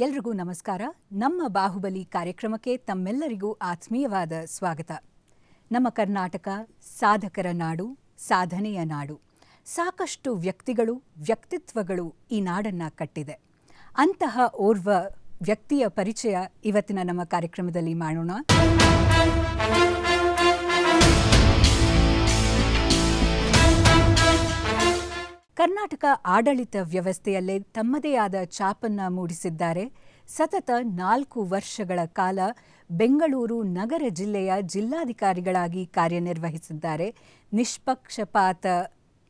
ಎಲ್ರಿಗೂ ನಮಸ್ಕಾರ. ನಮ್ಮ ಬಾಹುಬಲಿ ಕಾರ್ಯಕ್ರಮಕ್ಕೆ ತಮ್ಮೆಲ್ಲರಿಗೂ ಆತ್ಮೀಯವಾದ ಸ್ವಾಗತ. ನಮ್ಮ ಕರ್ನಾಟಕ ಸಾಧಕರ ನಾಡು, ಸಾಧನೆಯ ನಾಡು. ಸಾಕಷ್ಟು ವ್ಯಕ್ತಿಗಳು, ವ್ಯಕ್ತಿತ್ವಗಳು ಈ ನಾಡನ್ನು ಕಟ್ಟಿದೆ. ಅಂತಹ ಓರ್ವ ವ್ಯಕ್ತಿಯ ಪರಿಚಯ ಇವತ್ತಿನ ನಮ್ಮ ಕಾರ್ಯಕ್ರಮದಲ್ಲಿ ಮಾಡೋಣ. ಕರ್ನಾಟಕ ಆಡಳಿತ ವ್ಯವಸ್ಥೆಯಲ್ಲೇ ತಮ್ಮದೇ ಆದ ಛಾಪನ್ನು ಮೂಡಿಸಿದ್ದಾರೆ. ಸತತ 4 ವರ್ಷಗಳ ಕಾಲ ಬೆಂಗಳೂರು ನಗರ ಜಿಲ್ಲೆಯ ಜಿಲ್ಲಾಧಿಕಾರಿಗಳಾಗಿ ಕಾರ್ಯನಿರ್ವಹಿಸಿದ್ದಾರೆ. ನಿಷ್ಪಕ್ಷಪಾತ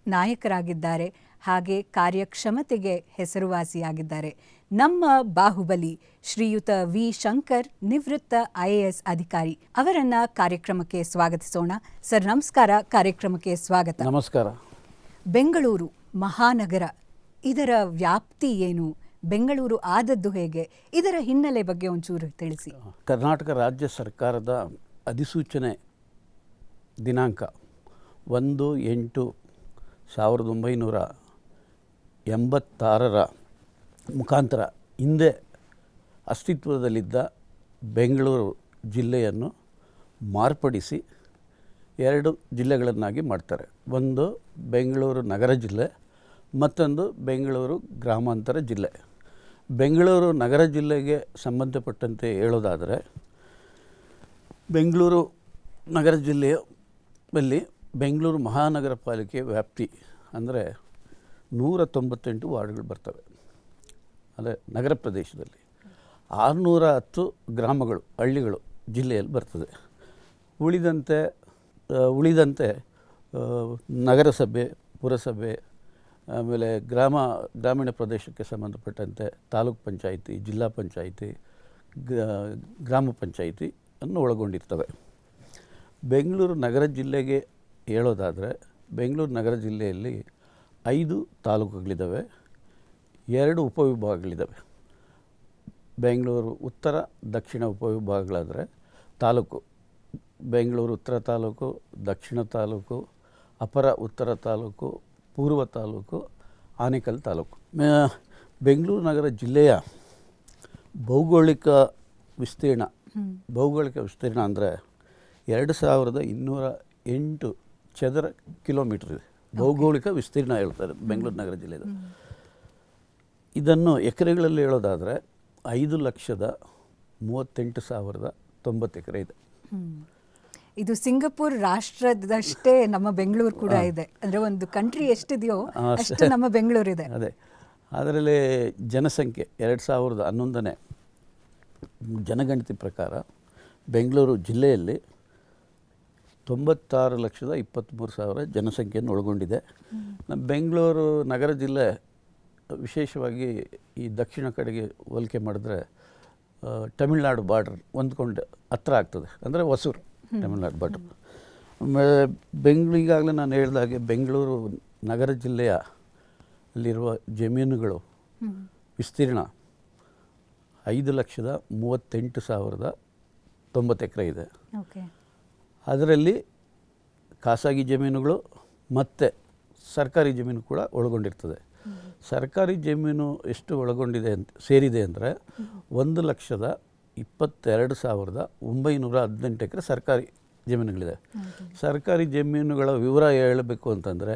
ನಾಯಕರಾಗಿದ್ದಾರೆ, ಹಾಗೆ ಕಾರ್ಯಕ್ಷಮತೆಗೆ ಹೆಸರುವಾಸಿಯಾಗಿದ್ದಾರೆ. ನಮ್ಮ ಬಾಹುಬಲಿ ಶ್ರೀಯುತ ವಿ. ಶಂಕರ್, ನಿವೃತ್ತ IAS ಅಧಿಕಾರಿ, ಅವರನ್ನ ಕಾರ್ಯಕ್ರಮಕ್ಕೆ ಸ್ವಾಗತಿಸೋಣ. ಸರ್ ನಮಸ್ಕಾರ, ಕಾರ್ಯಕ್ರಮಕ್ಕೆ ಸ್ವಾಗತ. ನಮಸ್ಕಾರ. ಬೆಂಗಳೂರು ಮಹಾನಗರ, ಇದರ ವ್ಯಾಪ್ತಿ ಏನು, ಬೆಂಗಳೂರು ಆದದ್ದು ಹೇಗೆ, ಇದರ ಹಿನ್ನೆಲೆ ಬಗ್ಗೆ ಒಂಚೂರು ತಿಳಿಸಿ. ಕರ್ನಾಟಕ ರಾಜ್ಯ ಸರ್ಕಾರದ ಅಧಿಸೂಚನೆ ದಿನಾಂಕ 1/8/1986 ಮುಖಾಂತರ ಹಿಂದೆ ಅಸ್ತಿತ್ವದಲ್ಲಿದ್ದ ಬೆಂಗಳೂರು ಜಿಲ್ಲೆಯನ್ನು ಮಾರ್ಪಡಿಸಿ 2 ಜಿಲ್ಲೆಗಳನ್ನಾಗಿ ಮಾಡ್ತಾರೆ. ಒಂದು ಬೆಂಗಳೂರು ನಗರ ಜಿಲ್ಲೆ, ಮತ್ತೊಂದು ಬೆಂಗಳೂರು ಗ್ರಾಮಾಂತರ ಜಿಲ್ಲೆ. ಬೆಂಗಳೂರು ನಗರ ಜಿಲ್ಲೆಗೆ ಸಂಬಂಧಪಟ್ಟಂತೆ ಹೇಳೋದಾದರೆ, ಬೆಂಗಳೂರು ನಗರ ಜಿಲ್ಲೆಯಲ್ಲಿ ಬೆಂಗಳೂರು ಮಹಾನಗರ ಪಾಲಿಕೆ ವ್ಯಾಪ್ತಿ ಅಂದರೆ 198 ವಾರ್ಡ್ಗಳು ಬರ್ತವೆ. ಅಂದರೆ ನಗರ ಪ್ರದೇಶದಲ್ಲಿ 610 ಗ್ರಾಮಗಳು, ಹಳ್ಳಿಗಳು ಜಿಲ್ಲೆಯಲ್ಲಿ ಬರ್ತದೆ. ಉಳಿದಂತೆ ನಗರಸಭೆ, ಪುರಸಭೆ, ಆಮೇಲೆ ಗ್ರಾಮೀಣ ಪ್ರದೇಶಕ್ಕೆ ಸಂಬಂಧಪಟ್ಟಂತೆ ತಾಲೂಕು ಪಂಚಾಯಿತಿ, ಜಿಲ್ಲಾ ಪಂಚಾಯಿತಿ, ಗ್ರಾಮ ಪಂಚಾಯಿತಿ ಅನ್ನು ಒಳಗೊಂಡಿರ್ತವೆ. ಬೆಂಗಳೂರು ನಗರ ಜಿಲ್ಲೆಗೆ ಹೇಳೋದಾದರೆ, ಬೆಂಗಳೂರು ನಗರ ಜಿಲ್ಲೆಯಲ್ಲಿ 5 ತಾಲೂಕುಗಳಿದ್ದಾವೆ, 2 ಉಪವಿಭಾಗಗಳಿದ್ದಾವೆ. ಬೆಂಗಳೂರು ಉತ್ತರ, ದಕ್ಷಿಣ ಉಪವಿಭಾಗಗಳಾದರೆ ತಾಲೂಕು ಬೆಂಗಳೂರು ಉತ್ತರ ತಾಲೂಕು, ದಕ್ಷಿಣ ತಾಲೂಕು, ಅಪರ ಉತ್ತರ ತಾಲೂಕು, ಪೂರ್ವ ತಾಲೂಕು, ಆನೇಕಲ್ ತಾಲೂಕು. ಬೆಂಗಳೂರು ನಗರ ಜಿಲ್ಲೆಯ ಭೌಗೋಳಿಕ ವಿಸ್ತೀರ್ಣ ಅಂದರೆ 2208 ಚದರ ಕಿಲೋಮೀಟರ್ ಇದೆ. ಭೌಗೋಳಿಕ ವಿಸ್ತೀರ್ಣ ಹೇಳ್ತಾರೆ ಬೆಂಗಳೂರು ನಗರ ಜಿಲ್ಲೆದು. ಇದನ್ನು ಎಕರೆಗಳಲ್ಲಿ ಹೇಳೋದಾದರೆ 5,38,090 ಎಕರೆ ಇದೆ. ಇದು ಸಿಂಗಪುರ್ ರಾಷ್ಟ್ರದಷ್ಟೇ ನಮ್ಮ ಬೆಂಗಳೂರು ಕೂಡ ಇದೆ. ಅಂದರೆ ಒಂದು ಕಂಟ್ರಿ ಎಷ್ಟಿದೆಯೋ ಅಷ್ಟು ನಮ್ಮ ಬೆಂಗಳೂರಿದೆ. ಅದೇ ಅದರಲ್ಲಿ ಜನಸಂಖ್ಯೆ 2011ನೇ ಜನಗಣತಿ ಪ್ರಕಾರ ಬೆಂಗಳೂರು ಜಿಲ್ಲೆಯಲ್ಲಿ 96,23,000 ಜನಸಂಖ್ಯೆಯನ್ನು ಒಳಗೊಂಡಿದೆ. ನಮ್ಮ ಬೆಂಗಳೂರು ನಗರ ಜಿಲ್ಲೆ ವಿಶೇಷವಾಗಿ ಈ ದಕ್ಷಿಣ ಕಡೆಗೆ ಹೋಲಿಕೆ ಮಾಡಿದ್ರೆ ತಮಿಳುನಾಡು ಬಾರ್ಡರ್ ಹೊಂದ್ಕೊಂಡು ಹತ್ರ ಆಗ್ತದೆ. ಅಂದರೆ ಹೊಸೂರು ತಮಿಳುನಾಡು ಬಾರ್ಡರ್. ಆಮೇಲೆ ಈಗಾಗಲೇ ನಾನು ಹೇಳಿದಾಗೆ ಬೆಂಗಳೂರು ನಗರ ಜಿಲ್ಲೆಯ ಅಲ್ಲಿರುವ ಜಮೀನುಗಳು ವಿಸ್ತೀರ್ಣ 5,38,090 ಎಕರೆ ಇದೆ. ಅದರಲ್ಲಿ ಖಾಸಗಿ ಜಮೀನುಗಳು ಮತ್ತು ಸರ್ಕಾರಿ ಜಮೀನು ಕೂಡ ಒಳಗೊಂಡಿರ್ತದೆ. ಸರ್ಕಾರಿ ಜಮೀನು ಎಷ್ಟು ಸೇರಿದೆ ಅಂದರೆ 1,22,918 ಎಕರೆ ಸರ್ಕಾರಿ ಜಮೀನುಗಳಿದೆ. ಸರ್ಕಾರಿ ಜಮೀನುಗಳ ವಿವರ ಹೇಳಬೇಕು ಅಂತಂದರೆ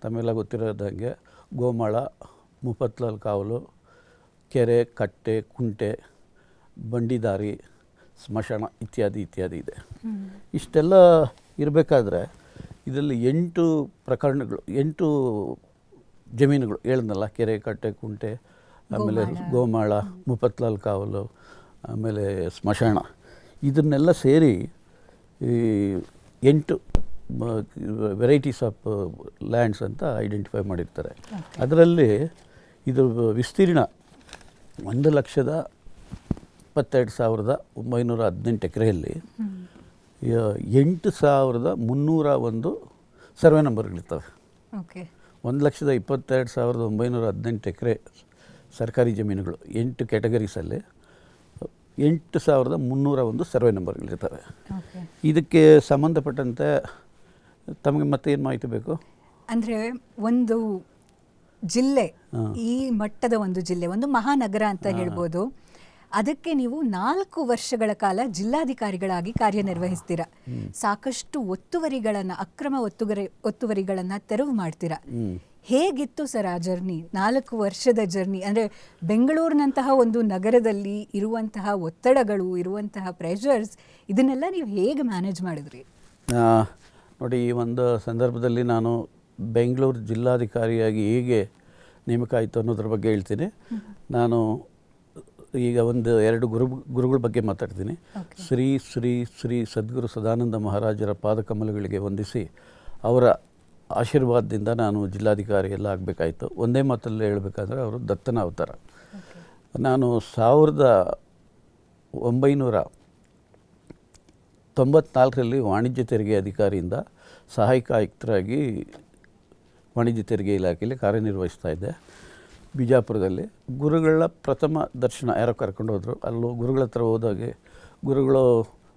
ತಮ್ಮೆಲ್ಲ ಗೊತ್ತಿರೋದಂಗೆ ಗೋಮಾಳ, ಮುಫತ್ಲಾಲ್ ಕಾವಲು, ಕೆರೆ, ಕಟ್ಟೆ, ಕುಂಟೆ, ಬಂಡಿದಾರಿ, ಸ್ಮಶಾನ ಇತ್ಯಾದಿ ಇದೆ. ಇಷ್ಟೆಲ್ಲ ಇರಬೇಕಾದ್ರೆ ಇದರಲ್ಲಿ 8 ಜಮೀನುಗಳು ಹೇಳಿದ್ನಲ್ಲ, ಕೆರೆ, ಕಟ್ಟೆ, ಕುಂಟೆ, ಆಮೇಲೆ ಗೋಮಾಳ, ಮುಫತ್ಲಾಲ್ ಕಾವಲು, ಆಮೇಲೆ ಸ್ಮಶಾನ, ಇದನ್ನೆಲ್ಲ ಸೇರಿ 8 ವೆರೈಟೀಸ್ ಆಫ್ ಲ್ಯಾಂಡ್ಸ್ ಅಂತ ಐಡೆಂಟಿಫೈ ಮಾಡಿರ್ತಾರೆ. ಅದರಲ್ಲಿ ಇದು ವಿಸ್ತೀರ್ಣ 1,22,918 ಎಕರೆಯಲ್ಲಿ 8,301 ಸರ್ವೆ ನಂಬರ್ಗಳಿರ್ತವೆ. 1,22,918 ಎಕರೆ ಸರ್ಕಾರಿ ಜಮೀನುಗಳು 8 ಕ್ಯಾಟಗರೀಸಲ್ಲಿ 8,301 ಸರ್ವೆ ನಂಬರ್ಗಳಿರ್ತವೆ. ಇದಕ್ಕೆ ಸಂಬಂಧಪಟ್ಟಂತೆ ತಮಗೆ ಮತ್ತೆ ಏನು ಮಾಹಿತಿ ಬೇಕು? ಅಂದರೆ ಒಂದು ಜಿಲ್ಲೆ, ಈ ಮಟ್ಟದ ಒಂದು ಜಿಲ್ಲೆ, ಒಂದು ಮಹಾನಗರ ಅಂತ ಹೇಳ್ಬೋದು. ಅದಕ್ಕೆ ನೀವು 4 ವರ್ಷಗಳ ಕಾಲ ಜಿಲ್ಲಾಧಿಕಾರಿಗಳಾಗಿ ಕಾರ್ಯನಿರ್ವಹಿಸ್ತೀರಾ. ಸಾಕಷ್ಟು ಒತ್ತುವರಿಗಳನ್ನು, ಅಕ್ರಮ ಒತ್ತುವರಿಗಳನ್ನು ತೆರವು ಮಾಡ್ತೀರಾ. ಹೇಗಿತ್ತು ಸರ್ ಆ ಜರ್ನಿ, 4 ವರ್ಷದ ಜರ್ನಿ? ಅಂದರೆ ಬೆಂಗಳೂರಿನಂತಹ ಒಂದು ನಗರದಲ್ಲಿ ಇರುವಂತಹ ಒತ್ತಡಗಳು, ಇರುವಂತಹ ಪ್ರೆಷರ್ಸ್, ಇದನ್ನೆಲ್ಲ ನೀವು ಹೇಗೆ ಮ್ಯಾನೇಜ್ ಮಾಡಿದ್ರಿ? ನೋಡಿ, ಈ ಒಂದು ಸಂದರ್ಭದಲ್ಲಿ ನಾನು ಬೆಂಗಳೂರು ಜಿಲ್ಲಾಧಿಕಾರಿಯಾಗಿ ಹೇಗೆ ನೇಮಕ ಆಯಿತು ಅನ್ನೋದ್ರ ಬಗ್ಗೆ ಹೇಳ್ತೀನಿ. ನಾನು ಈಗ ಒಂದು 2 ಗುರುಗಳ ಬಗ್ಗೆ ಮಾತಾಡ್ತೀನಿ. ಶ್ರೀ ಶ್ರೀ ಶ್ರೀ ಸದ್ಗುರು ಸದಾನಂದ ಮಹಾರಾಜರ ಪಾದಕಮಲಗಳಿಗೆ ವಂದಿಸಿ ಅವರ ಆಶೀರ್ವಾದದಿಂದ ನಾನು ಜಿಲ್ಲಾಧಿಕಾರಿ ಎಲ್ಲ ಆಗಬೇಕಾಯಿತು. ಒಂದೇ ಮಾತಲ್ಲಿ ಹೇಳಬೇಕಾದ್ರೆ ಅವರು ದತ್ತನ ಅವತಾರ. ನಾನು 1994ರಲ್ಲಿ ವಾಣಿಜ್ಯ ತೆರಿಗೆ ಅಧಿಕಾರಿಯಿಂದ ಸಹಾಯಕ ಆಯುಕ್ತರಾಗಿ ವಾಣಿಜ್ಯ ತೆರಿಗೆ ಇಲಾಖೆಯಲ್ಲಿ ಕಾರ್ಯನಿರ್ವಹಿಸ್ತಾ ಇದ್ದೆ ಬಿಜಾಪುರದಲ್ಲಿ. ಗುರುಗಳ ಪ್ರಥಮ ದರ್ಶನ ಯಾರೋ ಕರ್ಕೊಂಡು ಹೋದರು. ಅಲ್ಲೂ ಗುರುಗಳ ಹತ್ರ ಹೋದಾಗೆ ಗುರುಗಳು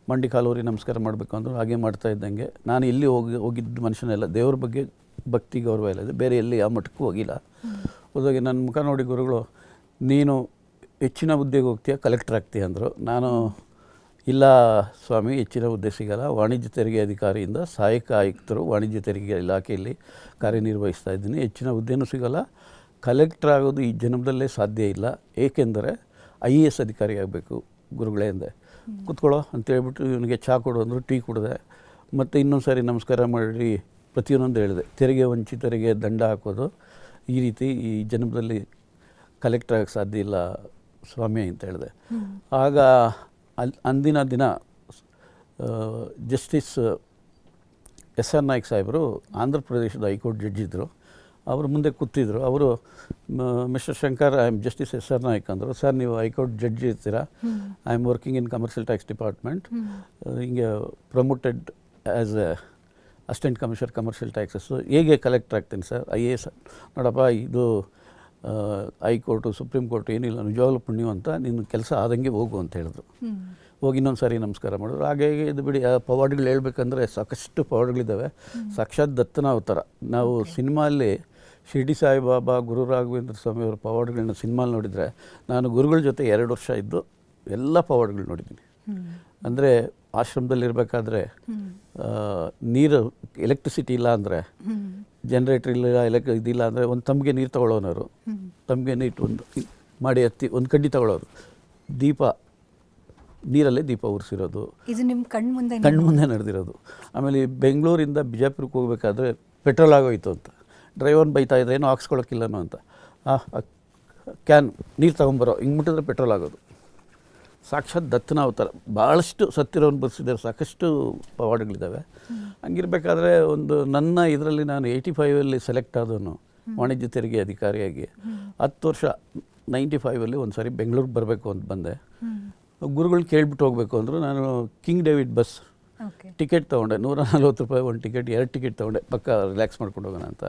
ಮಂಡಿ ಕಾಲೂರಿ ನಮಸ್ಕಾರ ಮಾಡಬೇಕು ಅಂದರು. ಹಾಗೆ ಮಾಡ್ತಾ ಇದ್ದಂಗೆ ನಾನು ಎಲ್ಲಿ ಹೋಗಿದ್ದ ಮನುಷ್ಯನೆಲ್ಲ ದೇವ್ರ ಬಗ್ಗೆ ಭಕ್ತಿ ಗೌರವ ಇಲ್ಲ, ಬೇರೆ ಎಲ್ಲಿ ಆ ಮಟ್ಟಕ್ಕೂ ಹೋಗಿಲ್ಲ. ಹೋದಾಗೆ ನನ್ನ ಮುಖ ನೋಡಿ ಗುರುಗಳು, ನೀನು ಹೆಚ್ಚಿನ ಹುದ್ದೆಗೆ ಹೋಗ್ತೀಯ, ಕಲೆಕ್ಟರ್ ಆಗ್ತೀಯ ಅಂದರು. ನಾನು ಇಲ್ಲ ಸ್ವಾಮಿ, ಹೆಚ್ಚಿನ ಹುದ್ದೆ ಸಿಗಲ್ಲ, ವಾಣಿಜ್ಯ ತೆರಿಗೆ ಅಧಿಕಾರಿಯಿಂದ ಸಹಾಯಕ ಆಯುಕ್ತರು ವಾಣಿಜ್ಯ ತೆರಿಗೆ ಇಲಾಖೆಯಲ್ಲಿ ಕಾರ್ಯನಿರ್ವಹಿಸ್ತಾ ಇದ್ದೀನಿ, ಹೆಚ್ಚಿನ ಹುದ್ದೆನೂ ಸಿಗಲ್ಲ, ಕಲೆಕ್ಟರ್ ಆಗೋದು ಈ ಜನ್ಮದಲ್ಲೇ ಸಾಧ್ಯ ಇಲ್ಲ, ಏಕೆಂದರೆ IAS ಅಧಿಕಾರಿ ಆಗಬೇಕು ಗುರುಗಳೇ ಅಂದೆ. ಕೂತ್ಕೊಳ್ಳೋ ಅಂತೇಳ್ಬಿಟ್ಟು ಇವನಿಗೆ ಚಹಾ ಕೊಡು ಅಂದರು. ಟೀ ಕುಡಿದೆ. ಮತ್ತು ಇನ್ನೊಂದು ಸಾರಿ ನಮಸ್ಕಾರ ಮಾಡಿ ಪ್ರತಿಯೊಂದೊಂದು ಹೇಳಿದೆ. ತೆರಿಗೆ ವಂಚಿತರಿಗೆ ದಂಡ ಹಾಕೋದು ಈ ರೀತಿ ಈ ಜನ್ಮದಲ್ಲಿ ಕಲೆಕ್ಟರ್ ಆಗೋಕ್ಕೆ ಸಾಧ್ಯ ಇಲ್ಲ ಸ್ವಾಮಿ ಅಂತ ಹೇಳಿದೆ. ಆಗ ಅಂದಿನ ದಿನ ಜಸ್ಟಿಸ್ SR ನಾಯ್ಕ್ ಸಾಹೇಬರು ಆಂಧ್ರ ಪ್ರದೇಶದ ಹೈಕೋರ್ಟ್ ಜಡ್ಜ್ ಇದ್ದರು. ಅವರು ಮುಂದೆ ಕೂತಿದ್ರು. ಅವರು mister Shankar, I am justice SR Naik ಅಂದರು. ಸರ್, ನೀವು ಹೈಕೋರ್ಟ್ ಜಡ್ಜ್ ಇರ್ತೀರಾ, I am working in commercial tax department, ಹಿಂಗೆ promoted as a assistant commissioner commercial taxes, ಹೇಗೆ ಕಲೆಕ್ಟರ್ ಆಗ್ತೀನಿ ಸರ್? IAS ನೋಡಪ್ಪ, ಇದು ಹೈಕೋರ್ಟು ಸುಪ್ರೀಂ ಕೋರ್ಟು ಏನಿಲ್ಲ, ನಿಜವಾಗ್ಲೂ ಪುಣ್ಯ ಅಂತ, ನಿನ್ನ ಕೆಲಸ ಆದಂಗೆ ಹೋಗು ಅಂತ ಹೇಳಿದ್ರು. ಹೋಗಿ ಇನ್ನೊಂದು ಸಾರಿ ನಮಸ್ಕಾರ ಮಾಡಿದ್ರು. ಹಾಗೆ ಇದು ಬಿಡಿ, ಆ ಪವಾಡ್ಗಳು ಹೇಳ್ಬೇಕಂದ್ರೆ ಸಾಕಷ್ಟು ಪವಾಡ್ಗಳಿದ್ದಾವೆ. ಸಾಕ್ಷಾತ್ ದತ್ತನ ಅವತಾರ. ನಾವು ಸಿನಿಮಾಲ್ಲಿ ಶಿರ್ಡಿ ಸಾಯಿಬಾಬಾ, ಗುರು ರಾಘವೇಂದ್ರ ಸ್ವಾಮಿ ಅವರ ಪವಾಡ್ಗಳನ್ನ ಸಿನಿಮಾಲ್ಲಿ ನೋಡಿದರೆ, ನಾನು ಗುರುಗಳ ಜೊತೆ 2 ವರ್ಷ ಇದ್ದು ಎಲ್ಲ ಪವಾಡ್ಗಳು ನೋಡಿದ್ದೀನಿ. ಅಂದರೆ ಆಶ್ರಮದಲ್ಲಿರಬೇಕಾದ್ರೆ ನೀರು, ಎಲೆಕ್ಟ್ರಿಸಿಟಿ ಇಲ್ಲ ಅಂದರೆ, ಜನ್ರೇಟ್ರ್ ಇಲ್ಲ, ಇದಿಲ್ಲ ಅಂದರೆ ಒಂದು ತಮ್ಗೆ ನೀರು ತಗೊಳ್ಳೋನವರು, ತಮ್ಗೆ ನೀರು ಒಂದು ಮಾಡಿ ಹತ್ತಿ ಒಂದು ಕಡ್ಡಿ ತಗೊಳ್ಳೋರು, ದೀಪ ನೀರಲ್ಲೇ ದೀಪ ಉರಿಸಿರೋದು, ಇದು ನಿಮ್ಮ ಕಣ್ಣು ಮುಂದೆ ನಡೆದಿರೋದು. ಆಮೇಲೆ ಬೆಂಗಳೂರಿಂದ ಬಿಜಾಪುರಕ್ಕೆ ಹೋಗಬೇಕಾದ್ರೆ ಪೆಟ್ರೋಲ್ ಆಗೋಯ್ತು ಅಂತ ಡ್ರೈವರ್ನ ಬೈತಾ ಇದ್ದರೆ, ಏನೋ ಹಾಕ್ಸ್ಕೊಳಕ್ಕಿಲ್ಲನೋ ಅಂತ, ಕ್ಯಾನ್ ನೀರು ತೊಗೊಂಬರೋ, ಹಿಂಗೆ ಮುಟ್ಟಿದ್ರೆ ಪೆಟ್ರೋಲ್ ಆಗೋದು. ಸಾಕ್ಷಾತ್ ದತ್ತನ ಅವತಾರ. ಭಾಳಷ್ಟು ಸತ್ತಿರೋನು ಬರೆಸಿದ್ದಾರೆ, ಸಾಕಷ್ಟು ಪವಾಡಗಳಿದ್ದಾವೆ. ಹಂಗಿರ್ಬೇಕಾದ್ರೆ ಒಂದು ನನ್ನ ಇದರಲ್ಲಿ ನಾನು 85ಅಲ್ಲಿ ಸೆಲೆಕ್ಟ್ ಆದವನು ವಾಣಿಜ್ಯ ತೆರಿಗೆ ಅಧಿಕಾರಿಯಾಗಿ. 10 ವರ್ಷ 95ಅಲ್ಲಿ ಒಂದು ಸಾರಿ ಬೆಂಗಳೂರಿಗೆ ಬರಬೇಕು ಅಂತ ಬಂದೆ. ಗುರುಗಳು ಕೇಳಿಬಿಟ್ಟು ಹೋಗಬೇಕು ಅಂದರು. ನಾನು ಕಿಂಗ್ ಡೇವಿಡ್ ಬಸ್ ಟಿಕೆಟ್ ತೊಗೊಂಡೆ, 140 ರೂಪಾಯಿ ಒಂದು ಟಿಕೆಟ್, 2 ಟಿಕೆಟ್ ತೊಗೊಂಡೆ, ಪಕ್ಕ ರಿಲ್ಯಾಕ್ಸ್ ಮಾಡ್ಕೊಂಡು ಹೋಗೋಣ ಅಂತ.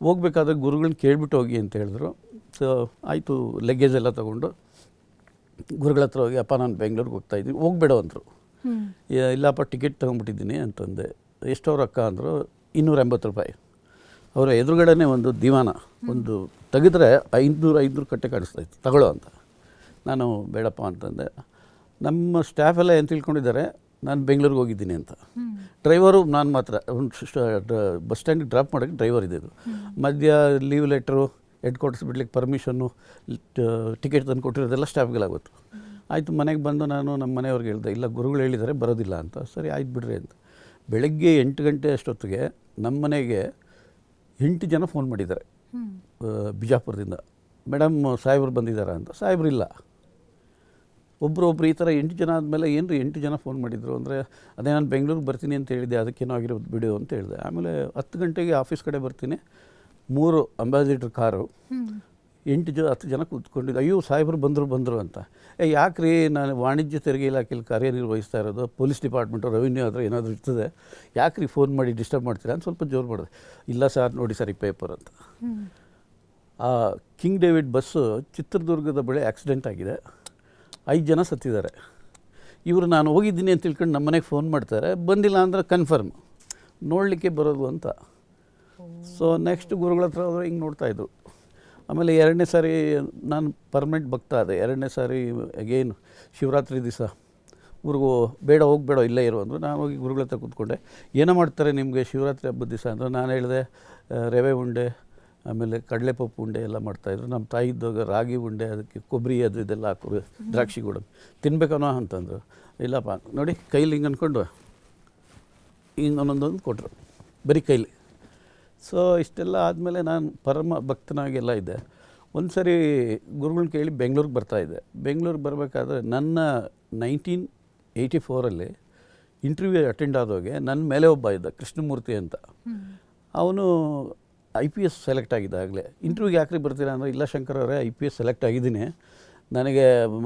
ಹೋಗ್ಬೇಕಾದ್ರೆ ಗುರುಗಳನ್ನ ಕೇಳಿಬಿಟ್ಟು ಹೋಗಿ ಅಂತ ಹೇಳಿದ್ರು. ಸೊ ಆಯಿತು, ಲಗೇಜ್ ಎಲ್ಲ ತೊಗೊಂಡು ಗುರುಗಳ ಹತ್ರ ಹೋಗಿ, ಅಪ್ಪ ನಾನು ಬೆಂಗಳೂರಿಗೆ ಹೋಗ್ತಾಯಿದ್ದೀನಿ, ಹೋಗ್ಬೇಡ ಅಂದರು. ಇಲ್ಲಪ್ಪ ಟಿಕೆಟ್ ತೊಗೊಂಡ್ಬಿಟ್ಟಿದ್ದೀನಿ ಅಂತಂದೆ. ಎಷ್ಟು ಅವ್ರ ಅಕ್ಕ ಅಂದರು? 280 ರೂಪಾಯಿ. ಅವರ ಎದುರುಗಡೆನೇ ಒಂದು ದಿವಾನ, ಒಂದು ತೆಗೆದ್ರೆ 500 ಕಟ್ಟೆ ಕಾಣಿಸ್ತಾಯಿತ್ತು, ತಗೊಳ್ಳೋ ಅಂತ. ನಾನು ಬೇಡಪ್ಪ ಅಂತಂದೆ. ನಮ್ಮ ಸ್ಟಾಫ್ ಎಲ್ಲ ಏನು ತಿಳ್ಕೊಂಡಿದ್ದಾರೆ ನಾನು ಬೆಂಗಳೂರಿಗೆ ಹೋಗಿದ್ದೀನಿ ಅಂತ. ಡ್ರೈವರು ನಾನು ಮಾತ್ರ. ಒಂದು ಬಸ್ ಸ್ಟ್ಯಾಂಡಿಗೆ ಡ್ರಾಪ್ ಮಾಡೋಕ್ಕೆ ಡ್ರೈವರ್ ಇದ್ದಿದ್ದು. ಮಧ್ಯ ಲೀವ್ ಲೆಟ್ರು, ಹೆಡ್ ಕ್ವಾರ್ಟರ್ಸ್ ಬಿಡ್ಲಿಕ್ಕೆ ಪರ್ಮಿಷನ್ನು, ಟಿಕೆಟ್ ತಂದು ಕೊಟ್ಟಿರೋದೆಲ್ಲ ಸ್ಟಾಫ್ಗಳಾಗುತ್ತೆ. ಆಯಿತು, ಮನೆಗೆ ಬಂದು ನಾನು ನಮ್ಮ ಮನೆಯವ್ರಿಗೆ ಹೇಳಿದೆ, ಇಲ್ಲ ಗುರುಗಳು ಹೇಳಿದ್ದಾರೆ ಬರೋದಿಲ್ಲ ಅಂತ. ಸರಿ ಆಯ್ತು ಬಿಡ್ರಿ ಅಂತ. ಬೆಳಗ್ಗೆ 8 ಗಂಟೆ ಅಷ್ಟೊತ್ತಿಗೆ ನಮ್ಮ ಮನೆಗೆ 8 ಜನ ಫೋನ್ ಮಾಡಿದ್ದಾರೆ ಬಿಜಾಪುರದಿಂದ. ಮೇಡಮ್ ಸಾಹೇಬ್ರು ಬಂದಿದ್ದಾರೆ ಅಂತ. ಸಾಹೇಬ್ರು ಇಲ್ಲ. ಒಬ್ಬರು ಈ ಥರ 8 ಜನ ಆದಮೇಲೆ ಏನು 8 ಜನ ಫೋನ್ ಮಾಡಿದರು ಅಂದರೆ, ಅದೇ ನಾನು ಬೆಂಗಳೂರಿಗೆ ಬರ್ತೀನಿ ಅಂತ ಹೇಳಿದೆ, ಅದಕ್ಕೇನೋ ಆಗಿರೋದು ಬಿಡು ಅಂತ ಹೇಳಿದೆ. ಆಮೇಲೆ 10 ಗಂಟೆಗೆ ಆಫೀಸ್ ಕಡೆ ಬರ್ತೀನಿ, 3 ಅಂಬಾಸಿಡರ್ ಕಾರು, 10 ಜನ ಕೂತ್ಕೊಂಡಿದ್ದು. ಅಯ್ಯೋ ಸಾಹೇಬ್ರು ಬಂದರು ಅಂತ. ಯಾಕ್ರಿ, ನಾನು ವಾಣಿಜ್ಯ ತೆರಿಗೆ ಇಲಾಖೆಯಲ್ಲಿ ಕಾರ್ಯನಿರ್ವಹಿಸ್ತಾ ಇರೋದು, ಪೊಲೀಸ್ ಡಿಪಾರ್ಟ್ಮೆಂಟು, ರೆವಿನ್ಯೂ ಆದರೆ ಏನಾದರೂ ಇರ್ತದೆ, ಯಾಕ್ರಿ ಫೋನ್ ಮಾಡಿ ಡಿಸ್ಟರ್ಬ್ ಮಾಡ್ತೀರಾ ಅಂತ ಸ್ವಲ್ಪ ಜೋರು ಮಾಡಿದೆ. ಇಲ್ಲ ಸರ್, ನೋಡಿ ಸರ್ ಈ ಪೇಪರ್ ಅಂತ. ಆ ಕಿಂಗ್ ಡೇವಿಡ್ ಬಸ್ಸು ಚಿತ್ರದುರ್ಗದ ಬಳಿ ಆಕ್ಸಿಡೆಂಟ್ ಆಗಿದೆ, 5 ಜನ ಸತ್ತಿದ್ದಾರೆ. ಇವರು ನಾನು ಹೋಗಿದ್ದೀನಿ ಅಂತ ತಿಳ್ಕೊಂಡು ನಮ್ಮ ಮನೆಗೆ ಫೋನ್ ಮಾಡ್ತಾರೆ, ಬಂದಿಲ್ಲ ಅಂದರೆ ಕನ್ಫರ್ಮ್ ನೋಡಲಿಕ್ಕೆ ಬರೋದು ಅಂತ. ಸೊ ನೆಕ್ಸ್ಟ್ ಗುರುಗಳ ಹತ್ರ ಹೋದ್ರೆ ಹಿಂಗೆ ನೋಡ್ತಾಯಿದ್ರು. ಆಮೇಲೆ ಎರಡನೇ ಸಾರಿ ನಾನು ಪರ್ಮನೆಂಟ್ ಭಕ್ತ ಆದೆ. ಎರಡನೇ ಸಾರಿ ಅಗೇನ್ ಶಿವರಾತ್ರಿ ದಿವಸ ಊರಿಗೂ ಬೇಡ ಹೋಗಬೇಡ ಇಲ್ಲೇ ಇರು ಅಂದರು. ನಾನು ಹೋಗಿ ಗುರುಗಳ ಹತ್ರ ಕೂತ್ಕೊಂಡೆ. ಏನೋ ಮಾಡ್ತಾರೆ ನಿಮಗೆ ಶಿವರಾತ್ರಿ ಹಬ್ಬದ ದಿವಸ ಅಂದರೆ ನಾನು ಹೇಳಿದೆ ರವೆ ಉಂಡೆ ಆಮೇಲೆ ಕಡಲೆಪಪ್ಪು ಉಂಡೆ ಎಲ್ಲ ಮಾಡ್ತಾಯಿದ್ರು. ನಮ್ಮ ತಾಯಿ ಇದ್ದಾಗ ರಾಗಿ ಉಂಡೆ ಅದಕ್ಕೆ ಕೊಬ್ಬರಿ ಅದು ಇದೆಲ್ಲ ಹಾಕೋರು, ದ್ರಾಕ್ಷಿ ಗೋಡಂಬಿ ತಿನ್ಬೇಕನೋ ಅಂತಂದರು. ಇಲ್ಲಪ್ಪ ನೋಡಿ ಕೈಲಿ ಹಿಂಗೆ ಅಂದ್ಕೊಂಡು ಹಿಂಗೆ ಒಂದೊಂದೊಂದು ಕೊಟ್ಟರು ಬರೀ ಕೈಲಿ. ಸೊ ಇಷ್ಟೆಲ್ಲ ಆದಮೇಲೆ ನಾನು ಪರಮ ಭಕ್ತನಾಗೆಲ್ಲ ಇದ್ದೆ. ಒಂದು ಸರಿ ಗುರುಗಳನ್ನ ಕೇಳಿ ಬೆಂಗಳೂರಿಗೆ ಬರ್ತಾಯಿದ್ದೆ. ಬೆಂಗಳೂರಿಗೆ ಬರಬೇಕಾದ್ರೆ ನನ್ನ 1984 ಇಂಟರ್ವ್ಯೂ ಅಟೆಂಡ್ ಆದೋಗೆ ನನ್ನ ಮೇಲೆ ಒಬ್ಬ ಇದ್ದ ಕೃಷ್ಣಮೂರ್ತಿ ಅಂತ. ಅವನು IPS ಸೆಲೆಕ್ಟ್ ಆಗಿದ್ದ. ಆಗಲೇ ಇಂಟರ್ವ್ಯೂಗೆ ಯಾಕ್ರಿ ಬರ್ತೀರಾ ಅಂದರೆ, ಇಲ್ಲ ಶಂಕರ್ ಅವರೇ IPS ಸೆಲೆಕ್ಟ್ ಆಗಿದ್ದೀನಿ, ನನಗೆ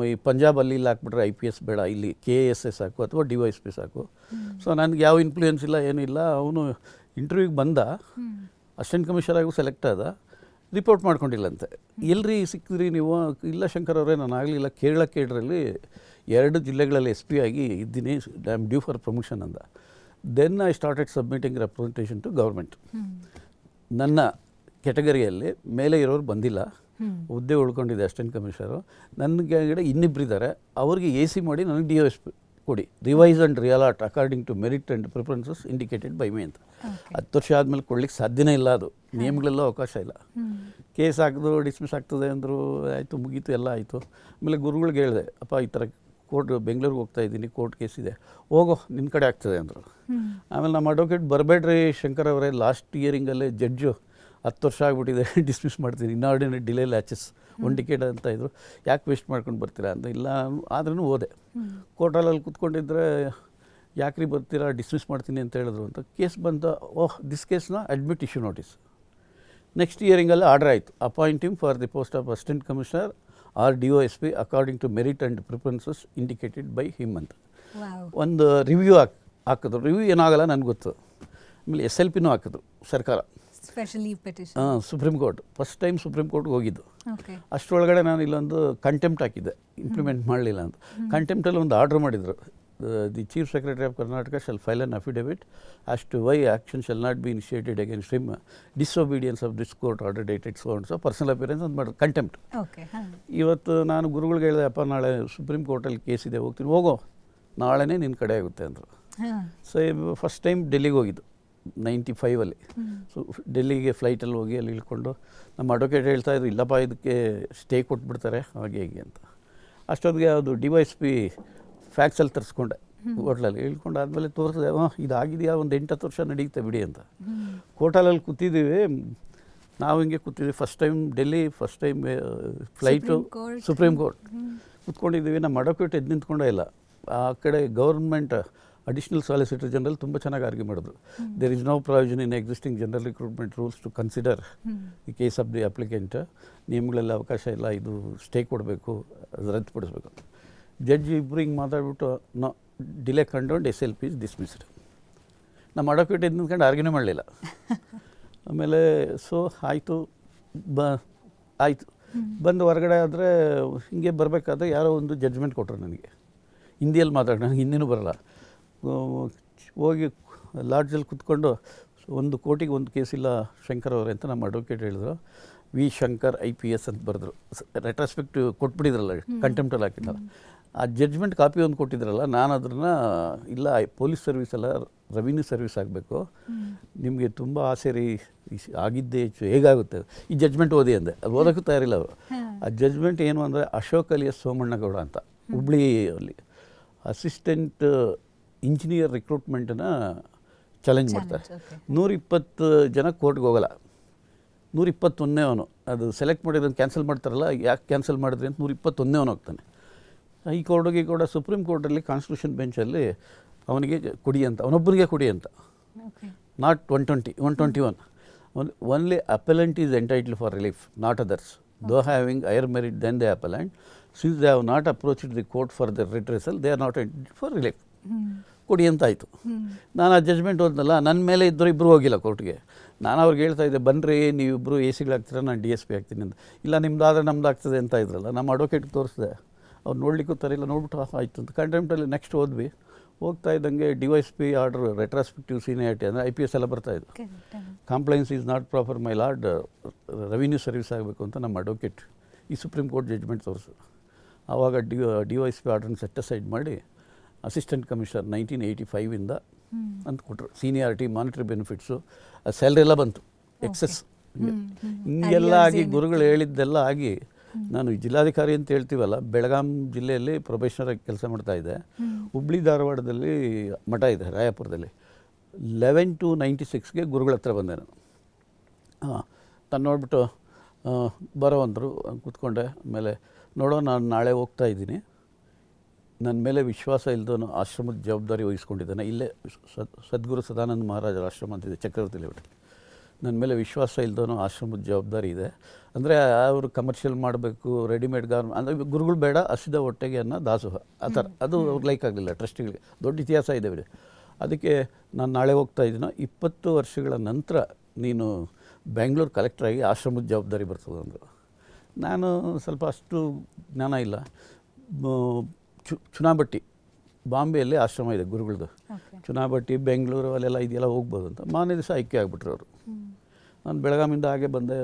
ಈ ಪಂಜಾಬಲ್ಲಿ ಇಲ್ಲಿ ಹಾಕ್ಬಿಟ್ರೆ IPS ಬೇಡ, ಇಲ್ಲಿ KSS ಸಾಕು ಅಥವಾ DYSP ಸಾಕು. ಸೊ ನನಗೆ ಯಾವ ಇನ್ಫ್ಲೂಯೆನ್ಸ್ ಇಲ್ಲ ಏನಿಲ್ಲ. ಅವನು ಇಂಟರ್ವ್ಯೂಗೆ ಬಂದ, ಅಸಿಸ್ಟೆಂಟ್ ಕಮಿಷನರ್ ಆಗೂ ಸೆಲೆಕ್ಟ್ ಆದ, ರಿಪೋರ್ಟ್ ಮಾಡ್ಕೊಂಡಿಲ್ಲಂತೆ. ಎಲ್ರಿ ಸಿಕ್ಕಿದ್ರಿ ನೀವು? ಇಲ್ಲ ಶಂಕರ್ ಅವರೇ ನಾನು ಆಗಲಿಲ್ಲ, ಕೇರಳ ಕೇಡ್ರಲ್ಲಿ 2 ಜಿಲ್ಲೆಗಳಲ್ಲಿ SP ಆಗಿ ಇದ್ದೀನಿ, I am due for promotion ಅಂದ. Then I started submitting representation to government. ನನ್ನ ಕೆಟಗರಿಯಲ್ಲಿ ಮೇಲೆ ಇರೋರು ಬಂದಿಲ್ಲ, ಹುದ್ದೆ ಉಳ್ಕೊಂಡಿದೆ ಅಸಿಸ್ಟೆಂಟ್ ಕಮಿಷನರು. ನನಗೆ ಇನ್ನಿಬ್ಬರಿದ್ದಾರೆ, ಅವ್ರಿಗೆ AC ಮಾಡಿ ನನಗೆ DOSP ಕೊಡಿ, revise and reallot according to merit and preferences indicated by me ಅಂತ. 10 ವರ್ಷ ಆದಮೇಲೆ ಕೊಡ್ಲಿಕ್ಕೆ ಸಾಧ್ಯನೇ ಇಲ್ಲ, ಅದು ನಿಯಮಗಳೆಲ್ಲ ಅವಕಾಶ ಇಲ್ಲ. ಕೇಸ್ ಹಾಕಿದ್ರು, ಡಿಸ್ಮಿಸ್ ಆಗ್ತದೆ ಅಂದರು. ಆಯಿತು, ಮುಗೀತು, ಎಲ್ಲ ಆಯಿತು. ಆಮೇಲೆ ಗುರುಗಳಿಗೆ ಹೇಳಿದೆ, ಅಪ್ಪ ಈ ಥರ ಕೋರ್ಟ್ ಬೆಂಗಳೂರಿಗೆ ಹೋಗ್ತಾ ಇದ್ದೀನಿ, ಕೋರ್ಟ್ ಕೇಸ್ ಇದೆ, ಹೋಗೋ ನಿನ್ನ ಕಡೆ ಆಗ್ತದೆ ಅಂದರು. ಆಮೇಲೆ ನಮ್ಮ ಅಡ್ವೊಕೇಟ್ ಬರಬೇಡ್ರಿ ಶಂಕರ್ ಅವರೇ, ಲಾಸ್ಟ್ ಇಯರಿಂಗಲ್ಲೇ ಜಡ್ಜು 10 ವರ್ಷ ಆಗಿಬಿಟ್ಟಿದೆ, ಡಿಸ್ಮಿಸ್ ಮಾಡ್ತೀನಿ, ಇನ್ನಾರ್ಡಿನೇಟ್ ಡಿಲೇ ಲ್ಯಾಚಸ್ 1 ಟಿಕೆಟ್ ಅಂತ ಇದ್ರು, ಯಾಕೆ ವೇಸ್ಟ್ ಮಾಡ್ಕೊಂಡು ಬರ್ತೀರಾ ಅಂತ. ಇಲ್ಲ ಆದ್ರೂ ಹೋದೆ. ಕೋರ್ಟಲ್ಲಿ ಕೂತ್ಕೊಂಡಿದ್ರೆ ಯಾಕ್ರಿ ಬರ್ತೀರಾ, ಡಿಸ್ಮಿಸ್ ಮಾಡ್ತೀನಿ ಅಂತ ಹೇಳಿದ್ರು ಅಂತ. ಕೇಸ್ ಬಂತ, ಓಹ್ ದಿಸ್ ಕೇಸ್ನ ಅಡ್ಮಿಟ್ ಇಶ್ಯೂ ನೋಟಿಸ್. ನೆಕ್ಸ್ಟ್ ಇಯರಿಂಗಲ್ಲಿ ಆರ್ಡರ್ ಆಯಿತು, appointing for the post of assistant commissioner or DOSP according to merit and preferences indicated by him ಅಂತ. ಒಂದು ರಿವ್ಯೂ ಹಾಕಿದ್ರು. ರಿವ್ಯೂ ಏನಾಗಲ್ಲ ನನಗೆ ಗೊತ್ತು. ಆಮೇಲೆ SLPನೂ ಹಾಕಿದ್ರು ಸರ್ಕಾರ, supreme court. First time supreme ಕೋರ್ಟ್ಗೆ ಹೋಗಿದ್ದು. ಅಷ್ಟರೊಳಗಡೆ ನಾನು ಇಲ್ಲೊಂದು ಕಂಟೆಂಪ್ಟ್ ಹಾಕಿದ್ದೆ, ಇಂಪ್ಲಿಮೆಂಟ್ ಮಾಡಲಿಲ್ಲ ಅಂತ. ಕಂಟೆಂಪ್ಟಲ್ಲಿ ಒಂದು ಆರ್ಡ್ರ್ ಮಾಡಿದರು, the chief secretary of Karnataka shall file an affidavit as to why action shall not be initiated against him, disobedience of this court order dated so and so, personal appearance ಅಂತ ಮಾಡಿದ್ರು, contempt. ಇವತ್ತು ನಾನು ಗುರುಗಳಿಗೆ ಹೇಳಿದೆ, ಅಪ್ಪ ನಾಳೆ supreme ಕೋರ್ಟಲ್ಲಿ case ಇದೆ, ಹೋಗ್ತೀನಿ. ಹೋಗೋ, ನಾಳೆನೇ ನಿನ್ನ ಕಡೆ ಆಗುತ್ತೆ ಅಂದರು. ಸೊ ಫಸ್ಟ್ ಟೈಮ್ ಡೆಲ್ಲಿಗೆ ಹೋಗಿದ್ದು 95. ಸೊ ಡೆಲ್ಲಿಗೆ ಫ್ಲೈಟಲ್ಲಿ ಹೋಗಿ ಅಲ್ಲಿ ಇಳ್ಕೊಂಡು ನಮ್ಮ ಅಡ್ವೊಕೇಟ್ ಹೇಳ್ತಾಯಿದ್ರು, ಇಲ್ಲಪ್ಪ ಇದಕ್ಕೆ ಸ್ಟೇ ಕೊಟ್ಬಿಡ್ತಾರೆ ಹಾಗೆ ಹೇಗೆ ಅಂತ. ಅಷ್ಟೊತ್ತಿಗೆ ಅದು DYSP ಫ್ಯಾಕ್ಸಲ್ಲಿ ತರಿಸ್ಕೊಂಡೆ ಹೋಟ್ಲಲ್ಲಿ. ಇಳ್ಕೊಂಡು ಆದಮೇಲೆ ತೋರಿಸಿದೆ, ಇದಾಗಿದೆಯಾ, ಒಂದು 8-10 ವರ್ಷ ನಡೆಯುತ್ತೆ ಬಿಡಿ ಅಂತ. ಹೋಟೆಲಲ್ಲಿ ಕೂತಿದ್ದೀವಿ, ನಾವು ಹಿಂಗೆ ಕೂತಿದ್ದೀವಿ. First time Delhi, first time flight supreme court ಕೂತ್ಕೊಂಡಿದ್ದೀವಿ. ನಮ್ಮ ಅಡ್ವೊಕೇಟ್ ಎದ್ದು ನಿಂತ್ಕೊಂಡೇ ಇಲ್ಲ. ಆ ಕಡೆ ಗೌರ್ಮೆಂಟ್ ಅಡಿಷನಲ್ ಸಾಲಿಸಿಟರ್ ಜನರಲ್ ತುಂಬ ಚೆನ್ನಾಗಿ ಆರ್ಗ್ಯೂ ಮಾಡಿದ್ರು. There is no provision in existing general recruitment rules to consider the case of the applicant. ನಿಯಮಗಳೆಲ್ಲ ಅವಕಾಶ ಇಲ್ಲ, ಇದು ಸ್ಟೇ ಕೊಡಬೇಕು, ಅದು ರದ್ದುಪಡಿಸ್ಬೇಕು. ಜಡ್ಜ್ ಇಬ್ಬರು ಹಿಂಗೆ ಮಾತಾಡ್ಬಿಟ್ಟು, no delay condoned SLP is dismissed. ನಮ್ಮ ಅಡ್ವೊಕೇಟ್ ಎದ್ದು ನಿಂತ್ಕೊಂಡು ಆರ್ಗ್ಯೂನೇ ಮಾಡಲಿಲ್ಲ. ಆಮೇಲೆ ಸೊ ಆಯಿತು, ಆಯಿತು ಬಂದು ಹೊರಗಡೆ ಆದರೆ ಹಿಂಗೆ ಬರಬೇಕಾದ್ರೆ ಯಾರೋ ಒಂದು ಜಡ್ಜ್ಮೆಂಟ್ ಕೊಟ್ಟರು ನನಗೆ, ಹಿಂದಿಯಲ್ಲಿ ಮಾತಾಡಿ, ನನಗೆ ಹಿಂದಿನೂ ಬರಲ್ಲ. ಹೋಗಿ ಲಾಡ್ಜಲ್ಲಿ ಕೂತ್ಕೊಂಡು 1 ಕೋಟಿಗೆ 1 ಕೇಸ್ ಇಲ್ಲ ಶಂಕರ್ ಅವರೇ ಅಂತ ನಮ್ಮ ಅಡ್ವೊಕೇಟ್ ಹೇಳಿದ್ರು. ವಿ ಶಂಕರ್ IPS ಅಂತ ಬರೆದ್ರು. ರೆಟ್ರಾಸ್ಪೆಕ್ಟಿವ್ ಕೊಟ್ಬಿಟ್ಟಿದ್ರಲ್ಲ, ಕಂಟೆಂಪ್ಟಲ್ಲಿ ಹಾಕಿದ್ದಲ್ಲ. ಆ ಜಡ್ಜ್ಮೆಂಟ್ ಕಾಪಿ ಒಂದು ಕೊಟ್ಟಿದ್ರಲ್ಲ, ನಾನು ಅದನ್ನು ಇಲ್ಲ ಪೊಲೀಸ್ ಸರ್ವಿಸ್ ಅಲ್ಲ ರೆವಿನ್ಯೂ ಸರ್ವಿಸ್ ಆಗಬೇಕು, ನಿಮಗೆ ತುಂಬ ಆಸೆ ರೀ, ಆಗಿದ್ದೇ ಹೆಚ್ಚು, ಹೇಗಾಗುತ್ತೆ ಈ ಜಡ್ಜ್ಮೆಂಟ್ ಓದಿ ಅಂದೆ. ಅದು ಓದೋಕ್ಕೂ ತಯಾರಿಲ್ಲ ಅವರು. ಆ ಜಡ್ಜ್ಮೆಂಟ್ ಏನು ಅಂದರೆ, ಅಶೋಕ್ ಅಲಿಯಾಸ್ ಸೋಮಣ್ಣಗೌಡ ಅಂತ ಹುಬ್ಳಿಯಲ್ಲಿ ಅಸಿಸ್ಟೆಂಟ್ ಇಂಜಿನಿಯರ್ ರಿಕ್ರೂಟ್ಮೆಂಟನ್ನು ಚಾಲೆಂಜ್ ಮಾಡ್ತಾರೆ. 120 ಜನ ಕೋರ್ಟ್ಗೆ ಹೋಗಲ್ಲ, 121ನೇ ಅವನು. ಅದು ಸೆಲೆಕ್ಟ್ ಮಾಡಿರೋದು ಕ್ಯಾನ್ಸಲ್ ಮಾಡ್ತಾರಲ್ಲ, ಯಾಕೆ ಕ್ಯಾನ್ಸಲ್ ಮಾಡಿದ್ರಿ ಅಂತ 121ನೇ ಹೋಗ್ತಾನೆ. ಈ ಕೋರ್ಟಿಗೆ ಕೂಡ ಸುಪ್ರೀಂ ಕೋರ್ಟಲ್ಲಿ ಕಾನ್ಸ್ಟಿಟ್ಯೂಷನ್ ಬೆಂಚಲ್ಲಿ ಅವನಿಗೆ ಕೊಡಿ ಅಂತ, ಅವನೊಬ್ಬನಿಗೆ ಕೊಡಿ ಅಂತ, not 120, 121. Only appellant is entitle for relief, not others, though having higher merit than the appellant. Since they have not approached the court for the redressal, they are not entitle for relief. ಕೊಡಿ ಅಂತ ಆಯಿತು. ನಾನು ಆ judgment ಓದ್ನಲ್ಲ, ನನ್ನ ಮೇಲೆ ಇದ್ದರು ಇಬ್ಬರು ಹೋಗಿಲ್ಲ ಕೋರ್ಟ್ಗೆ. ನಾನು ಅವ್ರಿಗೆ ಹೇಳ್ತಾ ಇದ್ದೆ, ಬನ್ನಿರಿ ನೀವಿಬ್ಬರು AC ನಾನು DSP ಆಗ್ತೀನಿ ಅಂತ. ಇಲ್ಲ ನಿಮ್ದಾದರೆ ನಮ್ದು ಆಗ್ತದೆ ಅಂತ ಇದ್ರಲ್ಲ. ನಮ್ಮ ಅಡ್ವೊಕೇಟ್ಗೆ ತೋರಿಸಿದೆ, ಅವ್ರು ನೋಡ್ಲಿಕ್ಕೂ ತರಿಲ್ಲ, ನೋಡ್ಬಿಟ್ಟು ಆಯಿತು ಅಂತ. ಕಂಟೆಂಪ್ಟಲ್ಲಿ ನೆಕ್ಸ್ಟ್ ಹೋದ್ವಿ. ಹೋಗ್ತಾ ಇದ್ದಂಗೆ DYSP ಆರ್ಡರ್ ರೆಟ್ರಾಸ್ಪೆಕ್ಟಿವ್ ಸೀನಿಯಾರಿಟಿ ಅಂದರೆ IPS ಎಲ್ಲ ಬರ್ತಾಯಿದ್ದು. Compliance is not proper my lord, revenue service ಆಗಬೇಕು ಅಂತ ನಮ್ಮ ಅಡ್ವೊಕೇಟ್ ಈ ಸುಪ್ರೀಂ ಕೋರ್ಟ್ ಜಡ್ಜ್ಮೆಂಟ್ ತೋರಿಸು. ಆವಾಗ DOSP ಆರ್ಡ್ರನ್ನ ಸೆಟ್ ಅಸೈಡ್ ಮಾಡಿ ಅಸಿಸ್ಟೆಂಟ್ ಕಮಿಷನರ್ 1985ಇಂದ ಅಂತ ಕೊಟ್ಟರು. ಸೀನಿಯಾರಿಟಿ, ಮಾನಿಟರಿ ಬೆನಿಫಿಟ್ಸು, ಸ್ಯಾಲ್ರಿ ಎಲ್ಲ ಬಂತು, ಎಕ್ಸೆಸ್ ಹಿಂಗೆಲ್ಲ ಆಗಿ ಗುರುಗಳು ಹೇಳಿದ್ದೆಲ್ಲ ಆಗಿ ನಾನು ಜಿಲ್ಲಾಧಿಕಾರಿ ಅಂತ ಹೇಳ್ತೀವಲ್ಲ, ಬೆಳಗಾಂ ಜಿಲ್ಲೆಯಲ್ಲಿ ಪ್ರೊಬೇಷನರಾಗಿ ಕೆಲಸ ಮಾಡ್ತಾಯಿದ್ದೆ. ಹುಬ್ಳಿ ಧಾರವಾಡದಲ್ಲಿ ಮಠ ಇದೆ ರಾಯಪುರದಲ್ಲಿ. 11/2/96ಗೆ ಗುರುಗಳ ಹತ್ರ ಬಂದೆ ನಾನು. ತಾನು ನೋಡಿಬಿಟ್ಟು ಬರೋ ಅಂದರು, ಕೂತ್ಕೊಂಡೆ. ಆಮೇಲೆ ನೋಡೋ, ನಾನು ನಾಳೆ ಹೋಗ್ತಾ ಇದ್ದೀನಿ, ನನ್ನ ಮೇಲೆ ವಿಶ್ವಾಸ ಇಲ್ದವನು ಆಶ್ರಮದ ಜವಾಬ್ದಾರಿ ವಹಿಸ್ಕೊಂಡಿದ್ದಾನೆ. ಇಲ್ಲೇ ಸದ್ಗುರು ಸದಾನಂದ ಮಹಾರಾಜರ ಆಶ್ರಮ ಅಂತಿದೆ ಚಕ್ರವರ್ತಿ ಲೇಔಟಲ್ಲಿ. ನನ್ನ ಮೇಲೆ ವಿಶ್ವಾಸ ಇಲ್ದವನು ಆಶ್ರಮದ ಜವಾಬ್ದಾರಿ ಇದೆ. ಅಂದರೆ ಅವರು ಕಮರ್ಷಿಯಲ್ ಮಾಡಬೇಕು, ರೆಡಿಮೇಡ್ ಅಂದರೆ ಗುರುಗಳು ಬೇಡ, ಹಸಿದ ಹೊಟ್ಟೆಗೆ ಅನ್ನೋ ದಾಸೋಹ ಆ ಥರ. ಅದು ಅವ್ರಿಗೆ ಲೈಕ್ ಆಗಲಿಲ್ಲ ಟ್ರಸ್ಟಿಗಳಿಗೆ. ದೊಡ್ಡ ಇತಿಹಾಸ ಇದೆ ಬಿಡಿ. ಅದಕ್ಕೆ ನಾನು ನಾಳೆ ಹೋಗ್ತಾ ಇದ್ದೀನೋ, 20 ವರ್ಷಗಳ ನಂತರ ನೀನು ಬೆಂಗಳೂರು ಕಲೆಕ್ಟ್ರಾಗಿ ಆಶ್ರಮದ ಜವಾಬ್ದಾರಿ ಬರ್ತದೆ ಅಂದರು. ನಾನು ಸ್ವಲ್ಪ ಅಷ್ಟು ಜ್ಞಾನ ಇಲ್ಲ. ಚುನಾಬಟ್ಟಿ ಬಾಂಬೆಯಲ್ಲಿ ಆಶ್ರಮ ಇದೆ ಗುರುಗಳದ್ದು. ಚುನಾಬಟ್ಟಿ, ಬೆಂಗಳೂರು ಅಲ್ಲೆಲ್ಲ ಇದೆಲ್ಲ ಹೋಗ್ಬೋದು ಅಂತ ಮಾರನೇ ದಿವಸ ಆಯ್ಕೆ ಆಗಿಬಿಟ್ರು ಅವರು. ನಾನು ಬೆಳಗಾಮಿಂದ ಹಾಗೆ ಬಂದೆ.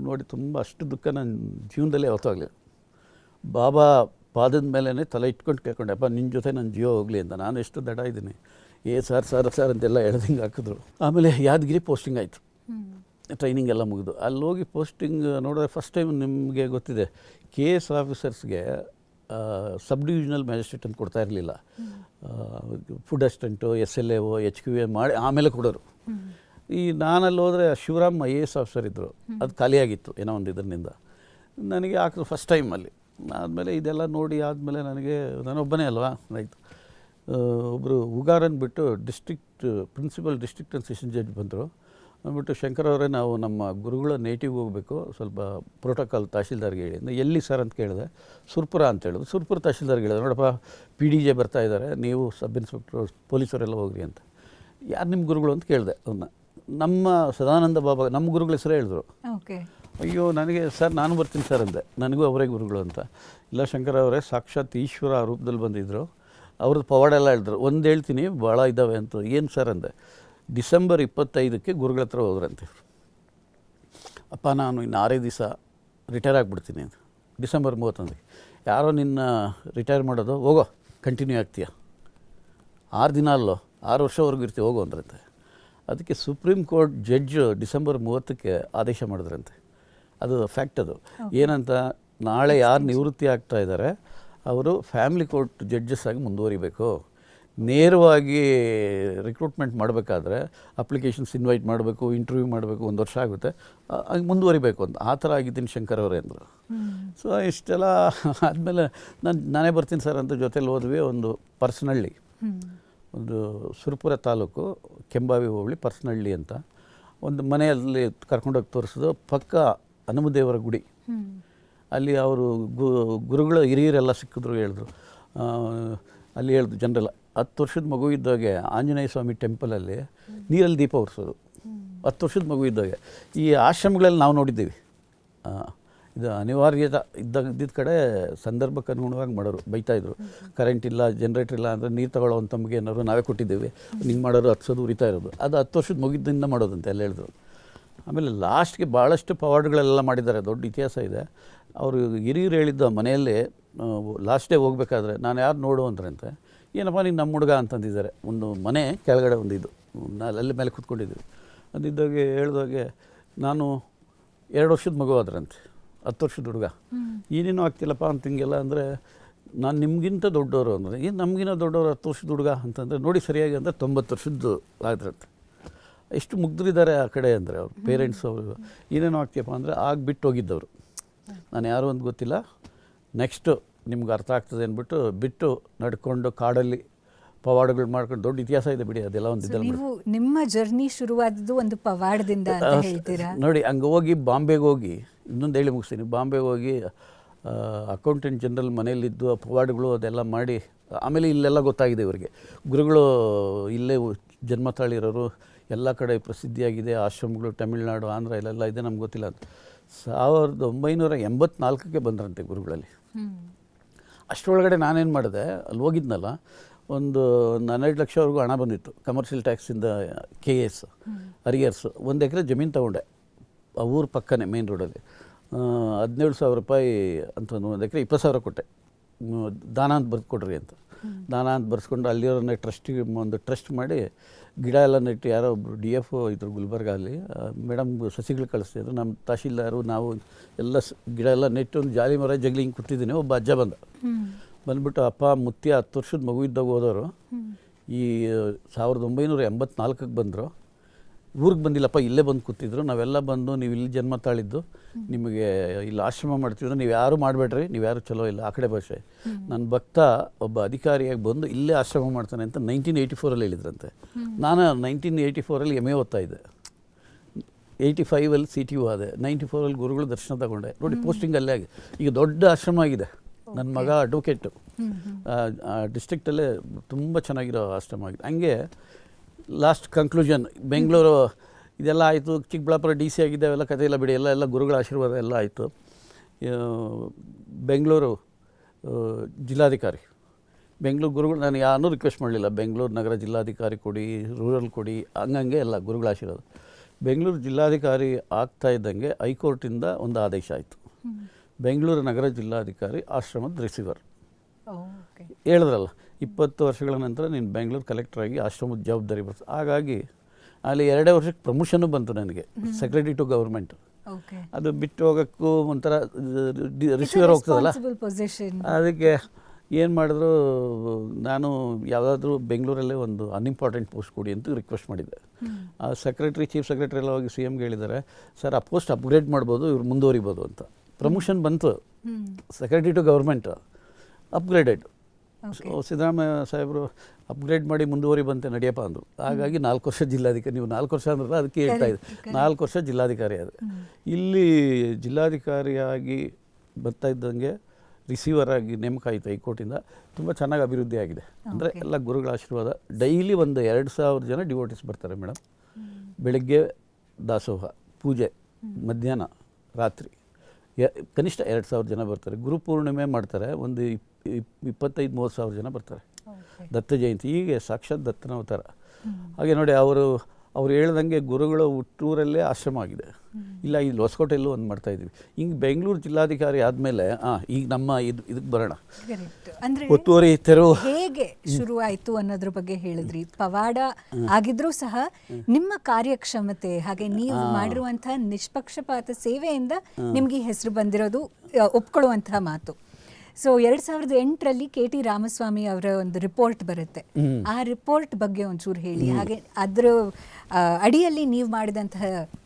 ನೋಡಿ ತುಂಬ ಅಷ್ಟು ದುಃಖ ನನ್ನ ಜೀವನದಲ್ಲೇ ಯಾವತ್ತಾಗಲಿಲ್ಲ. ಬಾಬಾ ಪಾದದ ಮೇಲೇ ತಲೆ ಇಟ್ಕೊಂಡು ಕೇಳ್ಕೊಂಡೆ, ಅಪ್ಪ ನಿನ್ನ ಜೊತೆ ನನ್ನ ಜೀವ ಹೋಗಲಿ ಅಂತ. ನಾನು ಎಷ್ಟು ದಡ ಇದ್ದೀನಿ, ಸರ್ ಅಂತೆಲ್ಲ ಎಳ್ದಂಗೆ ಹಾಕಿದ್ರು. ಆಮೇಲೆ ಯಾದಗಿರಿ ಪೋಸ್ಟಿಂಗ್ ಆಯಿತು, ಟ್ರೈನಿಂಗ್ ಎಲ್ಲ ಮುಗಿದು ಅಲ್ಲಿ ಹೋಗಿ ಪೋಸ್ಟಿಂಗ್ ನೋಡಿದ್ರೆ ಫಸ್ಟ್ ಟೈಮ್ ನಿಮಗೆ ಗೊತ್ತಿದೆ, KS ಆಫೀಸರ್ಸ್ಗೆ ಸಬ್ ಡಿವಿಷನಲ್ ಮ್ಯಾಜಿಸ್ಟ್ರೇಟ್ ಅಂತ ಕೊಡ್ತಾ ಇರಲಿಲ್ಲ. ಫುಡ್ ಅಸಿಸ್ಟೆಂಟು, SLA HQA ಮಾಡಿ ಆಮೇಲೆ ಕೊಡೋರು. ಈ ನಾನಲ್ಲಿ ಹೋದರೆ ಶಿವರಾಮ್ IAS ಆಫೀಸರ್ ಇದ್ದರು, ಅದು ಖಾಲಿಯಾಗಿತ್ತು ಏನೋ ಒಂದು ಇದರಿಂದ. ನನಗೆ ಹಾಕಿದ್ರು ಫಸ್ಟ್ ಟೈಮಲ್ಲಿ. ಆದಮೇಲೆ ಇದೆಲ್ಲ ನೋಡಿ ಆದಮೇಲೆ ನನಗೆ, ನಾನೊಬ್ಬನೇ ಅಲ್ವಾ, ಆಯಿತು. ಒಬ್ಬರು ಉಗಾರನ್ ಬಿಟ್ಟು principal district and session judge ಬಂದರು. ಅಂದ್ಬಿಟ್ಟು, ಶಂಕರ್ ಅವರೇ, ನಾವು ನಮ್ಮ ಗುರುಗಳ ನೇಟಿವ್ಗೆ ಹೋಗಬೇಕು, ಸ್ವಲ್ಪ ಪ್ರೋಟೋಕಾಲ್ ತಹಶೀಲ್ದಾರ್ಗೆ ಹೇಳಿ. ಎಲ್ಲಿ ಸರ್ ಅಂತ ಕೇಳಿದೆ. ಸುರ್ಪುರ ಅಂತ ಹೇಳಿದ್ರು. ಸುರ್ಪುರ ತಹಶೀಲ್ದಾರ್ಗೆ ಹೇಳಿದೆ, ನೋಡಪ್ಪ PDJ ಬರ್ತಾ ಇದ್ದಾರೆ, ನೀವು ಸಬ್ ಇನ್ಸ್ಪೆಕ್ಟ್ರು ಪೊಲೀಸರೆಲ್ಲ ಹೋಗ್ರಿ ಅಂತ. ಯಾರು ನಿಮ್ಮ ಗುರುಗಳು ಅಂತ ಕೇಳಿದೆ ಅವನ್ನ. ನಮ್ಮ ಸದಾನಂದ ಬಾಬಾ, ನಮ್ಮ ಗುರುಗಳ ಹೆಸರೇ ಹೇಳಿದ್ರು. ಅಯ್ಯೋ ನನಗೆ, ಸರ್ ನಾನು ಬರ್ತೀನಿ ಸರ್ ಅಂದೆ. ನನಗೂ ಅವರೇ ಗುರುಗಳು ಅಂತ. ಇಲ್ಲ ಶಂಕರ್ ಅವರೇ, ಸಾಕ್ಷಾತ್ ಈಶ್ವರ ಆ ರೂಪದಲ್ಲಿ ಬಂದಿದ್ದರು, ಅವ್ರದ್ದು ಪವಾಡ ಎಲ್ಲ ಹೇಳಿದ್ರು. ಒಂದು ಹೇಳ್ತೀನಿ, ಭಾಳ ಇದ್ದಾವೆ ಅಂತ. ಏನು ಸರ್ ಅಂದೆ. ಡಿಸೆಂಬರ್ 25ಕ್ಕೆ ಗುರುಗಳ ಹತ್ರ ಹೋದ್ರಂತೆ. ಅಪ್ಪ ನಾನು ಇನ್ನು 6 ದಿವಸ ರಿಟೈರ್ ಆಗಿಬಿಡ್ತೀನಿ ಅಂತ. ಡಿಸೆಂಬರ್ 31ಕ್ಕೆ ಯಾರೋ ನಿನ್ನ ರಿಟೈರ್ ಮಾಡೋದು, ಹೋಗೋ ಕಂಟಿನ್ಯೂ ಆಗ್ತೀಯ, 6 ದಿನ ಅಲ್ಲೋ 6 ವರ್ಷವರೆಗೂ ಇರ್ತೀವಿ, ಹೋಗೋ ಅಂದ್ರಂತೆ. ಅದಕ್ಕೆ ಸುಪ್ರೀಂ ಕೋರ್ಟ್ ಜಡ್ಜು ಡಿಸೆಂಬರ್ 30ಕ್ಕೆ ಆದೇಶ ಮಾಡಿದ್ರಂತೆ. ಅದು ಫ್ಯಾಕ್ಟ್. ಅದು ಏನಂತ, ನಾಳೆ ಯಾರು ನಿವೃತ್ತಿ ಆಗ್ತಾ ಇದ್ದಾರೆ ಅವರು ಫ್ಯಾಮಿಲಿ ಕೋರ್ಟ್ ಜಡ್ಜಸ್ ಆಗಿ ಮುಂದುವರಿಬೇಕು. ನೇರವಾಗಿ ರಿಕ್ರೂಟ್ಮೆಂಟ್ ಮಾಡಬೇಕಾದ್ರೆ ಅಪ್ಲಿಕೇಶನ್ಸ್ ಇನ್ವೈಟ್ ಮಾಡಬೇಕು, ಇಂಟರ್ವ್ಯೂ ಮಾಡಬೇಕು, 1 ವರ್ಷ ಆಗುತ್ತೆ, ಮುಂದುವರಿಬೇಕು ಅಂತ. ಆ ಥರ ಆಗಿದ್ದೀನಿ ಶಂಕರ್ ಅವರೇ ಅಂದರು. ಸೊ ಇಷ್ಟೆಲ್ಲ ಆದಮೇಲೆ ನಾನೇ ಬರ್ತೀನಿ ಸರ್ ಅಂತ ಜೊತೆಲಿ ಹೋದ್ವಿ. ಒಂದು ಪರ್ಸನಹಳ್ಳಿ, ಒಂದು ಸುರಪುರ ತಾಲೂಕು ಕೆಂಬಾವಿ ಹೋಬಳಿ ಪರ್ಸನಹಳ್ಳಿ ಅಂತ ಒಂದು ಮನೆಯಲ್ಲಿ ಕರ್ಕೊಂಡೋಗಿ ತೋರಿಸಿದ್ರು. ಪಕ್ಕ ಹನುಮದೇವರ ಗುಡಿ, ಅಲ್ಲಿ ಅವರು ಗುರುಗಳ ಹಿರಿಯರೆಲ್ಲ ಸಿಕ್ಕಿದ್ರು. ಹೇಳಿದ್ರು ಅಲ್ಲಿ ಹೇಳಿದ್ರು ಜನರೆಲ್ಲ, 10 ವರ್ಷದ ಮಗು ಇದ್ದಾಗೆ ಆಂಜನೇಯ ಸ್ವಾಮಿ ಟೆಂಪಲಲ್ಲಿ ನೀರಲ್ಲಿ ದೀಪ ಉರಿಸೋದು. 10 ವರ್ಷದ ಮಗು ಇದ್ದಾಗೆ. ಈ ಆಶ್ರಮಗಳಲ್ಲಿ ನಾವು ನೋಡಿದ್ದೀವಿ, ಇದು ಅನಿವಾರ್ಯತೆ ಇದ್ದಿದ್ದ ಕಡೆ ಸಂದರ್ಭಕ್ಕೆ ಅನುಗುಣವಾಗಿ ಮಾಡೋರು. ಬೈತಾಯಿದ್ರು, ಕರೆಂಟ್ ಇಲ್ಲ, ಜನ್ರೇಟರ್ ಇಲ್ಲ ಅಂದರೆ ನೀರು ತಗೊಳ್ಳೋ ಒಂದು ತಮಗೆ ಏನಾದ್ರು ನಾವೇ ಕೊಟ್ಟಿದ್ದೇವೆ, ಹಿಂಗೆ ಮಾಡೋರು ಹತ್ಸೋದು ಉರಿತಾ ಇರೋದು. ಅದು 10 ವರ್ಷದ ಮುಗಿದಿಂದ ಮಾಡೋದಂತೆ ಎಲ್ಲ ಹೇಳಿದ್ರು. ಆಮೇಲೆ ಲಾಸ್ಟ್ಗೆ ಭಾಳಷ್ಟು ಪವಾಡ್ಗಳೆಲ್ಲ ಮಾಡಿದ್ದಾರೆ, ದೊಡ್ಡ ಇತಿಹಾಸ ಇದೆ. ಅವರು ಹಿರಿಯರು ಹೇಳಿದ್ದ ಮನೆಯಲ್ಲಿ ಲಾಸ್ಟ್ ಡೇ ಹೋಗ್ಬೇಕಾದ್ರೆ ನಾನು ಯಾರು ನೋಡು ಅಂದ್ರಂತೆ. ಏನಪ್ಪ ನೀನು ನಮ್ಮ ಹುಡುಗ ಅಂತಂದಿದ್ದಾರೆ. ಒಂದು ಮನೆ ಕೆಳಗಡೆ ಒಂದು ಇದು, ಅಲ್ಲಿ ಮೇಲೆ ಕೂತ್ಕೊಂಡಿದ್ದೀವಿ ಅಂದಿದ್ದಾಗೆ ಹೇಳಿದಾಗೆ, ನಾನು 2 ವರ್ಷದ ಮಗು ಆದ್ರಂತೆ, 10 ವರ್ಷದ ಹುಡುಗ. ಏನೇನೂ ಆಗ್ತಿಲ್ಲಪ್ಪ ಅಂತ ಹಿಂಗೆಲ್ಲ ಅಂದರೆ, ನಾನು ನಿಮಗಿಂತ ದೊಡ್ಡವರು ಅಂದರೆ, ಏನು ನಮಗಿನ್ನ ದೊಡ್ಡವರು 10 ವರ್ಷದ ಹುಡುಗ ಅಂತಂದರೆ, ನೋಡಿ ಸರಿಯಾಗಿ ಅಂದರೆ 90 ವರ್ಷದ್ದು ಆದ್ರಂತೆ. ಎಷ್ಟು ಮುಗ್ಧರಿದ್ದಾರೆ ಆ ಕಡೆ ಅಂದರೆ ಅವ್ರ ಪೇರೆಂಟ್ಸ್. ಅವರು ಏನೇನೋ ಆಗ್ತೀಯಪ್ಪ ಅಂದರೆ ಆಗಿಬಿಟ್ಟು ಹೋಗಿದ್ದವರು. ನಾನು ಯಾರು ಅಂತ ಗೊತ್ತಿಲ್ಲ, ನೆಕ್ಸ್ಟು ನಿಮ್ಗೆ ಅರ್ಥ ಆಗ್ತದೆ ಅಂದ್ಬಿಟ್ಟು ಬಿಟ್ಟು ನಡ್ಕೊಂಡು ಕಾಡಲ್ಲಿ ಪವಾಡಗಳು ಮಾಡ್ಕೊಂಡು, ದೊಡ್ಡ ಇತಿಹಾಸ ಇದೆ ಬಿಡಿ ಅದೆಲ್ಲ. ಒಂದು ನೀವು ನಿಮ್ಮ ಜರ್ನಿ ಶುರುವಾದದ್ದು ಒಂದು ಪವಾಡದಿಂದ ಅಂತ ಹೇಳ್ತೀರಾ? ನೋಡಿ, ಹಂಗೆ ಹೋಗಿ ಬಾಂಬೆಗೆ ಹೋಗಿ, ಇನ್ನೊಂದು ಹೇಳಿ ಮುಗಿಸ್ತೀನಿ. ಬಾಂಬೆಗೆ ಹೋಗಿ ಅಕೌಂಟೆಂಟ್ ಜನರಲ್ ಮನೆಯಲ್ಲಿದ್ದು ಆ ಪವಾಡಗಳು ಅದೆಲ್ಲ ಮಾಡಿ, ಆಮೇಲೆ ಇಲ್ಲೆಲ್ಲ ಗೊತ್ತಾಗಿದೆ ಇವರಿಗೆ. ಗುರುಗಳು ಇಲ್ಲೇ ಜನ್ಮ ತಾಳಿರೋರು, ಎಲ್ಲ ಕಡೆ ಪ್ರಸಿದ್ಧಿಯಾಗಿದೆ ಆಶ್ರಮಗಳು, ತಮಿಳ್ನಾಡು, ಆಂಧ್ರ ಇಲ್ಲೆಲ್ಲ ಇದೆ, ನಮ್ಗೆ ಗೊತ್ತಿಲ್ಲ ಅಂತ. 1984ಕ್ಕೆ ಬಂದ್ರಂತೆ ಗುರುಗಳಲ್ಲಿ. ಅಷ್ಟರೊಳಗಡೆ ನಾನೇನು ಮಾಡಿದೆ, ಅಲ್ಲಿ ಹೋಗಿದ್ನಲ್ಲ, ಒಂದು 12 ಲಕ್ಷವರೆಗೂ ಹಣ ಬಂದಿತ್ತು ಕಮರ್ಷಿಯಲ್ ಟ್ಯಾಕ್ಸಿಂದ, KS ಅರಿಯರ್ಸ್. 1 ಎಕರೆ ಜಮೀನು ತೊಗೊಂಡೆ ಆ ಊರ ಪಕ್ಕನೇ ಮೇನ್ ರೋಡಲ್ಲಿ 17,000 ರೂಪಾಯಿ ಅಂತ ಒಂದು ಎಕರೆ 20,000 ಕೊಟ್ಟೆ. ದಾನ ಅಂತ ಬರೆದು ಕೊಡ್ರಿ ಅಂತ. ದಾನ ಅಂತ ಬರ್ಸ್ಕೊಂಡು ಅಲ್ಲಿರೋರನ್ನೇ ಟ್ರಸ್ಟಿಗೆ ಒಂದು ಟ್ರಸ್ಟ್ ಮಾಡಿ ಗಿಡ ಎಲ್ಲ ನೆಟ್ಟು, ಯಾರೋ ಒಬ್ಬರು DF ಇದ್ರು ಗುಲ್ಬರ್ಗ, ಅಲ್ಲಿ ಮೇಡಮ್ ಸಸಿಗಳು ಕಳಿಸ್ತಿದ್ರು. ನಮ್ಮ ತಹಶೀಲ್ದಾರು ನಾವು ಎಲ್ಲ ಗಿಡ ಎಲ್ಲ ನೆಟ್ಟು ಒಂದು ಜಾಲಿ ಮರ ಜಗಲಿ ಹಿಂಗೆ ಕೊಟ್ಟಿದ್ದೀನಿ. ಒಬ್ಬ ಅಜ್ಜ ಬಂದ್ಬಿಟ್ಟು ಅಪ್ಪ ಮುತ್ತಿ 10 ವರ್ಷದ ಮಗು ಇದ್ದಾಗ ಹೋದವರು ಈ 1984ಕ್ಕೆ ಬಂದರು. ಊರಿಗೆ ಬಂದಿಲ್ಲಪ್ಪ, ಇಲ್ಲೇ ಬಂದು ಕೂತಿದ್ರು. ನಾವೆಲ್ಲ ಬಂದು ನೀವು ಇಲ್ಲಿ ಜನ್ಮ ತಾಳಿದ್ದು, ನಿಮಗೆ ಇಲ್ಲಿ ಆಶ್ರಮ ಮಾಡ್ತಿದ್ರು, ನೀವು ಯಾರು ಮಾಡಬೇಡ್ರಿ, ನೀವು ಯಾರು ಚಲೋ ಇಲ್ಲ, ಆ ಕಡೆ ಭಾಷೆ. ನನ್ನ ಭಕ್ತ ಒಬ್ಬ ಅಧಿಕಾರಿಯಾಗಿ ಬಂದು ಇಲ್ಲೇ ಆಶ್ರಮ ಮಾಡ್ತಾನೆ ಅಂತ 1984 ಹೇಳಿದ್ರಂತೆ. ನಾನು 1984 MA ಓದ್ತಾ ಇದ್ದೆ. 85 CTU ಆದೆ. 94 ಗುರುಗಳು ದರ್ಶನ ತಗೊಂಡೆ. ನೋಡಿ, ಪೋಸ್ಟಿಂಗ್ ಅಲ್ಲೇ ಆಗಿ ಈಗ ದೊಡ್ಡ ಆಶ್ರಮ ಆಗಿದೆ. ನನ್ನ ಮಗ ಅಡ್ವೊಕೇಟು, ಡಿಸ್ಟ್ರಿಕ್ಟಲ್ಲೇ ತುಂಬ ಚೆನ್ನಾಗಿರೋ ಆಶ್ರಮ ಆಗಿದೆ. ಹಂಗೆ ಲಾಸ್ಟ್ ಕನ್ಕ್ಲೂಷನ್, ಬೆಂಗಳೂರು ಇದೆಲ್ಲ ಆಯಿತು, ಚಿಕ್ಕಬಳ್ಳಾಪುರ DC ಆಗಿದೆ, ಅವೆಲ್ಲ ಕಥೆ ಎಲ್ಲ ಬಿಡಿ, ಎಲ್ಲ ಗುರುಗಳ ಆಶೀರ್ವಾದ ಎಲ್ಲ ಆಯಿತು. ಬೆಂಗಳೂರು ಜಿಲ್ಲಾಧಿಕಾರಿ, ಬೆಂಗಳೂರು ಗುರುಗಳು, ನಾನು ಯಾರನ್ನೂ ರಿಕ್ವೆಸ್ಟ್ ಮಾಡಲಿಲ್ಲ, ಬೆಂಗಳೂರು ನಗರ ಜಿಲ್ಲಾಧಿಕಾರಿ ಕೊಡಿ, ರೂರಲ್ ಕೊಡಿ, ಹಂಗಂಗೆ ಎಲ್ಲ ಗುರುಗಳ ಆಶೀರ್ವಾದ. ಬೆಂಗಳೂರು ಜಿಲ್ಲಾಧಿಕಾರಿ ಆಗ್ತಾ ಇದ್ದಂಗೆ ಹೈಕೋರ್ಟಿಂದ ಒಂದು ಆದೇಶ ಆಯಿತು, ಬೆಂಗಳೂರು ನಗರ ಜಿಲ್ಲಾಧಿಕಾರಿ ಆಶ್ರಮದ ರಿಸೀವರ್. ಹೇಳಿದ್ರಲ್ಲ, 20 ವರ್ಷಗಳ ನಂತರ ನೀನು ಬೆಂಗಳೂರು ಕಲೆಕ್ಟ್ರಾಗಿ ಆಶ್ರಮದ ಜವಾಬ್ದಾರಿ ಬರ್ತದೆ. ಹಾಗಾಗಿ ಅಲ್ಲಿ 2 ವರ್ಷಕ್ಕೆ ಪ್ರಮೋಷನ್ನು ಬಂತು ನನಗೆ, ಸೆಕ್ರೆಟರಿ ಟು ಗೌರ್ಮೆಂಟ್. ಅದು ಬಿಟ್ಟು ಹೋಗೋಕ್ಕೂ ಒಂಥರ ರಿಸೀವರ್ ಹೋಗ್ತದಲ್ಲ, ಅದಕ್ಕೆ ಏನು ಮಾಡಿದ್ರು, ನಾನು ಯಾವುದಾದ್ರೂ ಬೆಂಗಳೂರಲ್ಲೇ ಒಂದು ಅನ್ಇಂಪಾರ್ಟೆಂಟ್ ಪೋಸ್ಟ್ ಕೊಡಿ ಅಂತ ರಿಕ್ವೆಸ್ಟ್ ಮಾಡಿದ್ದೆ. ಆ ಸೆಕ್ರೆಟ್ರಿ, ಚೀಫ್ ಸೆಕ್ರೆಟ್ರಿ ಎಲ್ಲ ಹೋಗಿ CMಗೆ ಹೇಳಿದ್ದಾರೆ, ಸರ್ ಆ ಪೋಸ್ಟ್ ಅಪ್ಗ್ರೇಡ್ ಮಾಡ್ಬೋದು, ಇವ್ರು ಮುಂದುವರಿಬೋದು ಅಂತ. ಪ್ರಮೋಷನ್ ಬಂತು, secretary to government upgraded. Siddaramaiah ಸಾಹೇಬರು ಅಪ್ಗ್ರೇಡ್ ಮಾಡಿ ಮುಂದುವರಿ ಬಂತೆ ನಡಿಯಪ್ಪ ಅಂದರು. ಹಾಗಾಗಿ 4 ವರ್ಷ ಜಿಲ್ಲಾಧಿಕಾರಿ, ನೀವು 4 ವರ್ಷ ಅಂದ್ರೆ ಅದಕ್ಕೆ ಹೇಳ್ತಾ ಇದ್ದೆ, 4 ವರ್ಷ ಜಿಲ್ಲಾಧಿಕಾರಿ ಆದ. ಇಲ್ಲಿ ಜಿಲ್ಲಾಧಿಕಾರಿಯಾಗಿ ಬರ್ತಾ ಇದ್ದಂಗೆ ರಿಸೀವರ್ ಆಗಿ ನೇಮಕ ಆಯಿತು ಹೈಕೋರ್ಟಿಂದ. ತುಂಬ ಚೆನ್ನಾಗಿ ಅಭಿವೃದ್ಧಿ ಆಗಿದೆ. ಅಂದರೆ ಎಲ್ಲ ಗುರುಗಳ ಆಶೀರ್ವಾದ. ಡೈಲಿ ಒಂದು 2,000 ಜನ ಡಿವೋಟಿಸ್ ಬರ್ತಾರೆ ಮೇಡಮ್. ಬೆಳಗ್ಗೆ ದಾಸೋಹ ಪೂಜೆ, ಮಧ್ಯಾಹ್ನ, ರಾತ್ರಿ ಕನಿಷ್ಠ 2,000 ಜನ ಬರ್ತಾರೆ. ಗುರುಪೂರ್ಣಿಮೆ ಮಾಡ್ತಾರೆ, ಒಂದು 25-30 ಸಾವಿರ ಜನ ಬರ್ತಾರೆ. ದತ್ತ ಜಯಂತಿ, ಹೀಗೆ ಸಾಕ್ಷಾತ್ ದತ್ತನ ಅವತಾರ. ಹಾಗೆ ನೋಡಿ, ಅವ್ರು ಹೇಳ್ದಂಗೆ ಗುರುಗಳ ಹುಟ್ಟೂರಲ್ಲೇ ಆಶ್ರಮ ಆಗಿದೆ. ಇಲ್ಲ, ಇಲ್ಲಿ ಹೊಸಕೋಟೆಯಲ್ಲೂ ಒಂದು ಮಾಡ್ತಾಯಿದ್ದೀವಿ. ಹಿಂಗೆ ಬೆಂಗಳೂರು ಜಿಲ್ಲಾಧಿಕಾರಿ ಆದಮೇಲೆ ಈಗ ನಮ್ಮ ಇದಕ್ಕೆ ಬರೋಣ. ಅಂದ್ರೆ ಒತ್ತುವರಿ ತೆರವು ಹೇಗೆ ಶುರುವಾಯಿತು ಅನ್ನೋದ್ರ ಬಗ್ಗೆ ಹೇಳಿದ್ರಿ. ಪವಾಡ ಆಗಿದ್ರೂ ಸಹ ನಿಮ್ಮ ಕಾರ್ಯಕ್ಷಮತೆ, ಹಾಗೆ ನೀವು ಮಾಡಿರುವಂತಹ ನಿಷ್ಪಕ್ಷಪಾತ ಸೇವೆಯಿಂದ ನಿಮ್ಗೆ ಈ ಹೆಸರು ಬಂದಿರೋದು ಒಪ್ಕೊಳ್ಳುವಂತಹ ಮಾತು. ಸೊ 2008ರಲ್ಲಿ KT ರಾಮಸ್ವಾಮಿ ಅವರ ಒಂದು ರಿಪೋರ್ಟ್ ಬರುತ್ತೆ. ಆ ರಿಪೋರ್ಟ್ ಬಗ್ಗೆ ಒಂಚೂರು ಹೇಳಿ, ಹಾಗೆ ಅದರ ಅಡಿಯಲ್ಲಿ ನೀವು ಮಾಡಿದಂತಹ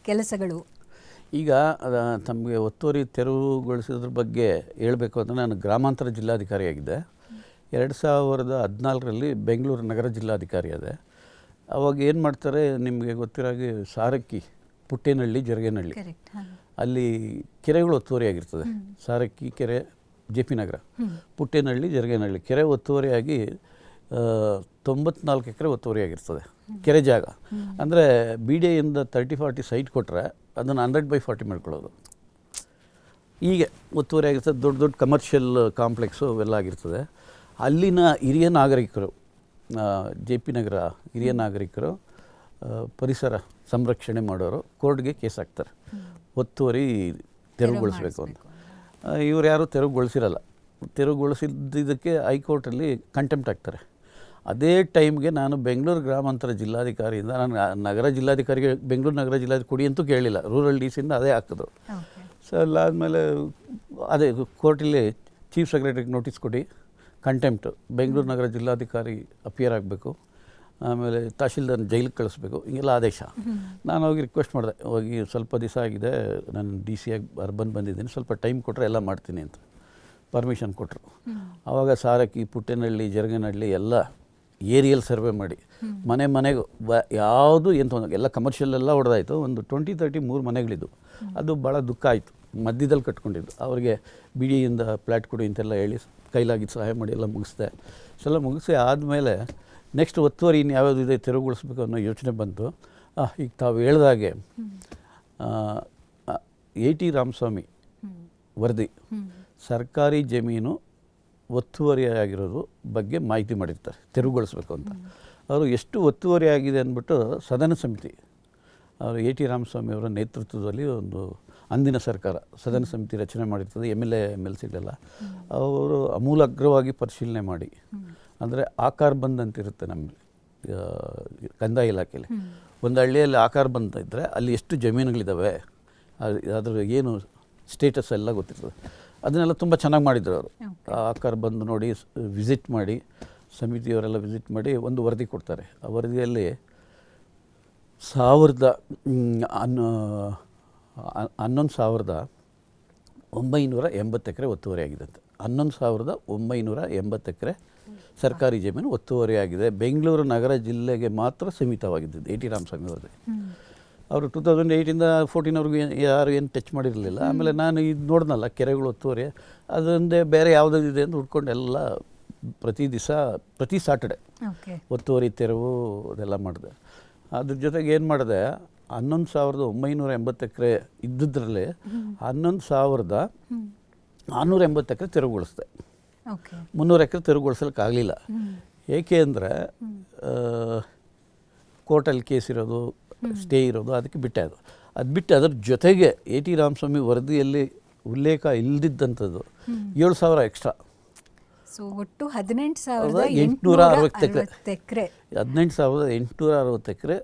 ಕೆಲಸಗಳು. ಈಗ ತಮಗೆ ಒತ್ತುವರಿ ತೆರವುಗೊಳಿಸೋದ್ರ ಬಗ್ಗೆ ಹೇಳಬೇಕು ಅಂದರೆ, ನಾನು ಗ್ರಾಮಾಂತರ ಜಿಲ್ಲಾಧಿಕಾರಿಯಾಗಿದ್ದೆ. 2014ರಲ್ಲಿ ಬೆಂಗಳೂರು ನಗರ ಜಿಲ್ಲಾಧಿಕಾರಿ ಆದೆ. ಅವಾಗ ಏನು ಮಾಡ್ತಾರೆ ನಿಮಗೆ ಗೊತ್ತಿರಾಗಿ, ಸಾರಕ್ಕಿ, ಪುಟ್ಟೇನಹಳ್ಳಿ, ಜರಗೇನಹಳ್ಳಿ, ಅಲ್ಲಿ ಕೆರೆಗಳು ಒತ್ತುವರಿಯಾಗಿರ್ತದೆ. ಸಾರಕ್ಕಿ ಕೆರೆ, JP ನಗರ, ಪುಟ್ಟೇನಹಳ್ಳಿ, ಜರಗೇನಹಳ್ಳಿ ಕೆರೆ ಒತ್ತುವರಿಯಾಗಿ 94 ಎಕರೆ ಒತ್ತುವರಿಯಾಗಿರ್ತದೆ ಕೆರೆ ಜಾಗ. ಅಂದರೆ BDAಯಿಂದ 30-40 ಸೈಟ್ ಕೊಟ್ಟರೆ ಅದನ್ನು 100/40 ಮಾಡ್ಕೊಳ್ಳೋದು. ಹೀಗೆ ಒತ್ತುವರಿಯಾಗಿರ್ತದೆ. ದೊಡ್ಡ ದೊಡ್ಡ ಕಮರ್ಷಿಯಲ್ ಕಾಂಪ್ಲೆಕ್ಸು ಅವೆಲ್ಲ ಆಗಿರ್ತದೆ. ಅಲ್ಲಿನ ಹಿರಿಯ ನಾಗರಿಕರು, JP ನಗರ ಹಿರಿಯ ನಾಗರಿಕರು, ಪರಿಸರ ಸಂರಕ್ಷಣೆ ಮಾಡೋರು ಕೋರ್ಟ್ಗೆ ಕೇಸ್ ಹಾಕ್ತಾರೆ, ಒತ್ತುವರಿ ತೆರವುಗೊಳಿಸಬೇಕು ಅಂತ. ಇವ್ರು ಯಾರು ತೆರವುಗೊಳಿಸಿರಲ್ಲ. ತೆರವುಗೊಳಿಸಿದ್ದಕ್ಕೆ ಹೈಕೋರ್ಟಲ್ಲಿ ಕಂಟೆಂಪ್ಟ್ ಆಗ್ತಾರೆ. ಅದೇ ಟೈಮ್ಗೆ ನಾನು ಬೆಂಗಳೂರು ಗ್ರಾಮಾಂತರ ಜಿಲ್ಲಾಧಿಕಾರಿಯಿಂದ, ನಾನು ನಗರ ಜಿಲ್ಲಾಧಿಕಾರಿಗೆ ಬೆಂಗಳೂರು ನಗರ ಜಿಲ್ಲಾಧಿಕಾರಿ ಕೊಡಿ ಅಂತೂ ಕೇಳಲಿಲ್ಲ, ರೂರಲ್ DCಯಿಂದ ಅದೇ ಹಾಕಿದ್ರು. ಸೊ ಅದಾದಮೇಲೆ ಅದೇ ಕೋರ್ಟಲ್ಲಿ ಚೀಫ್ ಸೆಕ್ರೆಟರಿಗೆ ನೋಟಿಸ್ ಕೊಡಿ, ಕಂಟೆಂಪ್ಟ್, ಬೆಂಗಳೂರು ನಗರ ಜಿಲ್ಲಾಧಿಕಾರಿ ಅಪಿಯರ್ ಆಗಬೇಕು, ಆಮೇಲೆ ತಹಶೀಲ್ದಾರ್ ಜೈಲಿಗೆ ಕಳಿಸ್ಬೇಕು, ಹಿಂಗೆಲ್ಲ ಆದೇಶ. ನಾನು ಹೋಗಿ ರಿಕ್ವೆಸ್ಟ್ ಮಾಡಿದೆ, ಹೋಗಿ ಸ್ವಲ್ಪ ದಿವಸ ಆಗಿದೆ, ನಾನು DC ಆಗಿ ಅರ್ಬನ್ ಬಂದಿದ್ದೀನಿ, ಸ್ವಲ್ಪ ಟೈಮ್ ಕೊಟ್ಟರೆ ಎಲ್ಲ ಮಾಡ್ತೀನಿ ಅಂತ ಪರ್ಮಿಷನ್ ಕೊಟ್ಟರು. ಆವಾಗ ಸಾರಕ್ಕಿ, ಪುಟ್ಟೇನಹಳ್ಳಿ, ಜರಗೇನಹಳ್ಳಿ ಎಲ್ಲ ಏರಿಯಲ್ ಸರ್ವೆ ಮಾಡಿ ಮನೆಗೂ ಯಾವುದು ಏನು ತೊಂದರೆ ಎಲ್ಲ ಕಮರ್ಷಿಯಲ್ ಎಲ್ಲ ಹೊಡೆದಾಯಿತು. ಒಂದು 20-30 ಮನೆಗಳಿದ್ದು. ಅದು ಭಾಳ ದುಃಖ ಆಯಿತು. ಮಧ್ಯದಲ್ಲಿ ಕಟ್ಕೊಂಡಿದ್ದು, ಅವ್ರಿಗೆ BDAಯಿಂದ ಫ್ಲ್ಯಾಟ್ ಕೊಡಿ ಅಂತೆಲ್ಲ ಹೇಳಿ ಕೈಲಾಗಿದ್ದು ಸಹಾಯ ಮಾಡಿ ಎಲ್ಲ ಮುಗಿಸ್ದೆ. ಎಲ್ಲ ಮುಗಿಸಿ ಆದಮೇಲೆ ನೆಕ್ಸ್ಟ್ ಒತ್ತುವರಿ ಇನ್ನು ಯಾವ್ಯಾವುದು ಇದೆ ತೆರವುಗೊಳಿಸ್ಬೇಕು ಅನ್ನೋ ಯೋಚನೆ ಬಂತು. ಈಗ ತಾವು ಹೇಳ್ದಾಗೆ AT ರಾಮಸ್ವಾಮಿ ವರದಿ, ಸರ್ಕಾರಿ ಜಮೀನು ಒತ್ತುವರಿಯಾಗಿರೋದು ಬಗ್ಗೆ ಮಾಹಿತಿ ಮಾಡಿರ್ತಾರೆ ತೆರವುಗೊಳಿಸ್ಬೇಕು ಅಂತ. ಅವರು ಎಷ್ಟು ಒತ್ತುವರಿ ಆಗಿದೆ ಅಂದ್ಬಿಟ್ಟು ಸದನ ಸಮಿತಿ ಅವರು ಎ ಟಿ ರಾಮಸ್ವಾಮಿ ಅವರ ನೇತೃತ್ವದಲ್ಲಿ ಒಂದು ಅಂದಿನ ಸರ್ಕಾರ ಸದನ ಸಮಿತಿ ರಚನೆ ಮಾಡಿರ್ತದೆ, ಎಮ್ ಎಲ್ ಸಿಗಳೆಲ್ಲ ಅವರು ಅಮೂಲಾಗ್ರವಾಗಿ ಪರಿಶೀಲನೆ ಮಾಡಿ, ಅಂದರೆ ಆಕಾರ ಬಂದ್ ಅಂತಿರುತ್ತೆ ನಮ್ಮಲ್ಲಿ ಕಂದಾಯ ಇಲಾಖೆಯಲ್ಲಿ. ಒಂದು ಹಳ್ಳಿಯಲ್ಲಿ ಆಕಾರ ಬಂದ ಇದ್ದರೆ ಅಲ್ಲಿ ಎಷ್ಟು ಜಮೀನುಗಳಿದ್ದಾವೆ, ಅದರ ಏನು ಸ್ಟೇಟಸ್ ಎಲ್ಲ ಗೊತ್ತಿರ್ತದೆ. ಅದನ್ನೆಲ್ಲ ತುಂಬ ಚೆನ್ನಾಗಿ ಮಾಡಿದರು ಅವರು. ಆಕಾರ ಬಂದು ನೋಡಿ, ವಿಸಿಟ್ ಮಾಡಿ, ಸಮಿತಿಯವರೆಲ್ಲ ವಿಸಿಟ್ ಮಾಡಿ ಒಂದು ವರದಿ ಕೊಡ್ತಾರೆ. ಆ ವರದಿಯಲ್ಲಿ 11,980 ಎಕರೆ ಒತ್ತುವರಿ ಆಗಿದಂತೆ. 11,980 ಎಕರೆ ಸರ್ಕಾರಿ ಜಮೀನು ಒತ್ತುವರಿ ಆಗಿದೆ. ಬೆಂಗಳೂರು ನಗರ ಜಿಲ್ಲೆಗೆ ಮಾತ್ರ ಸೀಮಿತವಾಗಿದ್ದು ಎ ಟಿ ರಾಮಸ್ವಾಮಿ ವರದಿ. ಅವರು 2008ಇಂದ 14ವರೆಗೂ ಯಾರು ಏನು ಟಚ್ ಮಾಡಿರಲಿಲ್ಲ. ಆಮೇಲೆ ನಾನು ಇದು ನೋಡಿದ್ನಲ್ಲ, ಕೆರೆಗಳು ಒತ್ತುವರಿ ಅದೊಂದೇ ಬೇರೆ ಯಾವುದಿದೆ ಅಂತ ಹುಡ್ಕೊಂಡು ಎಲ್ಲ ಪ್ರತಿ ಸಾಟರ್ಡೆ ಒತ್ತುವರಿ ತೆರವು ಅದೆಲ್ಲ ಮಾಡಿದೆ. ಅದ್ರ ಜೊತೆಗೆ ಏನು ಮಾಡಿದೆ, 11,980 ಎಕರೆ ಇದ್ದಿದ್ರಲ್ಲಿ 11,480 ಎಕರೆ ತೆರವುಗೊಳಿಸಿದೆ. 300 ಎಕರೆ ತೆರವುಗೊಳಿಸಲಿಕ್ಕಾಗಲಿಲ್ಲ. ಏಕೆ ಅಂದರೆ ಕೋರ್ಟಲ್ಲಿ ಕೇಸ್ ಇರೋದು, ಸ್ಟೇ ಇರೋದು, ಅದಕ್ಕೆ ಬಿಟ್ಟೆ. ಅದು ಬಿಟ್ಟು ಅದರ ಜೊತೆಗೆ ಎ ಟಿ ರಾಮಸ್ವಾಮಿ ವರದಿಯಲ್ಲಿ ಉಲ್ಲೇಖ ಇಲ್ಲದಿದ್ದಂಥದ್ದು 7,000 ಎಕ್ಸ್ಟ್ರಾ. ಸೊ ಒಟ್ಟು 18,860 ಎಕರೆ 18,860 ಎಕರೆ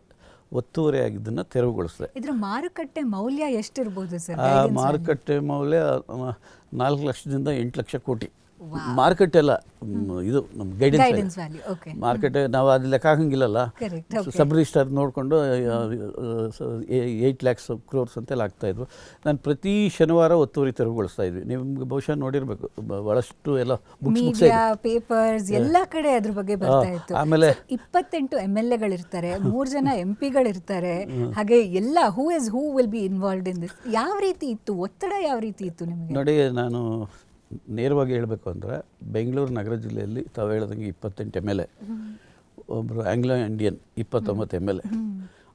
ಒತ್ತುವರಿ ಆಗಿದ್ದನ್ನು ತೆರವುಗೊಳಿಸಿದೆ. ಇದರ ಮಾರುಕಟ್ಟೆ ಮೌಲ್ಯ ಎಷ್ಟಿರ್ಬೋದು ಸರ್? ಮಾರುಕಟ್ಟೆ ಮೌಲ್ಯ 4 ಲಕ್ಷದಿಂದ 8 ಲಕ್ಷ ಕೋಟಿ. ಮಾರ್ಕೆಟ್ ಎಲ್ಲ ಇದು ನಮ್ಮ ಗೈಡೆನ್ಸ್ ಮಾರ್ಕೆಟ್ ನಾವು ಅದು ಲೆಕ್ಕ ಹಾಕಂಗಿಲ್ಲಲ್ಲ. ಸಬ್ ರಿಜಿಸ್ಟರ್ ನೋಡಿಕೊಂಡು 8 lakhs crores ಅಂತೆಲ್ಲ ಆಗ್ತಾಯಿದ್ವು. ನಾನು ಪ್ರತಿ ಶನಿವಾರ ಒತ್ತುವರಿ ತೆರವುಗೊಳಿಸ್ತಾ ಇದ್ವಿ. ನಿಮ್ಗೆ ಬಹುಶಃ ನೋಡಿರಬೇಕು, ಭಾಳಷ್ಟು ಎಲ್ಲ ಬುಕ್ಸ್ ಪೇಪರ್ಸ್ ಎಲ್ಲ ಕಡೆ ಅದ್ರ ಬಗ್ಗೆ ಬರ್ತಾ ಇತ್ತು. ಆಮೇಲೆ 28 MLAಗಳಿರ್ತಾರೆ, 3 ಜನ MP ಗಳಿರ್ತಾರೆ, ಹಾಗೆ ಎಲ್ಲ who will be involved in this. ಯಾವ ರೀತಿ ಇತ್ತು ಒತ್ತಡ, ಯಾವ ರೀತಿ ಇತ್ತು ನಿಮಗೆ? ನೋಡಿ, ನಾನು ನೇರವಾಗಿ ಹೇಳಬೇಕು ಅಂದರೆ ಬೆಂಗಳೂರು ನಗರ ಜಿಲ್ಲೆಯಲ್ಲಿ ತಾವು ಹೇಳ್ದಂಗೆ 28 MLA, ಒಬ್ಬರು ಆಂಗ್ಲೋ ಇಂಡಿಯನ್ 29 MLA,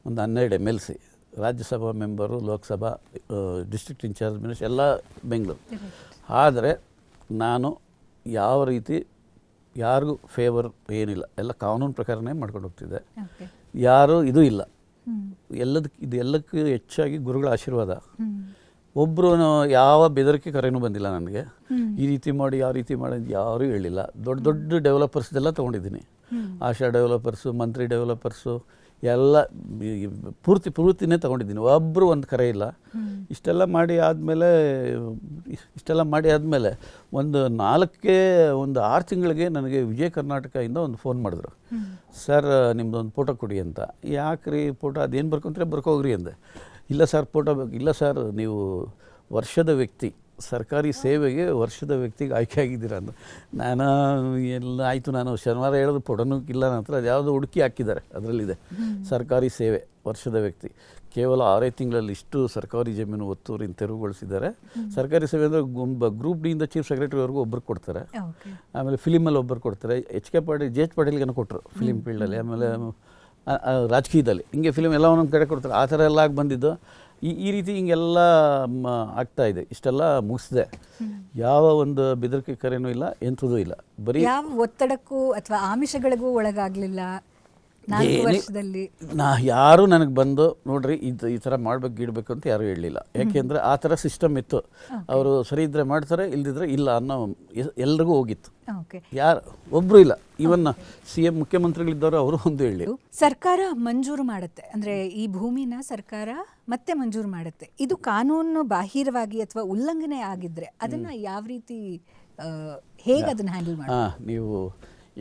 ಒಂದು 12 MLC, Rajya Sabha member, Lok Sabha, district incharge minister ಎಲ್ಲ ಬೆಂಗಳೂರು. ಆದರೆ ನಾನು ಯಾವ ರೀತಿ ಯಾರಿಗೂ ಫೇವರ್ ಏನಿಲ್ಲ, ಎಲ್ಲ ಕಾನೂನು ಪ್ರಕಾರನೇ ಮಾಡ್ಕೊಂಡು ಹೋಗ್ತಿದ್ದೆ. ಯಾರೂ ಇದು ಇಲ್ಲ, ಇದೆಲ್ಲಕ್ಕೂ ಹೆಚ್ಚಾಗಿ ಗುರುಗಳ ಆಶೀರ್ವಾದ. ಒಬ್ಬರು ಯಾವ ಬೆದರಿಕೆ ಕರೆನೂ ಬಂದಿಲ್ಲ ನನಗೆ, ಈ ರೀತಿ ಮಾಡಿ ಯಾವ ರೀತಿ ಮಾಡಿ ಯಾರೂ ಹೇಳಿಲ್ಲ. ದೊಡ್ಡ ದೊಡ್ಡ ಡೆವಲಪರ್ಸ್ದೆಲ್ಲ ತೊಗೊಂಡಿದ್ದೀನಿ, ಆಶಾ ಡೆವಲಪರ್ಸು, ಮಂತ್ರಿ ಡೆವಲಪರ್ಸು ಎಲ್ಲ ಪೂರ್ತಿನೇ ತೊಗೊಂಡಿದ್ದೀನಿ. ಒಬ್ಬರು ಒಂದು ಕರೆ ಇಲ್ಲ. ಇಷ್ಟೆಲ್ಲ ಮಾಡಿ ಆದಮೇಲೆ ಒಂದು 6 ತಿಂಗಳಿಗೆ ನನಗೆ ವಿಜಯ ಕರ್ನಾಟಕದಿಂದ ಒಂದು ಫೋನ್ ಮಾಡಿದ್ರು. ಸರ್, ನಿಮ್ಮದೊಂದು ಫೋಟೋ ಕೊಡಿ ಅಂತ. ಯಾಕ್ರಿ ಫೋಟೋ? ಅದೇನು ಬರ್ಕೊಂತಾರೆ ಬರ್ಕೋಗ್ರಿ ಅಂದೆ. ಇಲ್ಲ ಸರ್, ಫೋಟೋ ಬೇಕು. ಇಲ್ಲ ಸರ್, ನೀವು ವರ್ಷದ ವ್ಯಕ್ತಿ, ಸರ್ಕಾರಿ ಸೇವೆಗೆ ವರ್ಷದ ವ್ಯಕ್ತಿಗೆ ಆಯ್ಕೆ ಆಗಿದ್ದೀರಾ ಅಂದ. ನಾನು ಎಲ್ಲ ಆಯಿತು, ನಾನು ಶನಿವಾರ ಹೇಳೋದು ಫೋಟೋನೂ ಇಲ್ಲ ನನ್ನ ಹತ್ರ. ಅದು ಯಾವುದೋ ಹುಡುಕಿ ಹಾಕಿದ್ದಾರೆ, ಅದರಲ್ಲಿದೆ ಸರ್ಕಾರಿ ಸೇವೆ ವರ್ಷದ ವ್ಯಕ್ತಿ. ಕೇವಲ 6 ತಿಂಗಳಲ್ಲಿ ಇಷ್ಟು ಸರ್ಕಾರಿ ಜಮೀನು ಒತ್ತುವರಿನ ತೆರವುಗೊಳಿಸಿದ್ದಾರೆ. ಸರ್ಕಾರಿ ಸೇವೆ ಅಂದರೆ ಗ್ರೂಪ್ ಡಿಯಿಂದ ಚೀಫ್ ಸೆಕ್ರೆಟರಿವರೆಗೂ ಒಬ್ಬರು ಕೊಡ್ತಾರೆ. ಆಮೇಲೆ ಫಿಲಿಮಲ್ಲಿ ಒಬ್ಬರು ಕೊಡ್ತಾರೆ. JH ಪಾಟೀಲ್ಗೆ ಕೊಟ್ಟರು ಫಿಲಿಮ್ ಫೀಲ್ಡಲ್ಲಿ. ಆಮೇಲೆ ರಾಜಕೀಯದಲ್ಲಿ ಹಿಂಗೆ ಫಿಲಿಮ್ ಎಲ್ಲ ಒಂದೊಂದು ಕಡೆ ಕೊಡ್ತಾರೆ. ಆ ಥರ ಎಲ್ಲ ಆಗಿ ಬಂದಿದ್ದು. ಈ ರೀತಿ ಹಿಂಗೆಲ್ಲ ಆಗ್ತಾಯಿದೆ. ಇಷ್ಟೆಲ್ಲ ಮುಗಿಸಿದೆ. ಯಾವ ಒಂದು ಬೆದರಿಕೆ ಕರೆನೂ ಇಲ್ಲ, ಎಂಥದೂ ಇಲ್ಲ. ಬರೀ ಯಾವ ಒತ್ತಡಕ್ಕೂ ಅಥವಾ ಆಮಿಷಗಳಿಗೂ ಒಳಗಾಗಲಿಲ್ಲ 4 ವರ್ಷದಲ್ಲಿ. ಯಾರೂ ನನಗೆ ಬಂದು ನೋಡ್ರಿ ಈ ಥರ ಮಾಡಬೇಕು ಅಂತ ಯಾರೂ ಹೇಳಲಿಲ್ಲ. ಯಾಕೆಂದರೆ ಆ ಥರ ಸಿಸ್ಟಮ್ ಇತ್ತು. ಅವರು ಸರಿ ಇದ್ದರೆ ಮಾಡ್ತಾರೆ, ಇಲ್ದಿದ್ರೆ ಇಲ್ಲ ಅನ್ನೋ ಎಲ್ರಿಗೂ ಹೋಗಿತ್ತು. ಯಾರು ಒಬ್ಬರು ಇಲ್ಲ. ಇವನ್ CM ಮುಖ್ಯಮಂತ್ರಿಗಳಿದ್ದವರು ಅವರು ಒಂದು ಹೇಳಿ. ಸರ್ಕಾರ ಮಂಜೂರು ಮಾಡುತ್ತೆ, ಅಂದರೆ ಈ ಭೂಮಿನ ಸರ್ಕಾರ ಮತ್ತೆ ಮಂಜೂರು ಮಾಡುತ್ತೆ. ಇದು ಕಾನೂನು ಬಾಹಿರವಾಗಿ ಅಥವಾ ಉಲ್ಲಂಘನೆ ಆಗಿದ್ರೆ ಅದನ್ನು ಯಾವ ರೀತಿ ಹೇಗೆ ಅದನ್ನು ಹ್ಯಾಂಡಲ್ ಮಾಡಿ? ನೀವು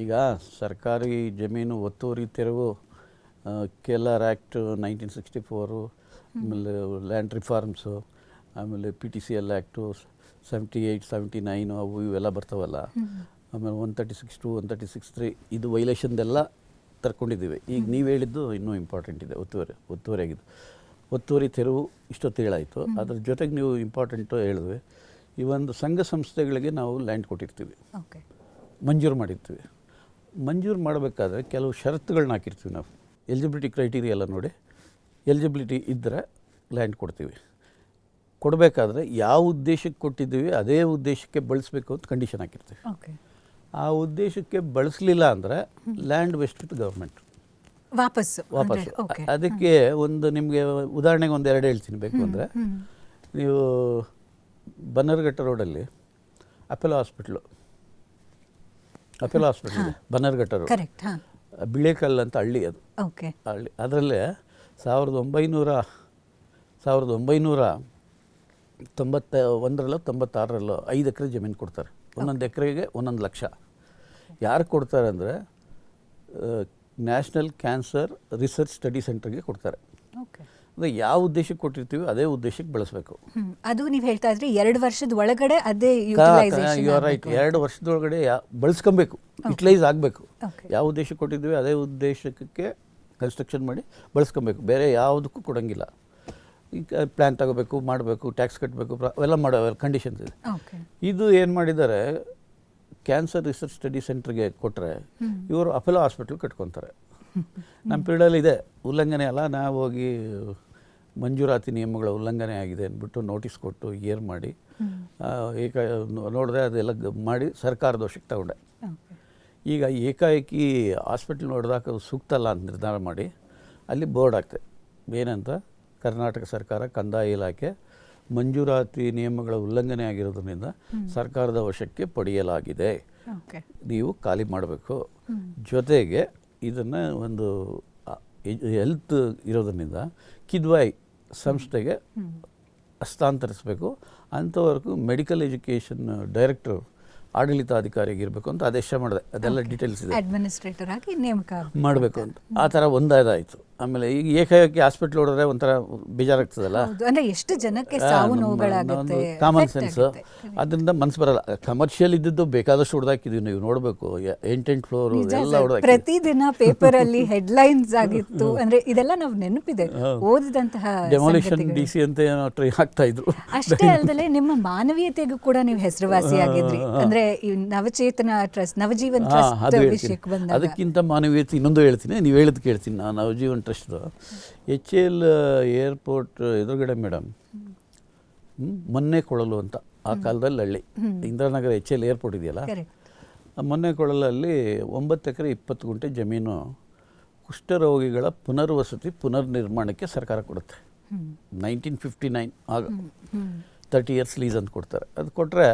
ಈಗ ಸರ್ಕಾರಿ ಜಮೀನು ಒತ್ತುವರಿ ತೆರವು KLR ಆ್ಯಕ್ಟ್ 1964, ಆಮೇಲೆ ಲ್ಯಾಂಡ್ ರಿಫಾರ್ಮ್ಸು, ಆಮೇಲೆ PTCL ಆ್ಯಕ್ಟು 78, 79 ಅವು ಇವೆಲ್ಲ ಬರ್ತಾವಲ್ಲ. ಆಮೇಲೆ 136(2), 136(3) ಇದು ವೈಲೇಷನ್ದೆಲ್ಲ ತರ್ಕೊಂಡಿದ್ದೀವಿ. ಈಗ ನೀವು ಹೇಳಿದ್ದು ಇನ್ನೂ ಇಂಪಾರ್ಟೆಂಟ್ ಇದೆ. ಒತ್ತುವರಿ ಆಗಿದ್ದು, ಒತ್ತುವರಿ ತೆರವು ಇಷ್ಟೊತ್ತು ಹೇಳಾಯಿತು. ಅದ್ರ ಜೊತೆಗೆ ನೀವು ಇಂಪಾರ್ಟೆಂಟು ಹೇಳಿದ್ವಿ. ಈ ಒಂದು ಸಂಘ ಸಂಸ್ಥೆಗಳಿಗೆ ನಾವು ಲ್ಯಾಂಡ್ ಕೊಟ್ಟಿರ್ತೀವಿ, ಮಂಜೂರು ಮಾಡಿರ್ತೀವಿ. ಮಂಜೂರು ಮಾಡಬೇಕಾದ್ರೆ ಕೆಲವು ಷರತ್ತುಗಳನ್ನ ಹಾಕಿರ್ತೀವಿ ನಾವು. ಎಲಿಜಿಬಿಲಿಟಿ ಕ್ರೈಟೀರಿಯಾ ಎಲ್ಲ ನೋಡಿ, ಎಲಿಜಿಬಿಲಿಟಿ ಇದ್ದರೆ ಲ್ಯಾಂಡ್ ಕೊಡ್ತೀವಿ. ಕೊಡಬೇಕಾದ್ರೆ ಯಾವ ಉದ್ದೇಶಕ್ಕೆ ಕೊಟ್ಟಿದ್ದೀವಿ ಅದೇ ಉದ್ದೇಶಕ್ಕೆ ಬಳಸಬೇಕು ಅಂತ ಕಂಡೀಷನ್ ಹಾಕಿರ್ತೀವಿ. ಆ ಉದ್ದೇಶಕ್ಕೆ ಬಳಸಲಿಲ್ಲ ಅಂದರೆ ಲ್ಯಾಂಡ್ ವೆಸ್ಟ್ ಟು ಗೌರ್ಮೆಂಟ್. ವಾಪಸ್ಸು ವಾಪಸ್ಸು ಓಕೆ. ಅದಕ್ಕೆ ಒಂದು ನಿಮಗೆ ಉದಾಹರಣೆಗೆ ಒಂದು ಎರಡು ಹೇಳ್ತೀನಿ ಬೇಕು ಅಂದರೆ, ನೀವು ಬನ್ನರ್ಘಟ್ಟ ರೋಡಲ್ಲಿ ಅಪೆಲೋ ಹಾಸ್ಪಿಟ್ಲು ಇದೆ ಬನ್ನರ್ಘಟ್ಟ ರೋಡ್, ಕರೆಕ್ಟ್. ಹಾಂ, ಬಿಳೇಕಲ್ ಅಂತ ಹಳ್ಳಿ, ಅದು ಓಕೆ. ಹಳ್ಳಿ. ಅದರಲ್ಲೇ 1991ರಲ್ಲೋ 96ರಲ್ಲೋ 5 ಎಕರೆ ಜಮೀನು ಕೊಡ್ತಾರೆ. ಒಂದೊಂದು ಎಕರೆಗೆ 1 ಲಕ್ಷ. ಯಾರು ಕೊಡ್ತಾರೆ ಅಂದರೆ ನ್ಯಾಷನಲ್ ಕ್ಯಾನ್ಸರ್ ರಿಸರ್ಚ್ ಸ್ಟಡಿ ಸೆಂಟರ್ಗೆ ಕೊಡ್ತಾರೆ. ಓಕೆ. ಅಂದರೆ ಯಾವ ಉದ್ದೇಶಕ್ಕೆ ಕೊಟ್ಟಿರ್ತೀವಿ ಅದೇ ಉದ್ದೇಶಕ್ಕೆ ಬಳಸಬೇಕು. ಅದು ನೀವು ಹೇಳ್ತಾ ಇದ್ರಿ 2 ವರ್ಷದ ಒಳಗಡೆ ಅದೇ ಯು ಆರ್ ರೈಟ್. 2 ವರ್ಷದೊಳಗಡೆ ಬಳಸ್ಕೊಬೇಕು, ಯುಟಿಲೈಸ್ ಆಗಬೇಕು. ಯಾವ ಉದ್ದೇಶಕ್ಕೆ ಕೊಟ್ಟಿದ್ದೀವಿ ಅದೇ ಉದ್ದೇಶಕ್ಕೆ ಕನ್ಸ್ಟ್ರಕ್ಷನ್ ಮಾಡಿ ಬಳಸ್ಕೊಬೇಕು, ಬೇರೆ ಯಾವುದಕ್ಕೂ ಕೊಡೋಂಗಿಲ್ಲ. ಈಗ ಪ್ಲ್ಯಾನ್ ತಗೋಬೇಕು, ಮಾಡಬೇಕು, ಟ್ಯಾಕ್ಸ್ ಕಟ್ಟಬೇಕು, ಅವೆಲ್ಲ ಮಾಡೋ ಕಂಡೀಷನ್ಸ್ ಇದೆ. ಇದು ಏನು ಮಾಡಿದ್ದಾರೆ, ಕ್ಯಾನ್ಸರ್ ರಿಸರ್ಚ್ ಸ್ಟಡಿ ಸೆಂಟ್ರಿಗೆ ಕೊಟ್ಟರೆ ಇವರು ಅಪೆಲೋ ಹಾಸ್ಪಿಟ್ಲ್ ಕಟ್ಕೊತಾರೆ. ನಮ್ಮ ಪೀರಿಯಡಲ್ಲಿ ಇದೆ ಉಲ್ಲಂಘನೆ ಅಲ್ಲ, ನಾವು ಹೋಗಿ ಮಂಜೂರಾತಿ ನಿಯಮಗಳ ಉಲ್ಲಂಘನೆ ಆಗಿದೆ ಅಂದ್ಬಿಟ್ಟು ನೋಟಿಸ್ ಕೊಟ್ಟು ಏರ್ ಮಾಡಿ ನೋಡಿದೆ, ಅದೆಲ್ಲ ಮಾಡಿ ಸರ್ಕಾರದ ವಶಕ್ಕೆ ತಗೊಂಡೆ. ಈಗ ಏಕಾಏಕಿ ಹಾಸ್ಪಿಟ್ಲ್ ನೋಡಿದಾಗ ಸೂಕ್ತ ಅಲ್ಲ ಅಂತ ನಿರ್ಧಾರ ಮಾಡಿ ಅಲ್ಲಿ ಬೋರ್ಡ್ ಆಗ್ತದೆ, ಏನಂತ ಕರ್ನಾಟಕ ಸರ್ಕಾರ ಕಂದಾಯ ಇಲಾಖೆ ಮಂಜೂರಾತಿ ನಿಯಮಗಳ ಉಲ್ಲಂಘನೆ ಆಗಿರೋದ್ರಿಂದ ಸರ್ಕಾರದ ವಶಕ್ಕೆ ಪಡೆಯಲಾಗಿದೆ, ನೀವು ಖಾಲಿ ಮಾಡಬೇಕು. ಜೊತೆಗೆ ಇದನ್ನು ಒಂದು ಹೆಲ್ತ್ ಇರೋದ್ರಿಂದ ಕಿದ್ವಾಯ್ ಸಂಸ್ಥೆಗೆ ಹಸ್ತಾಂತರಿಸಬೇಕು. ಅಂಥವರೆಗೂ ಮೆಡಿಕಲ್ ಎಜುಕೇಷನ್ ಡೈರೆಕ್ಟರ್ ಆಡಳಿತಾಧಿಕಾರಿಯಾಗಿರಬೇಕು ಅಂತ ಆದೇಶ ಮಾಡಿದೆ. ಅದೆಲ್ಲ ಡೀಟೇಲ್ಸ್ ಇದೆ, ಅಡ್ಮಿನಿಸ್ಟ್ರೇಟರ್ ಆಗಿ ನೇಮಕ ಮಾಡಬೇಕು ಅಂತ. ಆ ಥರ ಒಂದಾಯ್ತು. ಆಮೇಲೆ ಈಗ ಏಕಾಏಕಿ ಹಾಸ್ಪಿಟ್ಲ್ ಹೊಡೆದ್ರೆ ಒಂಥರ ಬೇಜಾರಾಗ್ತದಲ್ಲ, ಅಂದ್ರೆ ಎಷ್ಟು ಜನಕ್ಕೆ ಸಾವು ನೋವುಗಳಾಗುತ್ತೆ, ಕಾಮನ್ ಸೆನ್ಸ್. ಅದರಿಂದ ಮನಸ್ಸು ಬರಲ್ಲ. ಕಮರ್ಷಿಯಲ್ ಇದ್ದದ್ದು ಬೇಕಾದಷ್ಟು ಹೊಡೆದಾಕಿದ್ವಿ, ನೀವು ನೋಡಬೇಕು, 8 ಫ್ಲೋರ್ ಎಲ್ಲ ಹೊಡೆದಾಕಿ ಪ್ರತಿದಿನ ಪೇಪರ್ ಅಲ್ಲಿ ಹೆಡ್ಲೈನ್ಸ್ ಆಗಿತ್ತು. ಅಂದ್ರೆ ಇದೆಲ್ಲ ನಾವು ನೆನಪಿದೆ ಓದಿದಂತಹ. ಡೆಮಾಲಿಷನ್ DC ಅಂತ ಏನೋ ಟ್ರೈ ಆಗ್ತಾ ಇದ್ರು. ಅಷ್ಟೇ ಅಲ್ಲದೆ ನಿಮ್ಮ ಮಾನವೀಯತೆಗೂ ಕೂಡ ನೀವು ಹೆಸರುವಾಸಿಯಾಗಿದ್ರಿ. ಅಂದ್ರೆ ಈ ನವಚೇತನ ಟ್ರಸ್ಟ್, ನವಜೀವನ್ ಟ್ರಸ್ಟ್ ವಿಷಯಕ್ಕೆ ಬಂದಾಗ ಅದಕ್ಕಿಂತ ಮಾನವೀಯತೆ ಇನ್ನೊಂದು ಹೇಳ್ತೀನಿ, ನೀವು ಹೇಳಿದ್ ಕೇಳ್ತೀನಿ. ನಾನು ನವಜೀವನ್ ಟ್ರಸ್ಟ್ದು HL ಏರ್ಪೋರ್ಟ್ ಎದುರುಗಡೆ ಮೇಡಮ್ ಮೊನ್ನೆ ಕೊಳಲು ಅಂತ, ಆ ಕಾಲದಲ್ಲಿ ಹಳ್ಳಿ ಇಂದಿರಾನಗರ HL ಏರ್ಪೋರ್ಟ್ ಇದೆಯಲ್ಲ, ಮೊನ್ನೆ ಕೊಳಲಲ್ಲಿ 9 ಎಕರೆ 20 ಗುಂಟೆ ಜಮೀನು ಕುಷ್ಠರೋಗಿಗಳ ಪುನರ್ವಸತಿ ಪುನರ್ನಿರ್ಮಾಣಕ್ಕೆ ಸರ್ಕಾರ ಕೊಡುತ್ತೆ. 1959 ಆಗ 30 ಇಯರ್ಸ್ ಲೀಸ್ ಅಂತ ಕೊಡ್ತಾರೆ. ಅದು ಕೊಟ್ಟರೆ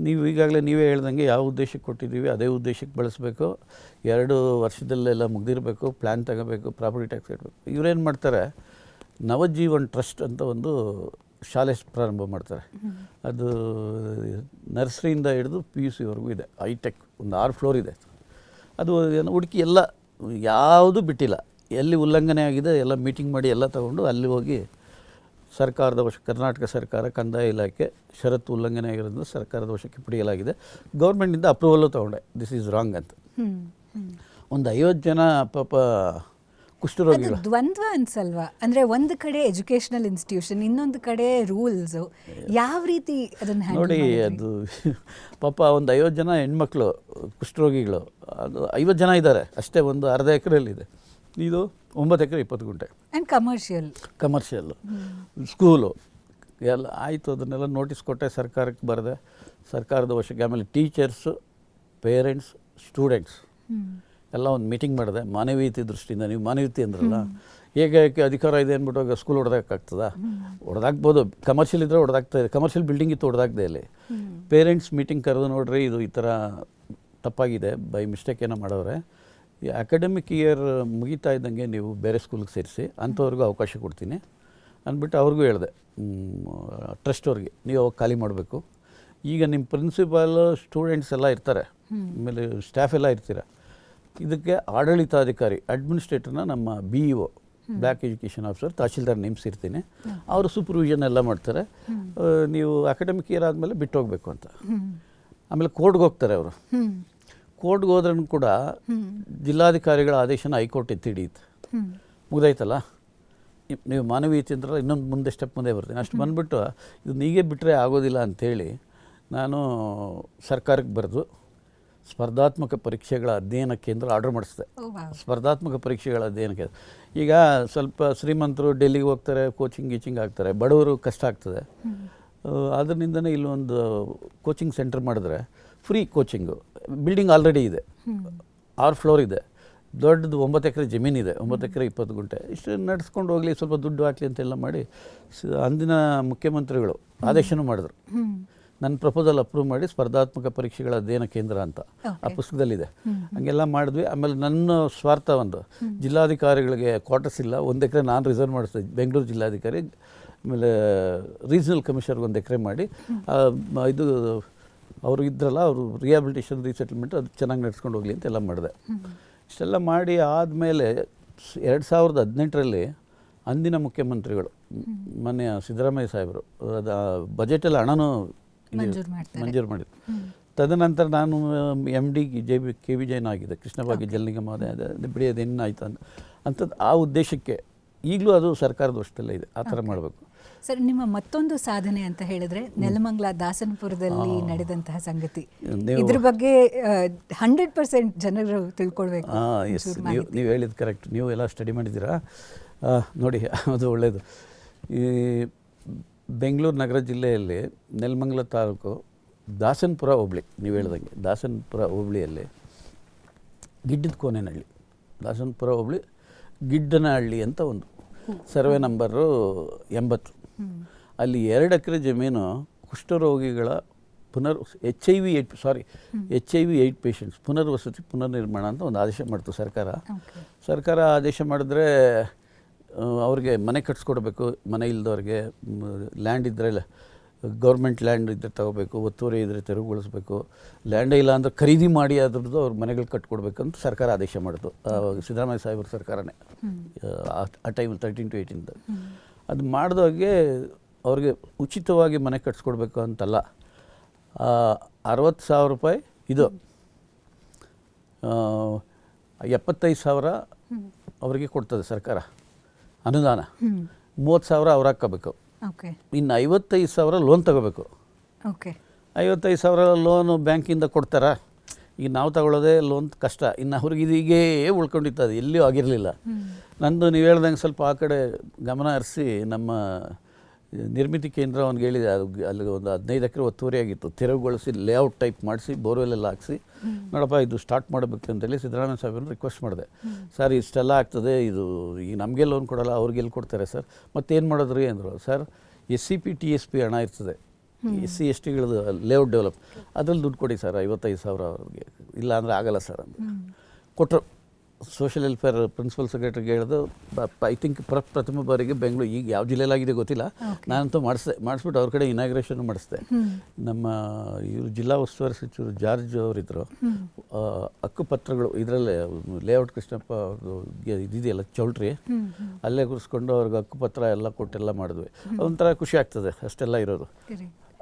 ನೀವು ಈಗಾಗಲೇ ನೀವೇ ಹೇಳ್ದಂಗೆ ಯಾವ ಉದ್ದೇಶಕ್ಕೆ ಕೊಟ್ಟಿದ್ದೀವಿ ಅದೇ ಉದ್ದೇಶಕ್ಕೆ ಬಳಸಬೇಕು. 2 ವರ್ಷದಲ್ಲೆಲ್ಲ ಮುಗ್ದಿರಬೇಕು, ಪ್ಲ್ಯಾನ್ ತಗೋಬೇಕು, ಪ್ರಾಪರ್ಟಿ ಟ್ಯಾಕ್ಸ್ ಕಟ್ಟಬೇಕು. ಇವರೇನು ಮಾಡ್ತಾರೆ, ನವಜೀವನ್ ಟ್ರಸ್ಟ್ ಅಂತ ಒಂದು ಶಾಲೆ ಪ್ರಾರಂಭ ಮಾಡ್ತಾರೆ. ಅದು ನರ್ಸರಿಯಿಂದ ಹಿಡಿದು PUCವರೆಗೂ ಇದೆ, ಹೈಟೆಕ್. ಒಂದು 6 ಫ್ಲೋರ್ ಇದೆ. ಅದು ಹುಡುಕಿ ಎಲ್ಲ ಯಾವುದೂ ಬಿಟ್ಟಿಲ್ಲ, ಎಲ್ಲಿ ಉಲ್ಲಂಘನೆ ಆಗಿದೆ ಎಲ್ಲ ಮೀಟಿಂಗ್ ಮಾಡಿ ಎಲ್ಲ ತಗೊಂಡು ಅಲ್ಲಿ ಹೋಗಿ ಸರ್ಕಾರದ ವಶ, ಕರ್ನಾಟಕ ಸರ್ಕಾರ ಕಂದಾಯ ಇಲಾಖೆ ಷರತ್ತು ಉಲ್ಲಂಘನೆ ಆಗಿರೋದ್ರಿಂದ ಸರ್ಕಾರದ ವಶಕ್ಕೆ ಪಡೆಯಲಾಗಿದೆ. ಗೌರ್ಮೆಂಟಿಂದ ಅಪ್ರೂವಲ್ಲು ತೊಗೊಂಡೆ, ದಿಸ್ ಈಸ್ ರಾಂಗ್ ಅಂತ. ಒಂದು 50 ಜನ ಪಾಪ ಕುಷ್ಠರೋಗಿಗಳು. ದ್ವಂದ್ವ ಅನ್ಸಲ್ವಾ? ಅಂದರೆ ಒಂದು ಕಡೆ ಎಜುಕೇಷನಲ್ ಇನ್ಸ್ಟಿಟ್ಯೂಷನ್, ಇನ್ನೊಂದು ಕಡೆ ರೂಲ್ಸು, ಯಾವ ರೀತಿ ಅದನ್ನು ನೋಡಿ. ಅದು ಪಾಪ ಒಂದು 50 ಜನ ಹೆಣ್ಮಕ್ಳು ಕುಷ್ಠರೋಗಿಗಳು, ಅದು 50 ಜನ ಇದ್ದಾರೆ ಅಷ್ಟೇ, ಒಂದು ಅರ್ಧ ಎಕರೆಯಲ್ಲಿದೆ. ಇದು 9 ಎಕರೆ 20 ಗುಂಟೆ ಆ್ಯಂಡ್ ಕಮರ್ಷಿಯಲ್ಲು ಸ್ಕೂಲು ಎಲ್ಲ ಆಯಿತು. ಅದನ್ನೆಲ್ಲ ನೋಟಿಸ್ ಕೊಟ್ಟೆ, ಸರ್ಕಾರಕ್ಕೆ ಬರೆದೆ, ಸರ್ಕಾರದ ವಶಕ್ಕೆ. ಆಮೇಲೆ ಟೀಚರ್ಸು, ಪೇರೆಂಟ್ಸ್, ಸ್ಟೂಡೆಂಟ್ಸ್ ಎಲ್ಲ ಒಂದು ಮೀಟಿಂಗ್ ಮಾಡಿದೆ ಮಾನವೀಯತೆ ದೃಷ್ಟಿಯಿಂದ. ನೀವು ಮಾನವೀಯತೆ ಅಂದ್ರಲ್ಲ, ಹೇಗೆ ಅಧಿಕಾರ ಇದೆ ಅಂದ್ಬಿಟ್ಟು ಸ್ಕೂಲ್ ಹೊಡೆದಾಗ್ತದಾ? ಹೊಡೆದಾಕ್ಬೋದು, ಕಮರ್ಷಿಯಲ್ ಇದ್ದರೆ ಹೊಡೆದಾಗ್ತಾಯಿದೆ. ಕಮರ್ಷಿಯಲ್ ಬಿಲ್ಡಿಂಗ್ ಇತ್ತು, ಹೊಡೆದಾಗ್ದೆ ಅಲ್ಲಿ. ಪೇರೆಂಟ್ಸ್ ಮೀಟಿಂಗ್ ಕರೆದು ನೋಡ್ರಿ, ಇದು ಈ ಥರ ತಪ್ಪಾಗಿದೆ, ಬೈ ಮಿಸ್ಟೇಕ್ ಏನೋ ಮಾಡೋರೆ, ಈ ಅಕಾಡೆಮಿಕ್ ಇಯರ್ ಮುಗಿತಾ ಇದ್ದಂಗೆ ನೀವು ಬೇರೆ ಸ್ಕೂಲಿಗೆ ಸೇರಿಸಿ, ಅಂಥವ್ರಿಗೂ ಅವಕಾಶ ಕೊಡ್ತೀನಿ ಅಂದ್ಬಿಟ್ಟು ಅವ್ರಿಗೂ ಹೇಳಿದೆ. ಟ್ರಸ್ಟ್ ಅವ್ರಿಗೆ ನೀವು ಅವಾಗ ಖಾಲಿ ಮಾಡಬೇಕು. ಈಗ ನಿಮ್ಮ ಪ್ರಿನ್ಸಿಪಾಲು, ಸ್ಟೂಡೆಂಟ್ಸ್ ಎಲ್ಲ ಇರ್ತಾರೆ, ಆಮೇಲೆ ಸ್ಟಾಫ್ ಎಲ್ಲ ಇರ್ತೀರ. ಇದಕ್ಕೆ ಆಡಳಿತಾಧಿಕಾರಿ, ಅಡ್ಮಿನಿಸ್ಟ್ರೇಟರ್ನ ನಮ್ಮ BEO block education officer, tahsildar ನೇಮಿಸಿರ್ತೀನಿ. ಅವರು ಸೂಪರ್ವಿಷನ್ ಎಲ್ಲ ಮಾಡ್ತಾರೆ. ನೀವು ಅಕಾಡೆಮಿಕ್ ಇಯರ್ ಆದಮೇಲೆ ಬಿಟ್ಟು ಹೋಗಬೇಕು ಅಂತ. ಆಮೇಲೆ ಕೋರ್ಟ್ಗೆ ಹೋಗ್ತಾರೆ ಅವರು. ಕೋರ್ಟ್ಗೆ ಹೋದ್ರೂ ಕೂಡ ಜಿಲ್ಲಾಧಿಕಾರಿಗಳ ಆದೇಶನ ಹೈಕೋರ್ಟ್ ಎತ್ತಿ ಹಿಡಿಯುತ್ತೆ. ಮುಗ್ದಾಯ್ತಲ್ಲ, ನೀವು ಮಾನವೀಯತೆ ಅಂದ್ರೆ ಇನ್ನೊಂದು ಮುಂದೆ ಸ್ಟೆಪ್ ಮುಂದೆ ಬರ್ತೀನಿ. ಅಷ್ಟು ಬಂದುಬಿಟ್ಟು ಇದು ನೀಗೇ ಬಿಟ್ಟರೆ ಆಗೋದಿಲ್ಲ ಅಂಥೇಳಿ ನಾನು ಸರ್ಕಾರಕ್ಕೆ ಬರೆದು ಸ್ಪರ್ಧಾತ್ಮಕ ಪರೀಕ್ಷೆಗಳ ಅಧ್ಯಯನ ಕೇಂದ್ರ ಆರ್ಡರ್ ಮಾಡಿಸಿದೆ. ಸ್ಪರ್ಧಾತ್ಮಕ ಪರೀಕ್ಷೆಗಳ ಅಧ್ಯಯನ ಕೇಂದ್ರ. ಈಗ ಸ್ವಲ್ಪ ಶ್ರೀಮಂತರು ಡೆಲ್ಲಿಗೆ ಹೋಗ್ತಾರೆ, ಕೋಚಿಂಗ್ ಆಗ್ತಾರೆ, ಬಡವರು ಕಷ್ಟ ಆಗ್ತದೆ. ಅದರಿಂದನೇ ಇಲ್ಲೊಂದು ಕೋಚಿಂಗ್ ಸೆಂಟರ್ ಮಾಡಿದ್ರೆ ಫ್ರೀ ಕೋಚಿಂಗು. ಬಿಲ್ಡಿಂಗ್ ಆಲ್ರೆಡಿ ಇದೆ, 6 ಫ್ಲೋರ್ ಇದೆ. ದೊಡ್ಡದು 9 ಎಕರೆ ಜಮೀನಿದೆ, 9 ಎಕರೆ 20 ಗುಂಟೆ. ಇಷ್ಟು ನಡೆಸ್ಕೊಂಡು ಹೋಗಲಿ, ಸ್ವಲ್ಪ ದುಡ್ಡು ಹಾಕಲಿ ಅಂತೆಲ್ಲ ಮಾಡಿ ಅಂದಿನ ಮುಖ್ಯಮಂತ್ರಿಗಳು ಆದೇಶನೂ ಮಾಡಿದ್ರು. ನನ್ನ ಪ್ರಪೋಸಲ್ ಅಪ್ರೂವ್ ಮಾಡಿ ಸ್ಪರ್ಧಾತ್ಮಕ ಪರೀಕ್ಷೆಗಳ ಅಧ್ಯಯನ ಕೇಂದ್ರ ಅಂತ ಆ ಪುಸ್ತಕದಲ್ಲಿದೆ. ಹಂಗೆಲ್ಲ ಮಾಡಿದ್ವಿ. ಆಮೇಲೆ ನನ್ನ ಸ್ವಾರ್ಥ ಒಂದು, ಜಿಲ್ಲಾಧಿಕಾರಿಗಳಿಗೆ ಕ್ವಾರ್ಟರ್ಸ್ ಇಲ್ಲ, 1 ಎಕರೆ ನಾನು ರಿಸರ್ವ್ ಮಾಡಿಸ್ದೆ ಬೆಂಗಳೂರು ಜಿಲ್ಲಾಧಿಕಾರಿ. ಆಮೇಲೆ ರೀಜನಲ್ ಕಮಿಷನರ್ಗೆ 1 ಎಕರೆ ಮಾಡಿ ಇದು ಅವರು ಇದ್ರಲ್ಲ, ಅವರು ರಿಹ್ಯಾಬಿಲಿಟೇಷನ್ ರೀಸೆಟಲ್ಮೆಂಟ್ ಅದು ಚೆನ್ನಾಗಿ ನಡ್ಸ್ಕೊಂಡು ಹೋಗಲಿ ಅಂತೆಲ್ಲ ಮಾಡಿದೆ. ಇಷ್ಟೆಲ್ಲ ಮಾಡಿ ಆದಮೇಲೆ 2018ರಲ್ಲಿ ಅಂದಿನ ಮುಖ್ಯಮಂತ್ರಿಗಳು ಮೊನ್ನೆ ಸಿದ್ದರಾಮಯ್ಯ ಸಾಹೇಬರು ಅದು ಬಜೆಟಲ್ಲಿ ಹಣನೂ ಮಂಜೂರು ಮಾಡಿದ್ರು. ತದನಂತರ ನಾನು MD KV ಜೈನ್ ಆಗಿದೆ, ಕೃಷ್ಣ ಭಾಗ್ಯ ಜಲನಿಗಮ ಬಿಡಿ ಅದೇನಾಯ್ತು ಅಂಥದ್ದು. ಆ ಉದ್ದೇಶಕ್ಕೆ ಈಗಲೂ ಅದು ಸರ್ಕಾರದ ವರ್ಷದಲ್ಲೇ ಇದೆ, ಆ ಥರ ಮಾಡಬೇಕು. ಸರ್, ನಿಮ್ಮ ಮತ್ತೊಂದು ಸಾಧನೆ ಅಂತ ಹೇಳಿದ್ರೆ ನೆಲಮಂಗಲ ದಾಸನಪುರದಲ್ಲಿ ನಡೆದಂತಹ ಸಂಗತಿ, ಇದ್ರ ಬಗ್ಗೆ 100% ಜನರು ತಿಳ್ಕೊಳ್ಬೇಕು. ಎಸ್, ನೀವು ಹೇಳಿದ್ದು ಕರೆಕ್ಟ್. ನೀವು ಎಲ್ಲ ಸ್ಟಡಿ ಮಾಡಿದ್ದೀರಾ ನೋಡಿ, ಅದು ಒಳ್ಳೆಯದು. ಈ ಬೆಂಗಳೂರು ನಗರ ಜಿಲ್ಲೆಯಲ್ಲಿ ನೆಲಮಂಗಲ ತಾಲೂಕು ದಾಸನಪುರ ಹೋಬಳಿ, ನೀವು ಹೇಳ್ದಂಗೆ ದಾಸನಪುರ ಹೋಬಳಿಯಲ್ಲಿ ಗಿಡ್ಡದ ಕೋನೆನಹಳ್ಳಿ, ದಾಸನಪುರ ಹೋಬಳಿ ಗಿಡ್ಡನಹಳ್ಳಿ ಅಂತ ಒಂದು ಸರ್ವೆ ನಂಬರು 80. ಅಲ್ಲಿ 2 ಎಕರೆ ಜಮೀನು ಕುಷ್ಠರೋಗಿಗಳ HIV 8 ಪೇಷಂಟ್ಸ್ ಪುನರ್ವಸತಿ ಪುನರ್ನಿರ್ಮಾಣ ಅಂತ ಒಂದು ಆದೇಶ ಮಾಡ್ತು ಸರ್ಕಾರ. ಆದೇಶ ಮಾಡಿದ್ರೆ ಅವ್ರಿಗೆ ಮನೆ ಕಟ್ಸ್ಕೊಡ್ಬೇಕು, ಮನೆ ಇಲ್ದವ್ರಿಗೆ. ಲ್ಯಾಂಡ್ ಇದ್ದರೆ ಗೌರ್ಮೆಂಟ್ ಲ್ಯಾಂಡ್ ಇದ್ದರೆ ತಗೋಬೇಕು, ಒತ್ತುವರಿ ಇದ್ದರೆ ತೆರವುಗೊಳಿಸ್ಬೇಕು, ಲ್ಯಾಂಡೇ ಇಲ್ಲ ಅಂದರೆ ಖರೀದಿ ಮಾಡಿ ಅದ್ರದ್ದು ಅವ್ರ ಮನೆಗಳು ಕಟ್ಕೊಡ್ಬೇಕಂತ ಸರ್ಕಾರ ಆದೇಶ ಮಾಡಿತು. ಸಿದ್ದರಾಮಯ್ಯ ಸಾಹೇಬ್ರ ಸರ್ಕಾರನೇ ಆ ಟೈಮಲ್ಲಿ 13 to 18 ಅದು ಮಾಡಿದಾಗೆ ಅವ್ರಿಗೆ ಉಚಿತವಾಗಿ ಮನೆ ಕಟ್ಸ್ಕೊಡ್ಬೇಕು ಅಂತಲ್ಲ, 60,000 ರೂಪಾಯಿ ಇದು 75,000 ಅವರಿಗೆ ಕೊಡ್ತದೆ ಸರ್ಕಾರ ಅನುದಾನ, 30,000 ಅವ್ರು ಹಾಕ್ಕೋಬೇಕು, ಇನ್ನು 55,000 ಲೋನ್ ತಗೋಬೇಕು. 55,000 ಲೋನು ಬ್ಯಾಂಕಿಂದ ಕೊಡ್ತಾರಾ? ಈಗ ನಾವು ತಗೊಳ್ಳೋದೇ ಲೋನ್ ಕಷ್ಟ, ಇನ್ನು ಅವ್ರಿಗೆ ಇದೀಗೇ ಉಳ್ಕೊಂಡಿರ್ತದೆ, ಎಲ್ಲಿಯೂ ಆಗಿರಲಿಲ್ಲ. ನಂದು ನೀವು ಹೇಳ್ದಂಗೆ ಸ್ವಲ್ಪ ಆ ಕಡೆ ಗಮನ ಹರಿಸಿ ನಮ್ಮ ನಿರ್ಮಿತಿ ಕೇಂದ್ರ ಅವ್ನಿಗೆ ಹೇಳಿದೆ, ಅದು ಅಲ್ಲಿ ಒಂದು 15 ಎಕರೆ ಒತ್ತುವರಿ ಆಗಿತ್ತು, ತೆರವುಗೊಳಿಸಿ ಲೇಔಟ್ ಟೈಪ್ ಮಾಡಿಸಿ ಬೋರ್ವೆಲ್ಲೆಲ್ಲ ಹಾಕಿಸಿ ನೋಡಪ್ಪ ಇದು ಸ್ಟಾರ್ಟ್ ಮಾಡಬೇಕು ಅಂತೇಳಿ ಸಿದ್ದರಾಮಯ್ಯ ಸಾಹೇಬ್ರನ್ನ ರಿಕ್ವೆಸ್ಟ್ ಮಾಡಿದೆ. ಸರ್ ಇಷ್ಟೆಲ್ಲ ಆಗ್ತದೆ, ಇದು ಈಗ ನಮಗೆ ಲೋನ್ ಕೊಡೋಲ್ಲ, ಅವ್ರಿಗೆ ಎಲ್ಲಿ ಕೊಡ್ತಾರೆ ಸರ್, ಮತ್ತೇನು ಮಾಡಿದ್ರಿ ಅಂದರು. ಸರ್ SCP TSP ಹಣ ಇರ್ತದೆ, SC STಗಳದ್ದು ಲೇಔಟ್ ಡೆವಲಪ್, ಅದ್ರಲ್ಲಿ ದುಡ್ಡು ಕೊಡಿ ಸರ್ 55,000 ಅವ್ರಿಗೆ, ಇಲ್ಲ ಅಂದರೆ ಆಗಲ್ಲ ಸರ್ ಅಂತ ಕೊಟ್ಟರು. ಸೋಷಿಯಲ್ ವೆಲ್ಫೇರ್ ಪ್ರಿನ್ಸಿಪಲ್ ಸೆಕ್ರೆಟರಿಗೆ ಹೇಳಿದು, ಐ ಥಿಂಕ್ ಪ್ರಥಮ ಬಾರಿಗೆ ಬೆಂಗಳೂರು, ಈಗ ಯಾವ ಜಿಲ್ಲೆಯಲ್ಲಾಗಿದೆ ಗೊತ್ತಿಲ್ಲ, ನಾನಂತೂ ಮಾಡಿಸ್ಬಿಟ್ಟು ಅವ್ರ ಕಡೆ ಇನಾಗ್ರೇಷನ್ ಮಾಡಿಸ್ದೆ. ನಮ್ಮ ಇವರು ಜಿಲ್ಲಾ ಉಸ್ತುವಾರಿ ಸಚಿವರು ಜಾರ್ಜ್ ಅವರಿದ್ದರು, ಹಕ್ಕುಪತ್ರಗಳು ಇದರಲ್ಲೇ ಲೇಔಟ್ ಕೃಷ್ಣಪ್ಪ ಅವ್ರದ್ದು ಇದೆಯಲ್ಲ ಚೌಲ್ಟ್ರಿ, ಅಲ್ಲೇ ಕೂರಿಸ್ಕೊಂಡು ಅವ್ರಿಗೆ ಹಕ್ಕುಪತ್ರ ಎಲ್ಲ ಕೊಟ್ಟೆಲ್ಲ ಮಾಡಿದ್ವಿ. ಒಂಥರ ಖುಷಿ ಆಗ್ತದೆ ಅಷ್ಟೆಲ್ಲ ಇರೋದು